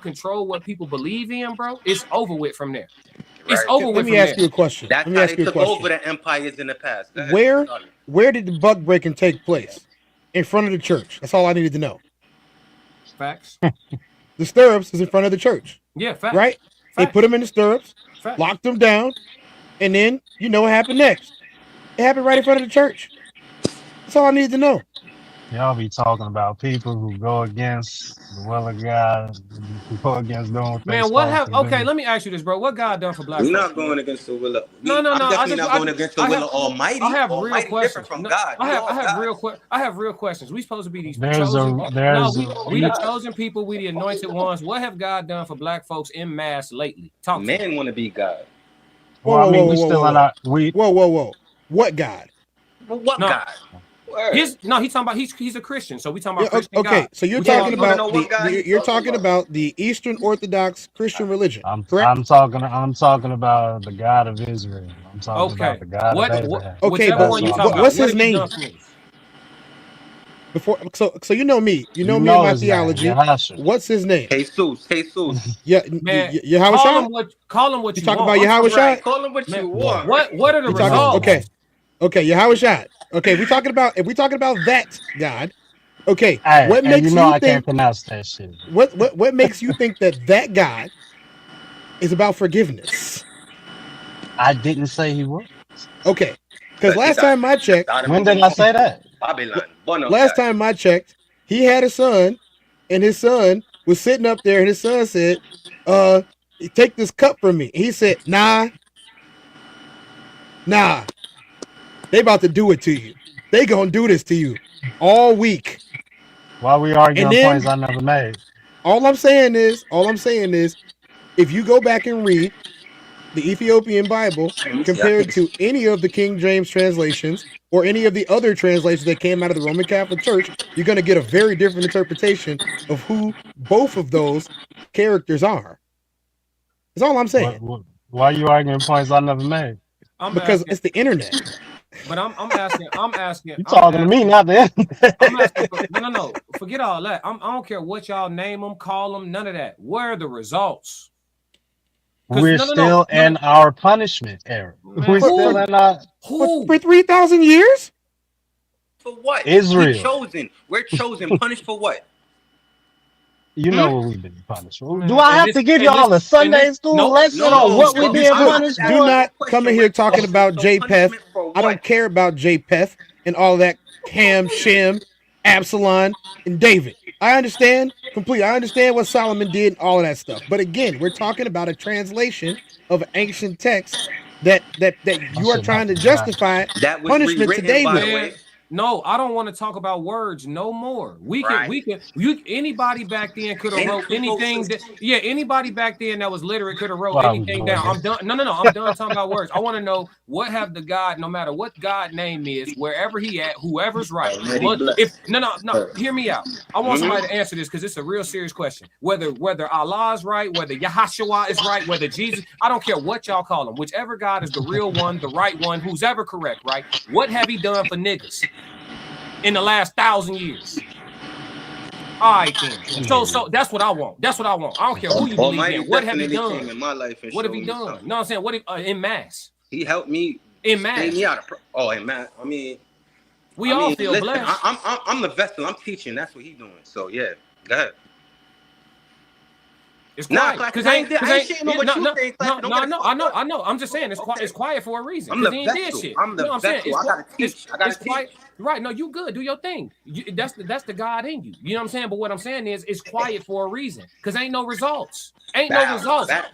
control what people believe in, bro, it's over with from there. It's over with. Let me ask you a question. That's how they took over the empires in the past. Where did the buck breaking take place? In front of the church. That's all I needed to know. Facts. The stirrups is in front of the church. Yeah, facts. Right? Facts. They put them in the stirrups, Facts. locked them down, and then you know what happened next. It happened right in front of the church. That's all I needed to know. Y'all be talking about people who go against the will of God, who go against doing what man, what have okay, let me ask you this, bro. What God done for black folks? We're not going against the will of No. I'm definitely not going against the will of Almighty. I have Almighty real questions from God. I have real questions. We supposed to be these we the chosen people, we the anointed ones. What have God done for black folks in mass lately? Talk man want to be God. Well, I mean, we still in our Whoa. What God? What God? He's talking about he's a Christian, so we talking about Christian okay, God. so you're talking about the Eastern Orthodox Christian religion. I'm talking about the God of Israel. I'm talking about the God of Abraham. Okay, but what's his name? So you know me. You know me and my theology. What's his name? Jesus. Yeah, man. Yahweh. Call him what you talk want. about Yahweh. Right. Call him what you want. What are the results? Okay, Yahweh. Okay, if we talking about that God, okay, hey, what makes I can't pronounce that shit. What makes you think that God is about forgiveness? I didn't say he was. Okay, because last time I checked, when did I say that? Last time I checked, he had a son, and his son was sitting up there, and his son said, "Take this cup from me." He said, "Nah." They about to do it to you. They gonna do this to you all week. Why we arguing points I never made? All I'm saying is, if you go back and read the Ethiopian Bible compared to any of the King James translations or any of the other translations that came out of the Roman Catholic Church, you're gonna get a very different interpretation of who both of those characters are. That's all I'm saying. Why are you arguing points I never made? Because it's the internet. But I'm asking. You talking to me, not them? I'm asking. No. Forget all that. I don't care what y'all name them, call them, none of that. Where are the results? We're still in our punishment era. We're still in our for 3,000 years. For what? Israel. We chosen. We're chosen. Punished for what? You know what we've been punished for. Do I have to give y'all a Sunday school lesson on what we're being punished for? Do not come in here talking about JPEF. I don't care about JPEF and all that Ham, Shem, Absalom, and David. I understand completely. I understand what Solomon did and all of that stuff. But again, we're talking about a translation of an ancient text that you are trying to justify that was punishment to David. By the way. No, I don't want to talk about words no more. Anybody back then could have wrote anything. Anybody back then that was literate could have wrote anything down. I'm done. No, I'm done talking about words. I want to know what have the God, no matter what God name is, wherever he at, whoever's right. Hear me out. I want somebody to answer this because it's a real serious question. Whether Allah is right, whether Yahashua is right, whether Jesus, I don't care what y'all call him. Whichever God is the real one, the right one, who's ever correct, right? What have he done for niggas in the last 1,000 years? All right, then. So that's what I want. That's what I want. I don't care who you believe in. What have he done in my life? What have he done? No, I'm saying what in mass. He helped me in mass. Me out of in mass. I mean, we all feel blessed. I'm the vessel. I'm teaching. That's what he's doing. So yeah, go ahead. It's quiet because I ain't shitting on what you think. No, I know. I'm just saying it's quiet for a reason. I'm the vessel. I'm the vessel. I gotta teach. Quiet. Right? No, you good. Do your thing. That's the God in you. You know what I'm saying? But what I'm saying is, it's quiet for a reason because ain't no results.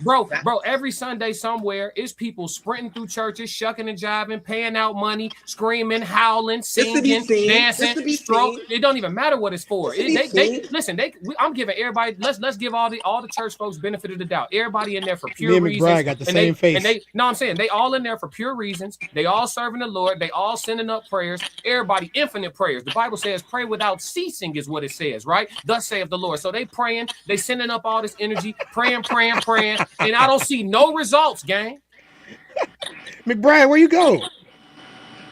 Bro. Every Sunday somewhere is people sprinting through churches, shucking and jiving, paying out money, screaming, howling, singing, dancing, stroke. It don't even matter what it's for. I'm giving everybody. Let's give all the church folks benefit of the doubt. Everybody in there for pure reasons. McBride got the same face. I'm saying they all in there for pure reasons. They all serving the Lord. They all sending up prayers. Everybody infinite prayers. The Bible says pray without ceasing is what it says, right? Thus saith the Lord. So they praying, they sending up all this energy, praying, and I don't see no results, gang. McBride, where you go?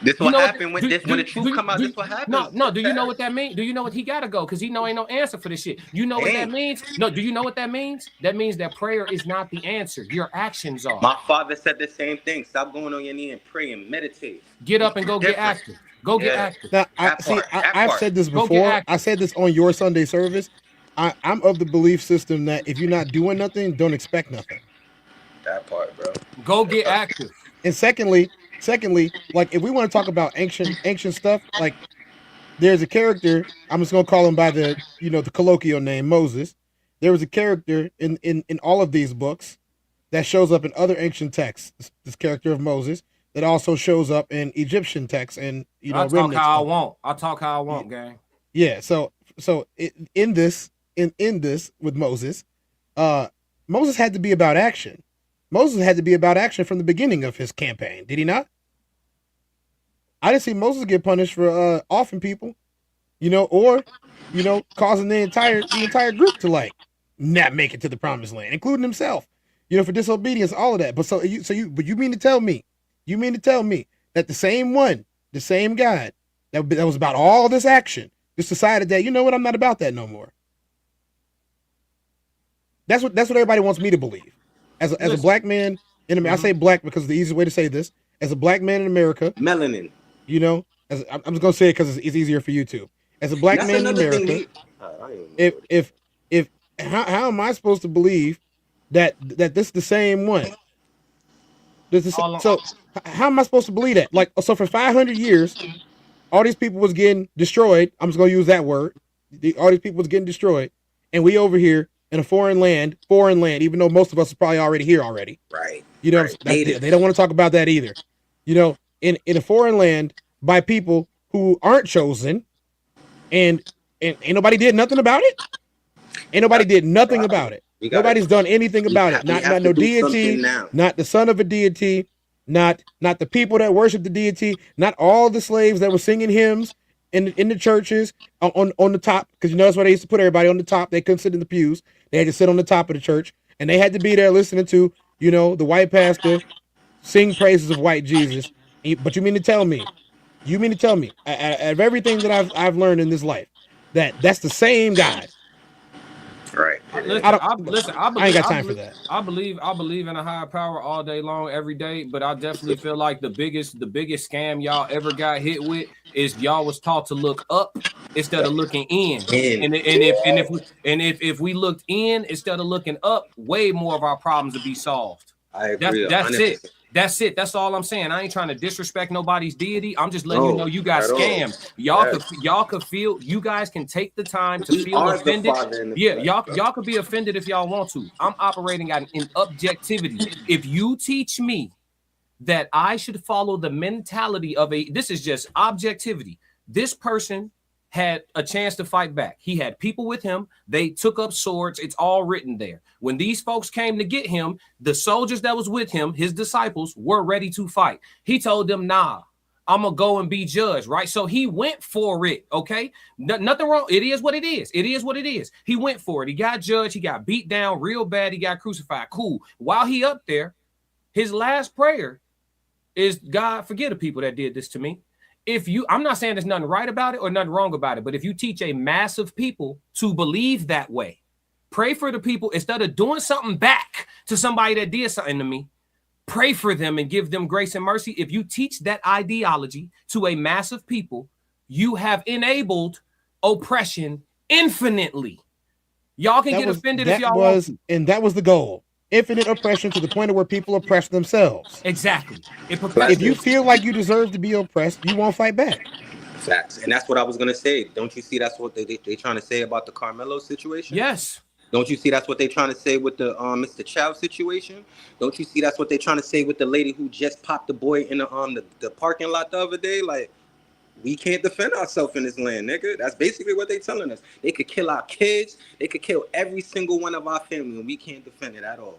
This what happened when the truth come out. This what happened. No. Do you know what that means? Do you know what he gotta go? Because he know ain't no answer for this shit. You know what that means? No. Do you know what that means? That means that prayer is not the answer. Your actions are. My father said the same thing. Stop going on your knee and pray and meditate. Get up and go get active. Go get active. Now, I've said this before. I said this on your Sunday service. I'm of the belief system that if you're not doing nothing, don't expect nothing. That part, bro. Go get active. And secondly, like if we want to talk about ancient stuff, like there's a character, I'm just gonna call him by the colloquial name Moses. There was a character in all of these books that shows up in other ancient texts. This character of Moses that also shows up in Egyptian texts and I talk how I want, gang. Yeah. So in this with Moses, Moses had to be about action. Moses had to be about action from the beginning of his campaign. Did he not? I didn't see Moses get punished for offing people, or causing the entire group to not make it to the promised land, including himself, for disobedience, all of that. But you mean to tell me that the same God that was about all this action just decided that, you know what, I'm not about that no more. That's what everybody wants me to believe. As a black man in America, I say black because it's the easiest way to say this. As a black man in America, melanin. I'm just gonna say it because it's easier for you too. As a black man in America, how am I supposed to believe that this is the same one? So how am I supposed to believe that? So for 500 years, all these people was getting destroyed. I'm just gonna use that word. All these people was getting destroyed, and we over here in a foreign land, even though most of us are probably already here already. Right. They don't want to talk about that either. In a foreign land by people who aren't chosen, and ain't nobody did nothing about it. Nobody's done anything about it. Not no deity, not the son of a deity, not the people that worship the deity, not all the slaves that were singing hymns in the churches on the top, because that's why they used to put everybody on the top. They couldn't sit in the pews. They had to sit on the top of the church, and they had to be there listening to the white pastor sing praises of white Jesus. But you mean to tell me, out of everything that I've learned in this life, that's the same God Right. I ain't got time for that. I believe in a higher power all day long, every day. But I definitely feel like the biggest scam y'all ever got hit with is y'all was taught to look up instead of looking in. And if we looked in instead of looking up, way more of our problems would be solved. I agree. That's it. That's it. That's all I'm saying. I ain't trying to disrespect nobody's deity. I'm just letting you know you got scammed. Y'all could feel. You guys can take the time to feel offended. Yeah, y'all could be offended if y'all want to. I'm operating in objectivity. If you teach me that I should follow the mentality of this is just objectivity. This person had a chance to fight back. He had people with him. They took up swords. It's all written there. When these folks came to get him, the soldiers that was with him, his disciples, were ready to fight. He told them, nah, I'm going to go and be judged, right? So he went for it, okay? Nothing wrong. It is what it is. It is what it is. He went for it. He got judged. He got beat down real bad. He got crucified. Cool. While he up there, his last prayer is, God, forgive the people that did this to me. I'm not saying there's nothing right about it or nothing wrong about it, but if you teach a mass of people to believe that way, pray for the people instead of doing something back to somebody that did something to me, pray for them and give them grace and mercy. If you teach that ideology to a mass of people, you have enabled oppression infinitely. Y'all can get offended if y'all want to. And that was the goal. Infinite oppression to the point of where people oppress themselves. Exactly. If you feel like you deserve to be oppressed, you won't fight back. Facts. And that's what I was going to say. Don't you see that's what they trying to say about the Carmelo situation? Yes. Don't you see that's what they trying to say with the Mr. Chow situation? Don't you see that's what they trying to say with the lady who just popped the boy in the parking lot the other day? Like, we can't defend ourselves in this land, nigga. That's basically what they telling us. They could kill our kids. They could kill every single one of our family, and we can't defend it at all.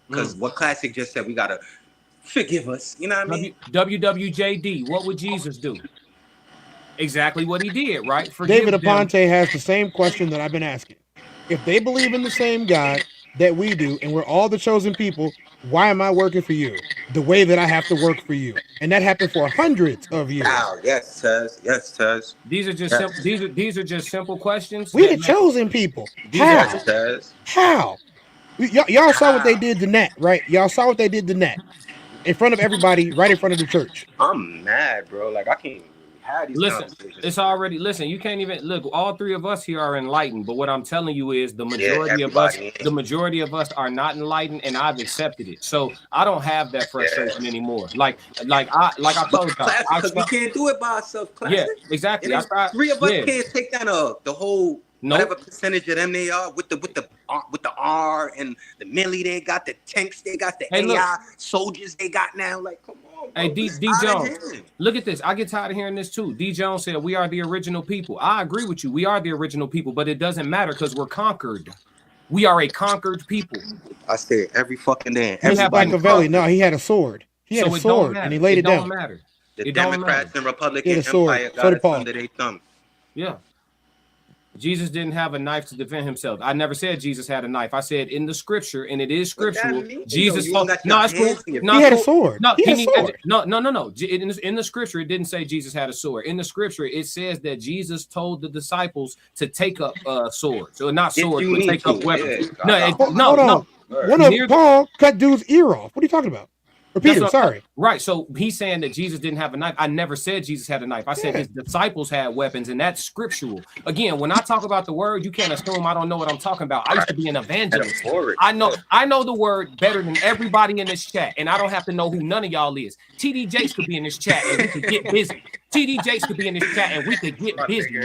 Because what Classic just said, we got to forgive us. You know what I mean? WWJD, what would Jesus do? Exactly what he did, right? David Aponte has the same question that I've been asking. If they believe in the same God that we do, and we're all the chosen people, why am I working for you the way that I have to work for you? And that happened for hundreds of years. Wow, yes, Tez. Yes, Tez. These are just simple. These are just simple questions. We the chosen people. How? Y'all saw what they did to Nat, right? Y'all saw what they did to Nat in front of everybody, right in front of the church. I'm mad, bro. Like, I can't have these conversations. It's already, you can't even, look, all three of us here are enlightened, but what I'm telling you is the majority of us are not enlightened, and I've accepted it. So I don't have that frustration anymore. Like I told you, because we can't do it by ourselves. Classic. Yeah, exactly. Three of us can't take down the whole whatever percentage of them they are with the R and the millie they got, the tanks they got, the AI soldiers they got now. Like, come on, bro. Hey, D Jones, look at this. I get tired of hearing this too. D Jones said we are the original people. I agree with you. We are the original people, but it doesn't matter because we're conquered. We are a conquered people. I say it every fucking day. Machiavelli, no, he had a sword. He had a sword and he laid it down. Matter. The Democrats and Republican Empire got it under their thumb. Yeah. Jesus didn't have a knife to defend himself. I never said Jesus had a knife. I said in the scripture, and it is scriptural. Jesus, it's cool. He had a sword. No, no. In the scripture, it didn't say Jesus had a sword. In the scripture, it says that Jesus told the disciples to take up swords, or not swords, but take up weapons. No. One of Paul cut dude's ear off. What are you talking about? Peter, sorry. Right. So he's saying that Jesus didn't have a knife. I never said Jesus had a knife. I said his disciples had weapons, and that's scriptural. Again, when I talk about the word, you can't assume I don't know what I'm talking about. I used to be an evangelist. I know the word better than everybody in this chat, and I don't have to know who none of y'all is. TD Jakes could be in this chat, and we could get busy. TD Jakes could be in this chat, and we could get busy.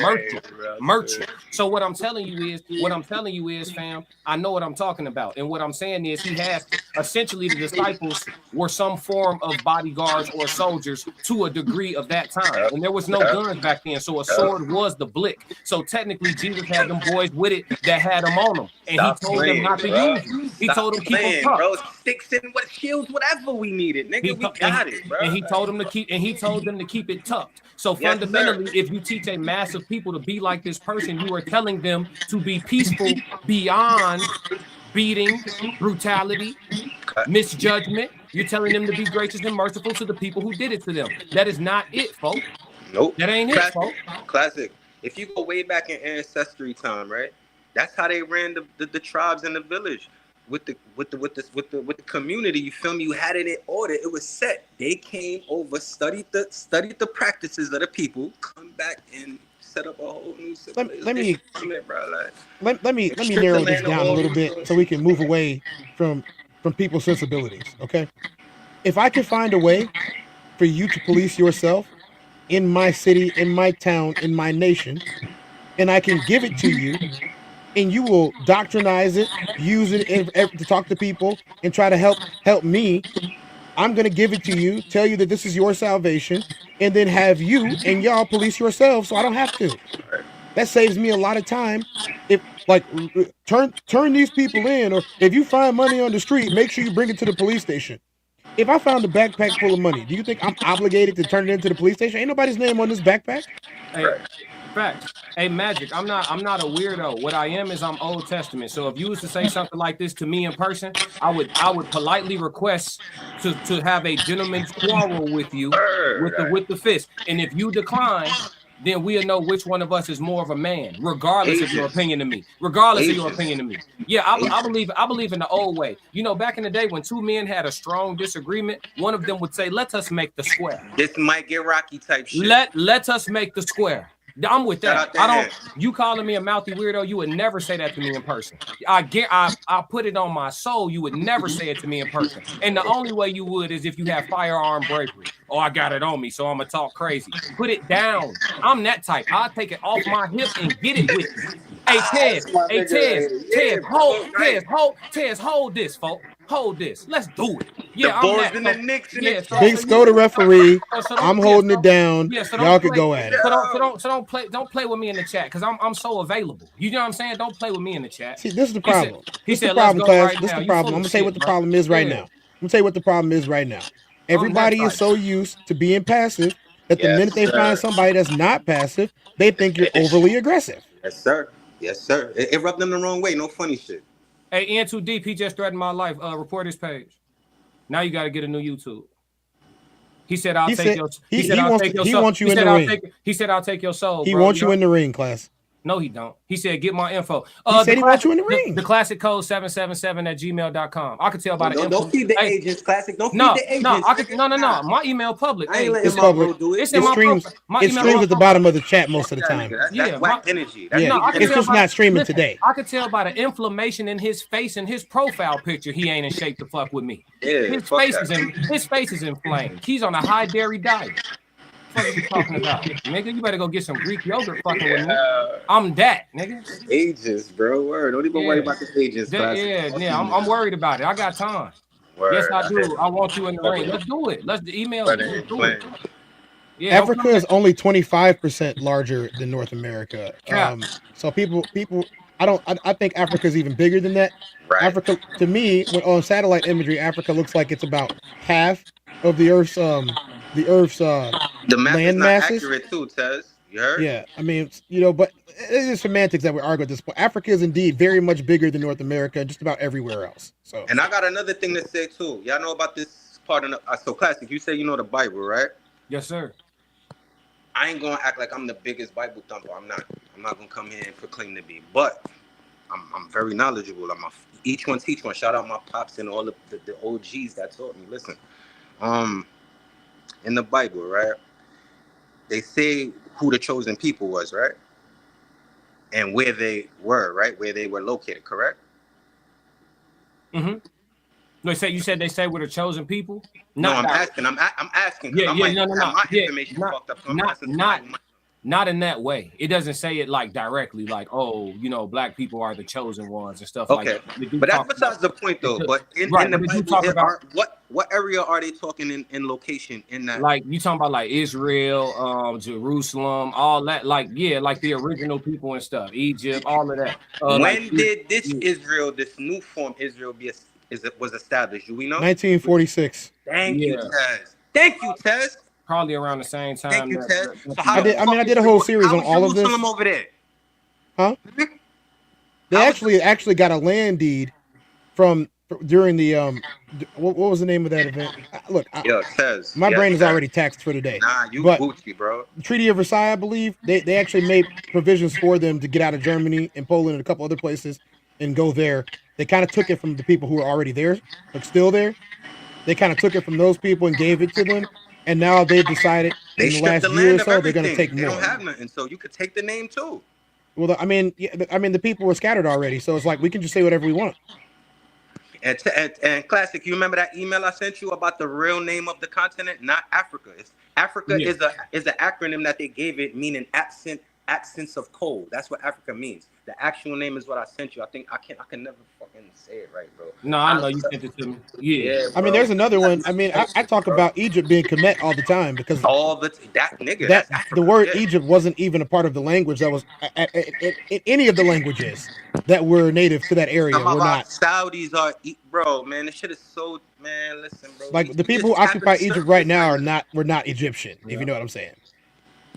Merchant. So what I'm telling you is, fam, I know what I'm talking about. And what I'm saying is he has essentially the disciples were some form of bodyguards or soldiers to a degree of that time. And there was no guns back then. So a sword was the blick. So technically Jesus had them boys with it that had them on them. And he told them not to use them. He told them keep them tough. Bro, sticks and what shields, whatever we needed. Nigga, we got it, bro. And he told them to keep it tucked. So fundamentally, if you teach a mass of people to be like this person, you are telling them to be peaceful beyond beating, brutality, misjudgment. You're telling them to be gracious and merciful to the people who did it to them. That is not it, folks. Nope. That ain't it, folks. Classic. If you go way back in ancestry time, right? That's how they ran the tribes in the village with the community. You feel me? You had it in order. It was set. They came over, studied the practices of the people, come back and set up a whole new civilization. Let me Strip narrow the this land of down a all little bit resources. so we can move away from people's sensibilities. Okay, if I can find a way for you to police yourself in my city, in my town, in my nation, and I can give it to you, and you will doctrinize it, use it to talk to people, and try to help me, I'm going to give it to you, tell you that this is your salvation, and then have you and y'all police yourselves so I don't have to. That saves me a lot of time. If like turn these people in, or if you find money on the street, make sure you bring it to the police station. If I found a backpack full of money, do you think I'm obligated to turn it into the police station? Ain't nobody's name on this backpack. Hey, facts. Hey, Magic, I'm not a weirdo. What I am is I'm Old Testament. So if you was to say something like this to me in person, I would politely request to have a gentleman's quarrel with you with the fist. And if you decline, then we'll know which one of us is more of a man, regardless of your opinion of me. Regardless of your opinion of me. Yeah, I believe in the old way. You know, back in the day when two men had a strong disagreement, one of them would say, "Let us make the square." This might get rocky type shit. Let us make the square. I'm with that. I don't. You calling me a mouthy weirdo? You would never say that to me in person. I put it on my soul. You would never say it to me in person. And the only way you would is if you have firearm bravery. Oh, I got it on me, so I'm gonna talk crazy. Put it down. I'm that type. I'll take it off my hip and get it with me. Hey Tez, hold this, folks. Hold this. Let's do it. Yeah, I'm that. In the Knicks in the Big Sco the referee. I'm holding it down. Yeah, so y'all could go at it. So don't play with me in the chat because I'm so available. You know what I'm saying? Don't play with me in the chat. See, this is the problem. He said, let's go right this is now. the problem. I'm gonna tell you what the problem is right now. I'm gonna tell you what the problem is right now. Everybody is so used to being passive that the minute they find somebody that's not passive, they think you're overly aggressive. Yes, sir. Yes, sir. It rubbed them the wrong way. No funny shit. Hey, Ian Too Deep, he just threatened my life. Report his page. Now you got to get a new YouTube. He said, "I'll take your." He said, "I'll take your soul." He wants you in the ring. He said, "I'll take your soul." He wants you in the ring, class. No, he don't. He said, "Get my info." He said he wants you in the ring. The classic code 777@gmail.com. I could tell by the info. Don't feed the agents, classic. Don't feed the agents. No. My email public. I ain't letting my bro do it. It's in my streams. It streams at the bottom of the chat most of the time. That's whack energy. It's just not streaming today. I could tell by the inflammation in his face and his profile picture. He ain't in shape to fuck with me. Yeah, his face is inflamed. He's on a high dairy diet. What are you talking about, nigga? You better go get some Greek yogurt fucking with me. I'm that, nigga. Agents, bro. Word. Don't even worry about the agents. I'm worried about it. I got time. Word. Yes, I do. I want you in the ring. Let's do it. Let's email it. Let's do it. Yeah, Africa is only 25% larger than North America. So people, I think Africa is even bigger than that. Right. Africa, to me, when on satellite imagery, Africa looks like it's about half of the Earth's the map land is not masses. accurate too, Tez. You heard? Yeah, I mean, but it is semantics that we argue at this point. Africa is indeed very much bigger than North America and just about everywhere else. So, and I got another thing to say too. Y'all know about this part of so classic. You say you know the Bible, right? Yes, sir. I ain't gonna act like I'm the biggest Bible thumper. I'm not gonna come here and proclaim to be, but I'm very knowledgeable. Each one teach one. Shout out my pops and all the OGs that taught me. Listen, in the Bible, right? They say who the chosen people was, right? And where they were, right? Where they were located, correct? Mm-hmm. No, you said they say we're the chosen people. No, I'm asking. I'm asking. Yeah, no. My information fucked up. Not in that way. It doesn't say it like directly, like, oh, black people are the chosen ones and stuff like that. But that's besides the point, though. But in the Bible, what area are they talking in location in that? Like you talking about like Israel, Jerusalem, all that, like the original people and stuff, Egypt, all of that. When did this Israel, this new form Israel, was established? Do we know? 1946. Thank you, Tez. Thank you, Tez. Probably around the same time. Thank you, Tez. I did a whole series on all of this. Over there? Huh? They actually got a land deed from during the what was the name of that event? Look, Yo, Tez. my Yes, brain is Tez. already taxed for today. Nah, you But Gucci, bro. the Treaty of Versailles, I believe, they actually made provisions for them to get out of Germany and Poland and a couple other places and go there. They kind of took it from the people who were already there, like still there. They kind of took it from those people and gave it to them. And now they've decided They in the stripped last the year or land of so they're going to everything. take They more. don't have nothing, so you could take the name too. Well, I mean, the people were scattered already, so it's like we can just say whatever we want. And Classic, you remember that email I sent you about the real name of the continent? Not Africa. It's Africa is an acronym that they gave it, meaning absence of cold. That's what Africa means. The actual name is what I sent you. I can never fucking say it right, bro. No, I know you sent it to me. Yeah. I mean, there's another one. I mean, I talk about Egypt being Kemet all the time because the word Egypt wasn't even a part of the language that was any of the languages that were native to that area. Some of Were our not Saudis are, bro, man. This shit is so, man. Listen, bro. like the people who occupy Egypt right now were not Egyptian. If you know what I'm saying.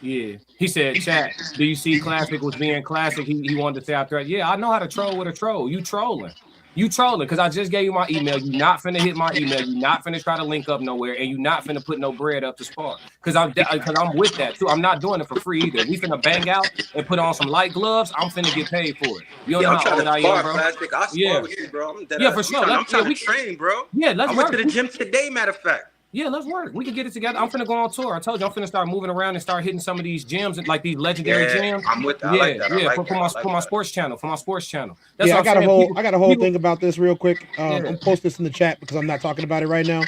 Yeah. He said, chat, do you see Classic was being Classic? He wanted to say out there, yeah, I know how to troll with a troll. You trolling. You trolling because I just gave you my email. You not finna hit my email. You not finna try to link up nowhere, and you not finna put no bread up to spawn. Because I'm with that too. I'm not doing it for free either. We finna bang out and put on some light gloves. I'm finna get paid for it. You know how old I am, bro. Classic. I spar with you, bro. I'm dead Yeah, ass. for sure. I'm trying to train, bro. Yeah, let's I went to the gym today, matter of fact. Yeah, let's work. We can get it together. I'm finna go on tour. I told you I'm finna start moving around and start hitting some of these gyms, like these legendary gyms. I'm with that. I like that. For my sports channel. That's I got a whole thing about this real quick. I'll post this in the chat because I'm not talking about it right now.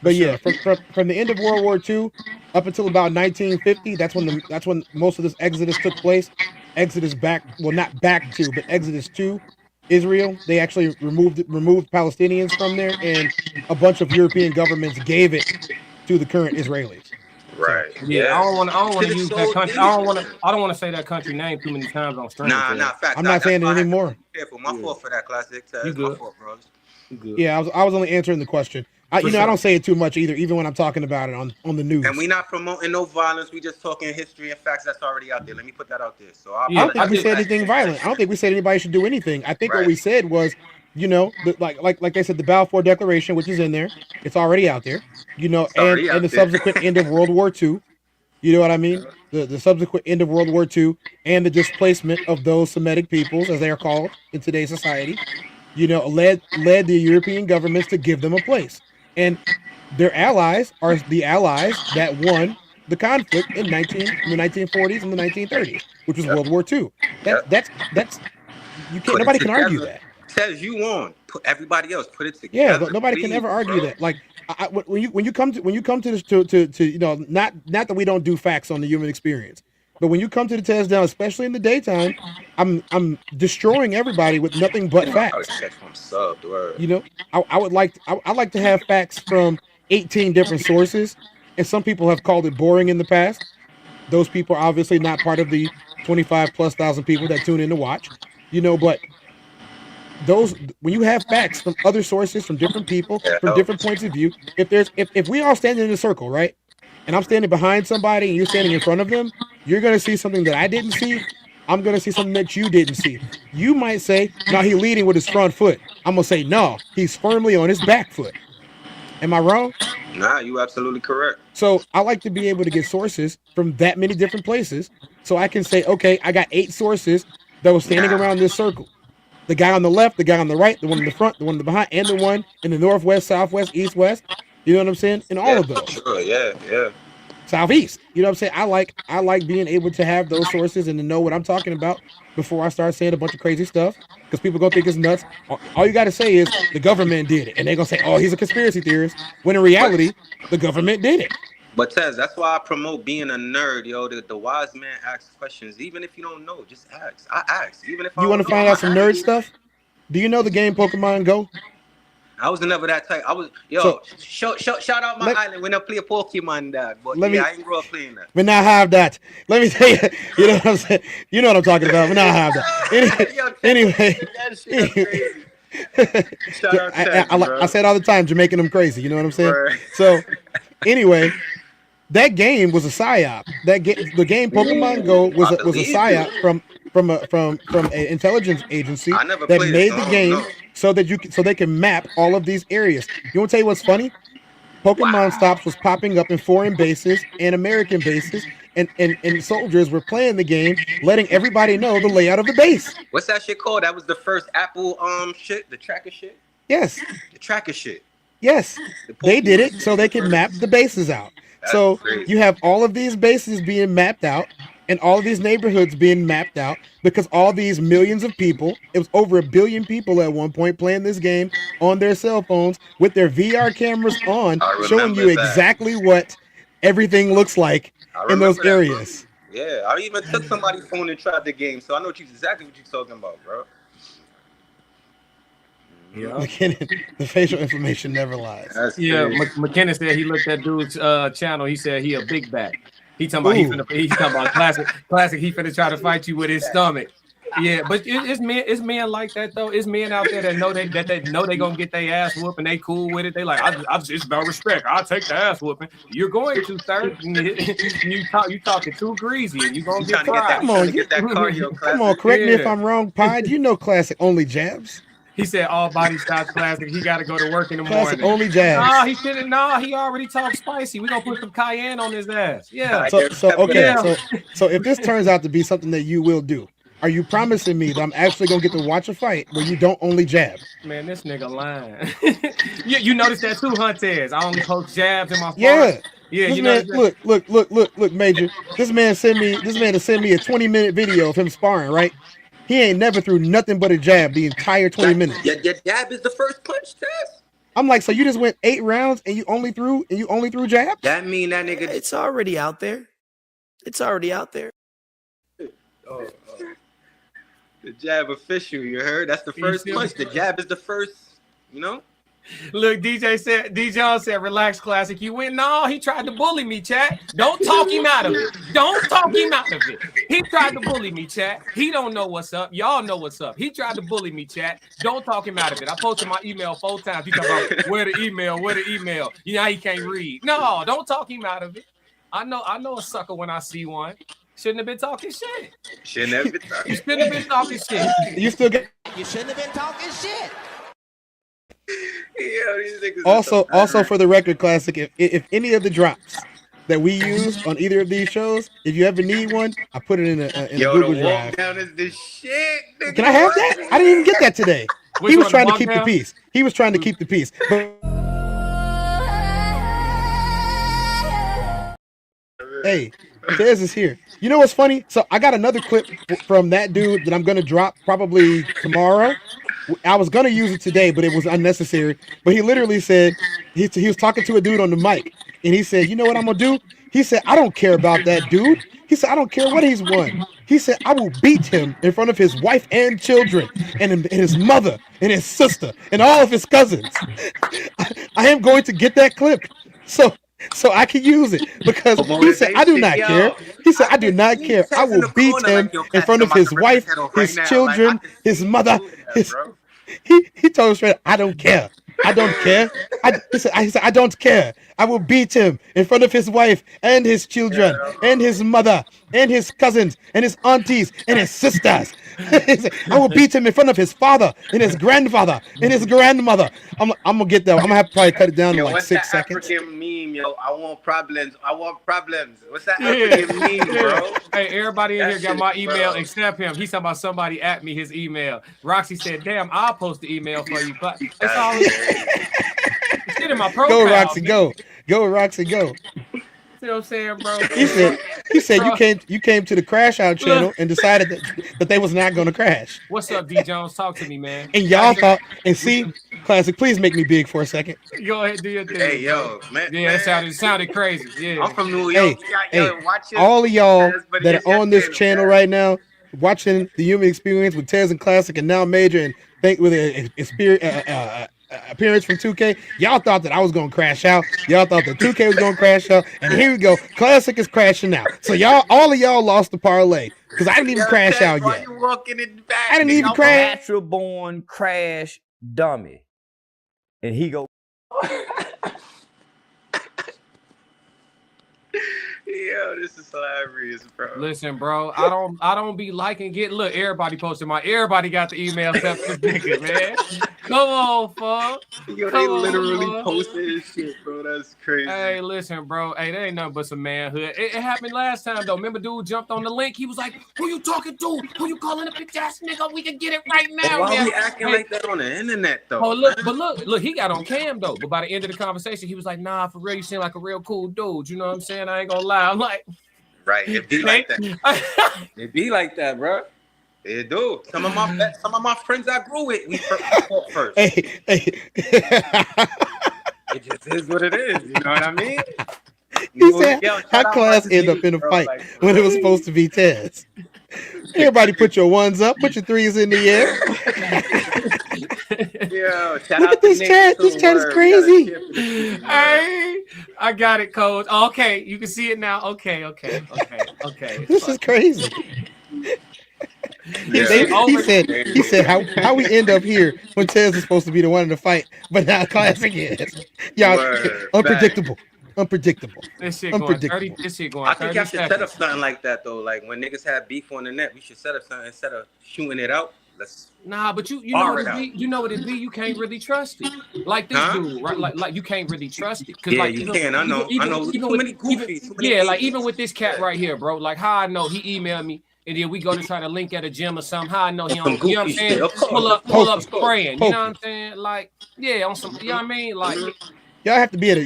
But yeah, from the end of World War II up until about 1950, that's when most of this exodus took place. Exodus not back to, but exodus to Israel. They actually removed Palestinians from there, and a bunch of European governments gave it to the current Israelis. Right. Yeah. I don't want to use that country. I don't want to say that country name too many times on stream. Nah, facts. I'm not saying it anymore. Careful. My fault for that, Classic. You good? My fault, bro. You good. Yeah, I was only answering the question. I don't say it too much either, even when I'm talking about it on the news. And we're not promoting no violence. We just talking history and facts that's already out there. Let me put that out there. So I don't think we said anything violent. I don't think we said anybody should do anything. I think what we said was, like I said, the Balfour Declaration, which is in there, it's already out there. And the subsequent end of World War II. You know what I mean? The subsequent end of World War II and the displacement of those Semitic peoples, as they are called in today's society, led the European governments to give them a place. And their allies are the allies that won the conflict in the 1940s and the 1930s, which was World War II. That's you can't. Nobody can argue that. Says you won. Put everybody else. Put it together. Yeah, but nobody can ever argue that. Like when you come to this to not that we don't do facts on the human experience, but when you come to the Tez Down, especially in the daytime, I'm destroying everybody with nothing but facts. I like to have facts from 18 different sources, and some people have called it boring in the past. Those people are obviously not part of the 25,000+ people that tune in to watch, but when you have facts from other sources, from different people, from different points of view, if we all stand in a circle, right, and I'm standing behind somebody and you're standing in front of them, you're going to see something that I didn't see. I'm going to see something that you didn't see. You might say, no, he's leading with his front foot. I'm going to say, no, he's firmly on his back foot. Am I wrong? Nah, you absolutely correct. So I like to be able to get sources from that many different places so I can say, okay, I got 8 sources that were standing around this circle. The guy on the left, the guy on the right, the one in the front, the one in the behind, and the one in the northwest, southwest, east, west. You know what I'm saying? And all of those. Sure, yeah. Southeast. You know what I'm saying? I like being able to have those sources and to know what I'm talking about before I start saying a bunch of crazy stuff, because people gonna think it's nuts. All you gotta say is the government did it, and they're gonna say, oh, he's a conspiracy theorist, when in reality, the government did it. But Tez, that's why I promote being a nerd, yo. The wise man asks questions. Even if you don't know, just ask. I ask. Even if you want to find out some nerd stuff, do you know the game Pokemon Go? I was never that type. I was shout out my island when I play Pokemon that. But I ain't grow up playing that. We now have that. Let me tell you, you know what I'm saying? You know what I'm talking about. We now have that. Anyway. I say it all the time, Jamaican them crazy. You know what I'm saying? Right. So anyway, that game was a psyop. The game Pokemon Go was a psyop from an intelligence agency I never that played it, made so the I don't game know. so that so they can map all of these areas. You want to tell you what's funny? Pokemon stops was popping up in foreign bases and American bases, and soldiers were playing the game, letting everybody know the layout of the base. What's that shit called? That was the first Apple shit, the tracker shit. Yes. The tracker shit. Yes. They did it so they could map the bases out. So crazy. you have all of these bases being mapped out and all of these neighborhoods being mapped out because all these millions of people, it was over 1 billion people at one point playing this game on their cell phones with their VR cameras on, showing you exactly what everything looks like in those areas. Yeah, I even took somebody's phone and tried the game, so I know exactly what you're talking about, bro. Yeah. McKinnon, the facial information never lies. McKinnon said he looked at dude's channel. He said he a big back. He talking about classic. He finna try to fight you with his stomach. Yeah, but it's men like that though. It's men out there that know they gonna get their ass whooping. They cool with it. They like, it's about respect. I'll take the ass whooping. You're going to, sir. You talking too greasy, and you gonna get fried. Come on, correct me if I'm wrong, Pod. You know, Classic only jabs. He said all body shots Classic. He got to go to work in the Classic morning. only jabs. Nah, he shouldn't. Nah, he already talked spicy. We gonna put some cayenne on his ass. Yeah. So if this turns out to be something that you will do, are you promising me that I'm actually gonna get to watch a fight where you don't only jab? Man, this nigga lying. you noticed that too, huh, Tez? I only post jabs in my phone. Yeah. Yeah, this you man, know. Look, Major. This man sent me a 20-minute video of him sparring, right? He ain't never threw nothing but a jab the entire 20 minutes. Your jab is the first punch, Tess. I'm like, so you just went 8 rounds and you only threw jabs? That mean that nigga. It's already out there. The jab official, you heard? That's the first punch. The jab is the first, you know? Look, DJ John said, relax, Classic. You went, no, he tried to bully me, chat. Don't talk him out of it. He tried to bully me, chat. He don't know what's up. Y'all know what's up. He tried to bully me, chat. Don't talk him out of it. I posted my email 4 times. He talking about where the email. You know, he can't read. No, don't talk him out of it. I know a sucker when I see one. Shouldn't have been talking shit. You shouldn't have been talking shit. You shouldn't have been talking shit. Also for the record, Classic, if any of the drops that we use on either of these shows, if you ever need one, I put it in a Google Drive. Down is the shit, nigga. Can I have that? I didn't even get that today. He was trying to keep the peace. Hey, Tez is here. You know what's funny? So I got another clip from that dude that I'm gonna drop probably tomorrow. I was gonna use it today, but it was unnecessary. But he literally said he was talking to a dude on the mic, and he said, "You know what I'm gonna do?" He said, "I don't care about that dude." He said, "I don't care what he's won." He said, "I will beat him in front of his wife and children, and his mother and his sister and all of his cousins." I am going to get that clip, so I can use it because he said, "I do not care." He said, "I do not care. I will beat him in front of his wife, his children, his mother." He told us straight, "I don't care. I don't care." He said, "I don't care. I will beat him in front of his wife and his children and his mother and his cousins and his aunties and his sisters. He said, I will beat him in front of his father and his grandfather and his grandmother." I'm gonna get that. I'm gonna have to probably cut it down to like 6 seconds. African meme, yo. I want problems. What's that African meme, bro? Hey, everybody in here got my email except him. He's talking about somebody at me his email. Roxy said, "Damn, I'll post the email for you." But that's all. It's in my profile. Go, Roxy, man. Go, Roxy, go. See what I'm saying, bro? He said you came to the Crash Out channel and decided that they was not going to crash. What's up, D Jones? Talk to me, man. And y'all thought, and see, Classic, please make me big for a second. Go ahead, do your thing. Hey, yo, man. Yeah, it sounded crazy. Yeah, I'm from New York. Hey, all of y'all that are on this channel right now, watching the Human Experience with Tez and Classic, and now Major, and with an appearance from 2K, y'all thought that I was gonna crash out. Y'all thought that 2K was gonna crash out, and here we go. Classic is crashing out. So all of y'all lost the parlay because I didn't even crash out yet. You walking in the back, I didn't even crash. Natural born crash dummy, and he go. Yo, this is hilarious, bro. Listen, bro, I don't be liking look, everybody posted everybody got the email except this nigga, man. Come on, fuck. Yo, they literally posted his shit, bro. That's crazy. Hey, listen, bro. Hey, that ain't nothing but some manhood. It happened last time though. Remember, dude jumped on the link. He was like, "Who you talking to? Who you calling a bitch ass nigga? We can get it right now." Why we acting like that on the internet though? Oh, look, he got on cam though. But by the end of the conversation, he was like, "Nah, for real, you seem like a real cool dude." You know what I'm saying? I ain't gonna lie. I'm like, right? It be like that. It be like that, bro. It do. Some of my friends I grew with, we fought first. Hey. It just is what it is. You know what I mean? He said, how class end up in a fight when it was supposed to be Tez? Everybody put your ones up, put your threes in the air. Yo, look at this chat. This chat is crazy. Hey, I got it, Coach. Okay, you can see it now. Okay. This is crazy. He said how we end up here when Tez is supposed to be the one in the fight, but now classic is. Y'all unpredictable. This shit going 30. This shit going 30 I think y'all should seconds. set up something like that though. Like when niggas have beef on the net, we should set up something instead of shooting it out. Nah, but you know what it be. You know what it be. You can't really trust it. Like this dude, right? Like you can't really trust it. Yeah, like, you can. I know. Too many goofies. Even with this cat right here, bro. Like how I know he emailed me. And then we go to try to link at a gym or something. How I know he don't, you know what I'm saying? Pull up spraying. You know what I'm saying? Like, yeah, on some, you know what I mean? Like, y'all have to be at a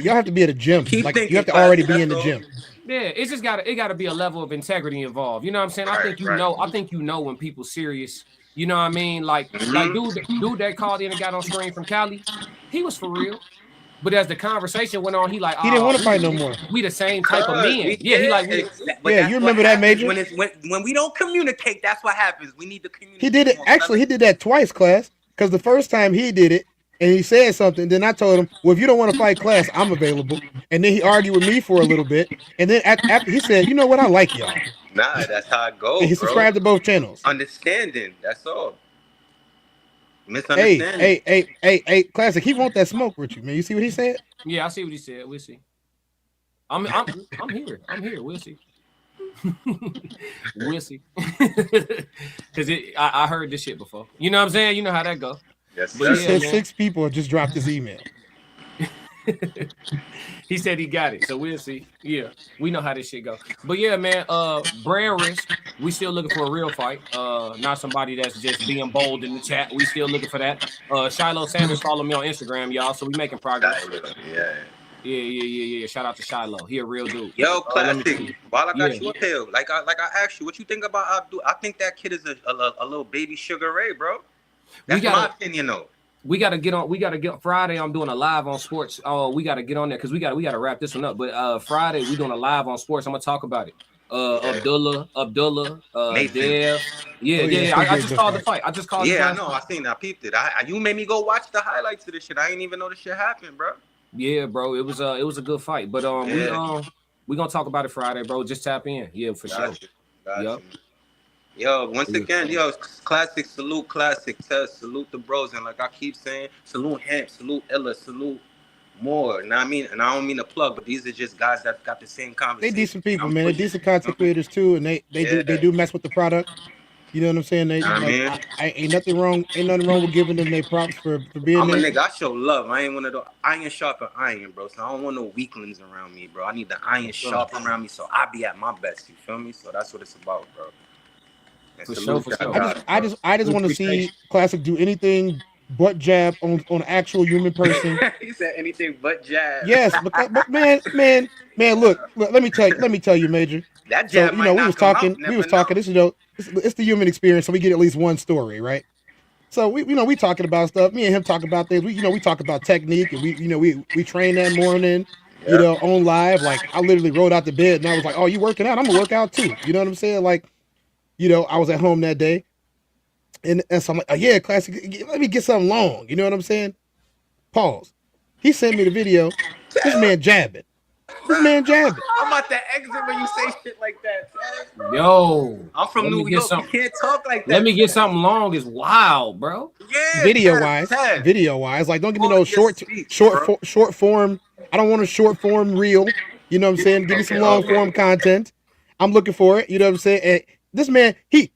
gym. Like you have to already be in the gym. Yeah, it's just gotta be a level of integrity involved. You know what I'm saying? I think you know when people serious. You know what I mean? Like dude that called in and got on screen from Cali, he was for real. But as the conversation went on, he didn't want to fight no more. We the same type of men. Yeah, you remember that, Major? When we don't communicate, that's what happens. We need to communicate. He did it. Actually, he did that twice, class. Because the first time he did it, and he said something, then I told him, well, if you don't want to fight class, I'm available. And then he argued with me for a little bit. And then after he said, you know what, I like y'all. Nah, that's how it goes. And he subscribed to both channels. Understanding, that's all. Misunderstanding. Hey, classic. He want that smoke with you, man. You see what he said? Yeah, I see what he said. We'll see. I'm here. We'll see. We'll see. Because I heard this shit before. You know what I'm saying? You know how that go. Yes. But he said 6 people just dropped his email. He said he got it, so we'll see. Yeah, we know how this shit go. But yeah, man, brand risk. We still looking for a real fight. Not somebody that's just being bold in the chat. We still looking for that. Shiloh Sanders, follow me on Instagram, y'all. So we making progress. Yeah. Shout out to Shiloh. He a real dude. Yo, classic. While I got you up here, like I asked you, what you think about Abdul? I think that kid is a little baby Sugar Ray, bro. That's my opinion, though. We gotta get on Friday. I'm doing a live on sports. Oh, we gotta get on there because we gotta wrap this one up. But Friday we doing a live on sports. I'm gonna talk about it. Abdullah, Dev. Yeah. I just called the fight. I know. I seen. I peeped it. You made me go watch the highlights of this shit. I didn't even know this shit happened, bro. Yeah, bro. It was a good fight. But we gonna talk about it Friday, bro. Just tap in. Yeah, for sure. Yep. Yo, once again, classic, salute classic, Tez, salute the bros, and like I keep saying, salute Hamp, salute Ella, salute more. Now I mean, and I don't mean to plug, but these are just guys that got the same conversation. They decent people, man. They're decent content creators too, and they do mess with the product. You know what I'm saying? Ain't nothing wrong with giving them their props for being I'm there. A nigga, I show love. I ain't one of the iron sharpen iron, bro. So I don't want no weaklings around me, bro. I need the iron sharp around me, so I be at my best. You feel me? So that's what it's about, bro. For sure. I just want to see Classic do anything but jab on an actual human person. He said anything but jab. Yes, but man, look, let me tell you, Major. That jab, so, we was talking. This it's the human experience, so we get at least one story, right? So we talking about stuff. Me and him talk about things. We talk about technique, and we train that morning. Yep. On live. Like I literally rolled out the bed and I was like, "Oh, you working out? I'm gonna work out too." You know what I'm saying? Like, I was at home that day, and so I'm like, "Oh yeah, Classic. Let me get something long." You know what I'm saying? Pause. He sent me the video. This man jabbing. I'm about to exit when you say shit like that. Yo, I'm from New York. You can't talk like that. Let me get something long. Is wild, bro. Yeah. Video wise, like don't give me no short form. I don't want a short form reel. You know what I'm saying? Give me some long form content. I'm looking for it. You know what I'm saying? And this man, he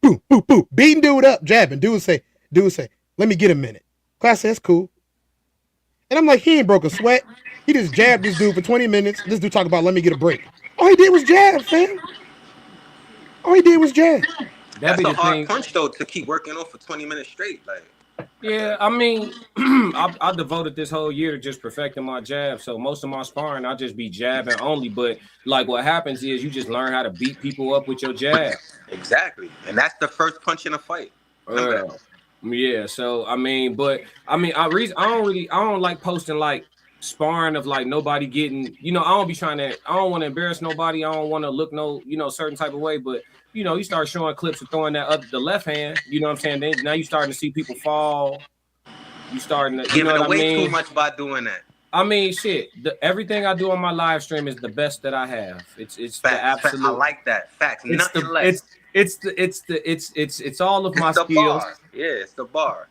boom, boom, boom, beating dude up, jabbing. Dude say, let me get a minute. Class says, cool. And I'm like, he ain't broke a sweat. He just jabbed this dude for 20 minutes. This dude talk about, let me get a break. All he did was jab, fam. All he did was jab. That's a hard punch, though, to keep working on for 20 minutes straight. Like, yeah, I mean, I devoted this whole year to just perfecting my jab. So most of my sparring, I just be jabbing only. But like, what happens is you just learn how to beat people up with your jab. Exactly, and that's the first punch in a fight. Yeah. So I mean, I don't like posting like sparring of like nobody getting. You know, I don't want to embarrass nobody. I don't want to look certain type of way, but. You know, you start showing clips of throwing the left hand. You know what I'm saying? Then now you starting to see people fall. You starting to giving away too much by doing that. I mean, shit. Everything I do on my live stream is the best that I have. It's facts, the absolute. I like that. Facts. Nothing less. It's all of my skills. Bar. Yeah, it's the bar.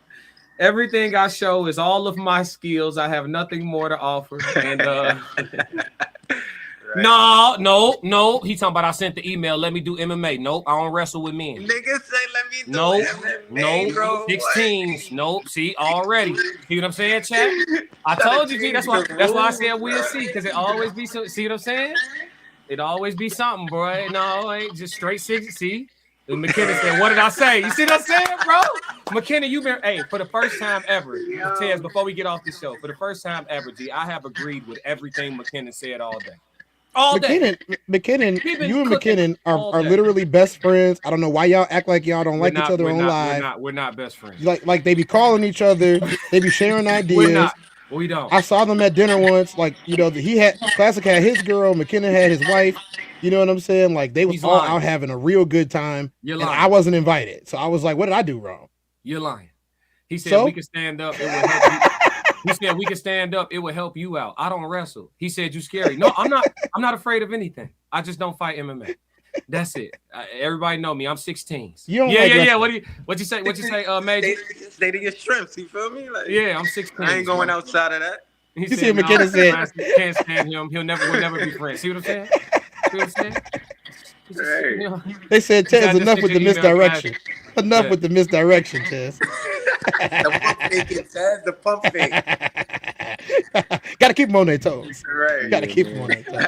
Everything I show is all of my skills. I have nothing more to offer. And Right. No. He talking about I sent the email. Let me do MMA. Nope, I don't wrestle with men. Niggas say let me do MMA, bro. 16s. Nope. See, already. See what I'm saying, chat? I told you, G. That's why I said we'll see, because it always be so. See what I'm saying? It always be something, bro. No, ain't just straight 6. See? And McKenna said, what did I say? You see what I'm saying, bro? McKenna, you've been, for the first time ever, Tez, before we get off the show, for the first time ever, G, I have agreed with everything McKenna said all day. McKinnon, you and McKinnon are literally best friends. I don't know why y'all act like y'all don't like each other on live. We're not best friends. Like they be calling each other. They be sharing ideas. We don't. I saw them at dinner once. Like, you know, Classic had his girl, McKinnon had his wife. You know what I'm saying? Like they was all out having a real good time. You're lying. And I wasn't invited. So I was like, what did I do wrong? You're lying. He said we can stand up. It will help you. He said we can stand up. It will help you out. I don't wrestle. He said you scary. No, I'm not. I'm not afraid of anything. I just don't fight MMA. That's it. Everybody know me. I'm 16s. Yeah. What you say? Major? Stay to your strengths. You feel me? Like, yeah, I'm 16. I ain't going outside of that. He said, McKinnon said, can't stand him. We'll never be friends. See what I'm saying? See what I'm saying? Hey. You know, they said, Tez, enough with the misdirection. Enough with the misdirection, Tez. The pump fake, Tez. The pump fake. Got to keep them on their toes. Right. Got to keep them on their toes.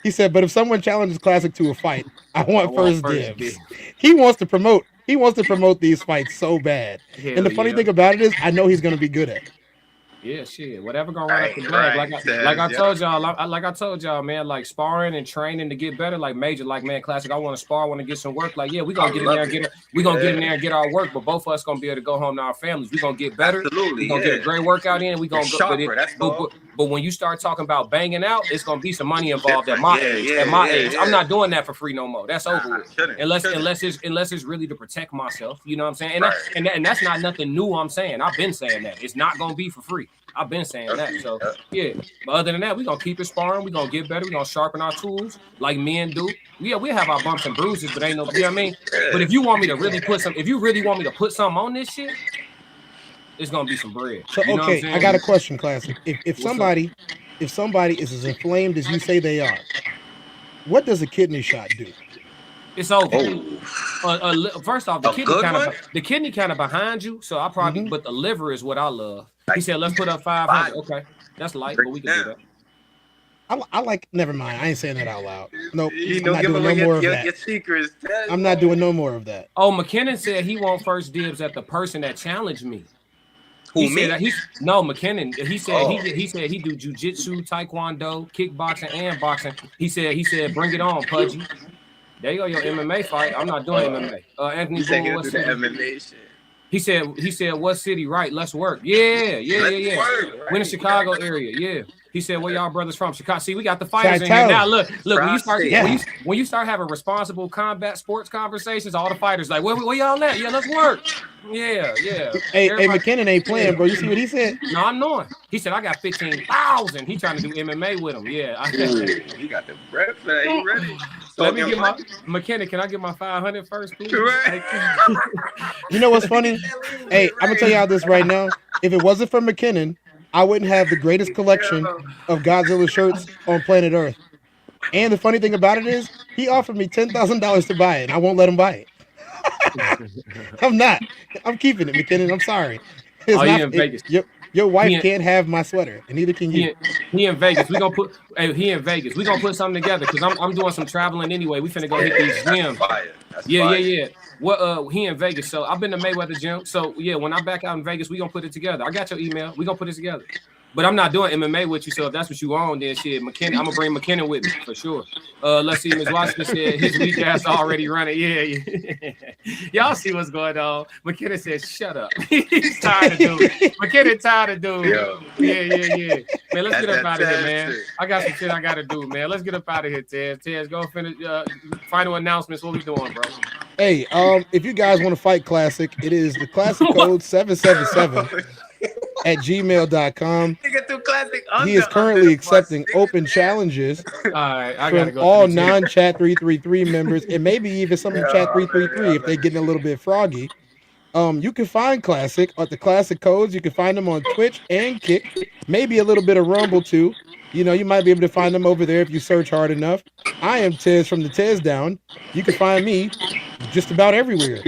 He said, but if someone challenges Classic to a fight, I want first dibs. He wants to promote these fights so bad. And the funny thing about it is, I know he's going to be good at it. Yeah, shit. Whatever gonna run up the bag. Like I told y'all, man. Like sparring and training to get better. Like Major, like man, Classic. I want to spar. I want to get some work. Like we gonna get in there and get it. We gonna get in there and get our work. But both of us gonna be able to go home to our families. We gonna get better. Absolutely. We gonna get a great workout in. We gonna go. But when you start talking about banging out, it's gonna be some money involved at my age. I'm not doing that for free no more. That's over with. Unless it's really to protect myself. You know what I'm saying? And that's not nothing new. I'm saying. I've been saying that it's not gonna be for free. I've been saying that. So yeah. But other than that, we're gonna keep it sparring, we're gonna get better, we're gonna sharpen our tools like men do. Yeah, we have our bumps and bruises, but ain't no, you know what I mean? But if you want me to really put something on this shit, it's gonna be some bread. So you know okay, I got a question, Classic. If somebody is as inflamed as you say they are, what does a kidney shot do? It's over. First off, the kidney kind of behind you, so I probably but the liver is what I love. He said, let's put up 500. Okay. That's light, but we can do that. I like, never mind. I ain't saying that out loud. Nope. I'm not doing no more of that. Your secrets. I'm not doing no more of that. Oh, McKinnon said he want first dibs at the person that challenged me. McKinnon. He said he do jiu-jitsu, taekwondo, kickboxing, and boxing. He said, bring it on, Pudgy. There you go, your MMA fight. I'm not doing MMA. Anthony Boone, what's the MMA shit? He said, what city? Right, let's work. Yeah. We're in the Chicago area. Yeah. He said, where y'all brothers from? Chicago. See, we got the fighters in here now. Look. When you start having responsible combat sports conversations, all the fighters like, where y'all at? Yeah, let's work. Yeah. Hey, McKinnon ain't playing, bro. You see what he said? No, I'm knowing. He said, I got 15,000. He trying to do MMA with him. Yeah. You got the breath for that. He ready. Let me get my McKinnon. Can I get my 500 first, please? You know what's funny? Hey, I'm gonna tell y'all this right now. If it wasn't for McKinnon, I wouldn't have the greatest collection of Godzilla shirts on planet Earth. And the funny thing about it is, he offered me $10,000 to buy it, and I won't let him buy it. I'm not. I'm keeping it, McKinnon. I'm sorry. It's He not in Vegas. Your wife He in- can't have my sweater, and neither can you. He in Vegas. We gonna put. Hey, he in Vegas. We gonna put something together because I'm doing some traveling anyway. We finna go hit these gyms. Yeah. What? He in Vegas. So I've been to Mayweather gym. So yeah, when I'm back out in Vegas, we gonna put it together. I got your email. We gonna put it together. But I'm not doing MMA with you, so if that's what you own, then shit, McKinnon, I'm gonna bring McKinnon with me for sure. Let's see, Ms. Washington said his weak ass already running. Yeah. Y'all see what's going on. McKinnon said, shut up. He's tired of doing it. McKinnon tired of doing it. Yeah. Man, let's get up out of here, man. I got some shit I gotta do, man. Let's get up out of here, Tez. Tez, go finish final announcements. What we doing, bro? Hey, if you guys want to fight Classic, it is the Classic code 777 at gmail.com. He is currently accepting open challenges from all non-Chat 333 members, and maybe even some of Chat 333 if they're getting a little bit froggy. You can find Classic at the Classic codes. You can find them on Twitch and Kick, maybe a little bit of Rumble too. You know, you might be able to find them over there if you search hard enough. I am Tez from the Tez Down. You can find me just about everywhere.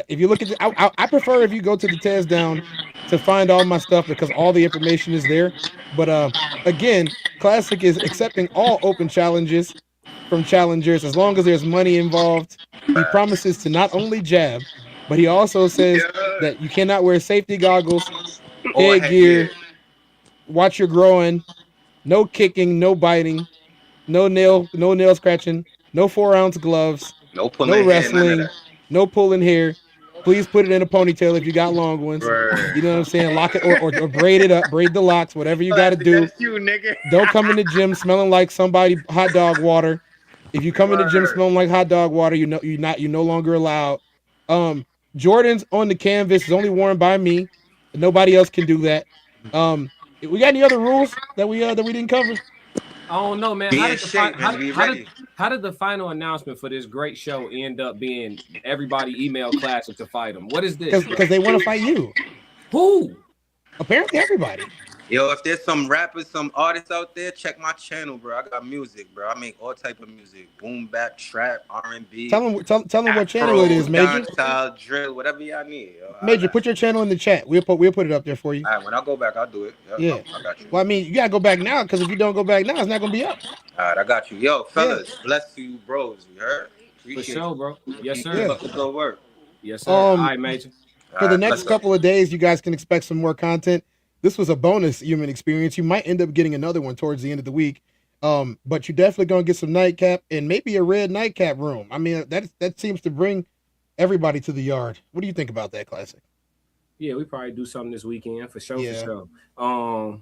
If you look at I prefer if you go to the Tez Down to find all my stuff because all the information is there. But again, Classic is accepting all open challenges from challengers as long as there's money involved. He promises to not only jab, but he also says that you cannot wear safety goggles, headgear, watch your growing, no kicking, no biting, no nail scratching, no 4-ounce gloves, no wrestling, no pulling hair. Please put it in a ponytail if you got long ones. You know what I'm saying? Lock it or braid it up, braid the locks, whatever you got to do. Don't come in the gym smelling like somebody hot dog water. If you come in the gym smelling like hot dog water, you're no longer allowed. Jordans on the canvas is only worn by me. Nobody else can do that. We got any other rules that we didn't cover? I don't know, man. How did the final announcement for this great show end up being everybody email Classic to fight him? What is this? Because they want to fight you. Who? Apparently everybody. Yo, if there's some rappers, some artists out there, check my channel, bro. I got music, bro. I make all type of music. Boom, bap, trap, R&B. Tell them what channel it is, Major. Dancehall, drill, whatever y'all need. Yo. Major, put your channel in the chat. We'll put it up there for you. All right, when I go back, I'll do it. Yeah. I got you. Well, I mean, you gotta go back now because if you don't go back now, it's not gonna be up. All right, I got you. Yo, fellas, bless you, bros. You heard? For sure, bro. Yes, sir. Yeah. Go work. Yes, sir. All right, Major. For the next couple of days, you guys can expect some more content. This was a bonus human experience. You might end up getting another one towards the end of the week. But you're definitely gonna get some nightcap and maybe a red nightcap room. I mean, that seems to bring everybody to the yard. What do you think about that, Classic? Yeah, we probably do something this weekend for sure. Yeah. For sure.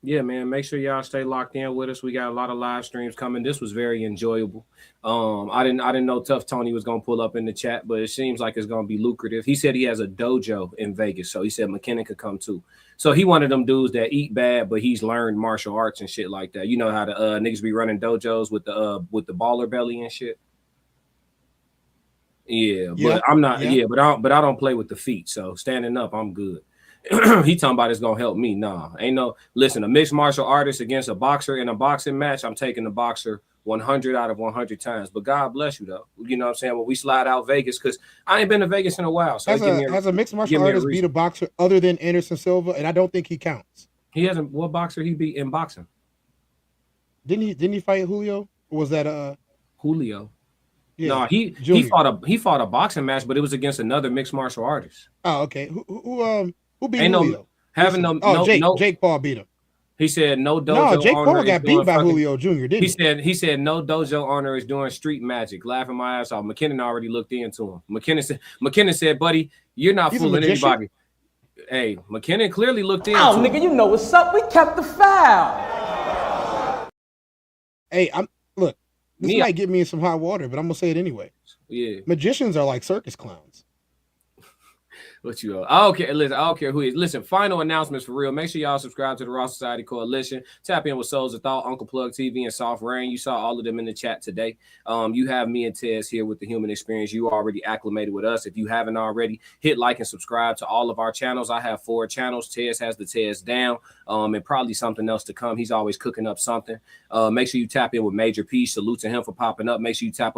Yeah, man, make sure y'all stay locked in with us. We got a lot of live streams coming. This was very enjoyable. I didn't know Tough Tony was gonna pull up in the chat, but it seems like it's gonna be lucrative. He said he has a dojo in Vegas, so he said McKinnon could come too. So he one of them dudes that eat bad, but he's learned martial arts and shit like that. You know how the niggas be running dojos with the baller belly and shit. Yeah, but I'm not. Yeah, but I don't play with the feet. So standing up, I'm good. He talking about it's gonna help me. Nah, ain't no. Listen, a mixed martial artist against a boxer in a boxing match, I'm taking the boxer 100 out of 100 times. But God bless you though. You know what I'm saying? When we slide out Vegas, because I ain't been to Vegas in a while. So has a mixed martial artist beat a boxer other than Anderson Silva? And I don't think he counts. He hasn't. What boxer he beat in boxing? Didn't he fight Julio? Or was that Julio? Yeah, no, he fought a boxing match, but it was against another mixed martial artist. Oh, okay. Who beat Julio? Jake Paul beat him. He said no dojo. No, Jake Paul got beat by Julio Jr. Didn't he? He said no dojo owner is doing street magic. Laughing my ass off. McKinnon already looked into him. McKinnon said, buddy, you're not fooling anybody. Hey, McKinnon clearly looked into him. Oh, nigga, you know what's up. We kept the foul. Hey, look. This might get me in some hot water, but I'm gonna say it anyway. Yeah. Magicians are like circus clowns. What you? I don't care. Listen, I don't care who he is. Listen, final announcements for real. Make sure y'all subscribe to the Raw Society Coalition. Tap in with Souls of Thought, Uncle Plug TV, and Soft Rain. You saw all of them in the chat today. You have me and Tez here with the Human Experience. You already acclimated with us. If you haven't already, hit like and subscribe to all of our channels. I have 4 channels. Tez has the Tez Down, and probably something else to come. He's always cooking up something. Make sure you tap in with Major P. Salute to him for popping up. Make sure you tap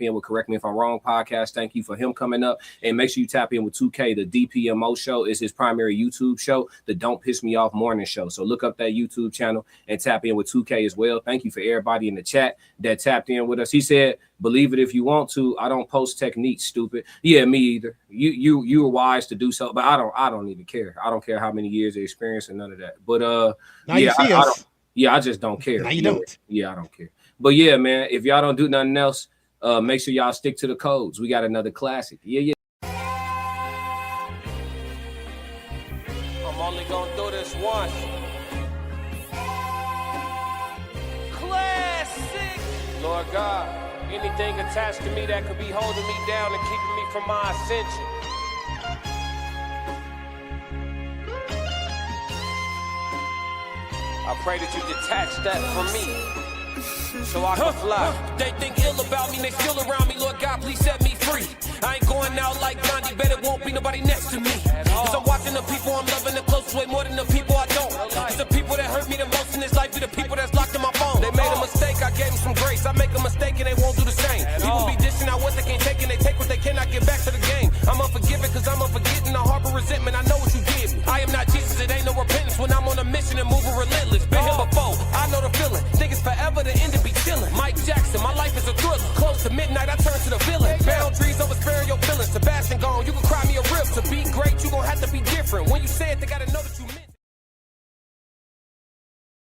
in with Correct Me If I'm Wrong podcast. Thank you for him coming up. And make sure you tap in with 2K. The DPMO show is his primary YouTube show, the Don't Piss Me Off morning show. So look up that YouTube channel and tap in with 2K as well. Thank you for everybody in the chat that tapped in with us. He said, believe it if you want to. I don't post techniques, stupid. Yeah, me either. You were wise to do so, but I don't even care. I don't care how many years of experience and none of that. But I just don't care. Now you don't. Yeah, I don't care. But yeah, man, if y'all don't do nothing else, make sure y'all stick to the codes. We got another classic. Yeah. I'm only gonna do this once. Classic. Lord God, anything attached to me that could be holding me down and keeping me from my ascension. I pray that you detach that from me, so I can fly. They think ill about me, they feel around me. Lord God, please set me free. I ain't going out like Gandhi, bet it won't be nobody next to me. Cause I'm watching the people I'm loving the closest way more than the people I don't. Cause the people that hurt me the most in this life be the people that's locked in my phone. They made a mistake, I gave them some grace. I make a mistake and they won't do the same. People be dishing out what they can't take and they take what they cannot get back to the game. I'm unforgiving cause I'm unforgetting. I harbor resentment, I know what you did. I am not Jesus, it ain't no repentance when I'm on a mission and moving relentless. Been here before, I know the feeling. Think it's forever, the end to be chilling. Mike Jackson, my life is a thriller. Close to midnight, I turn to the villain. Boundaries over sparing your feelings. Sebastian gone, you can cry me a rib. To be great, you gon' have to be different. When you say it, they gotta know that you meant.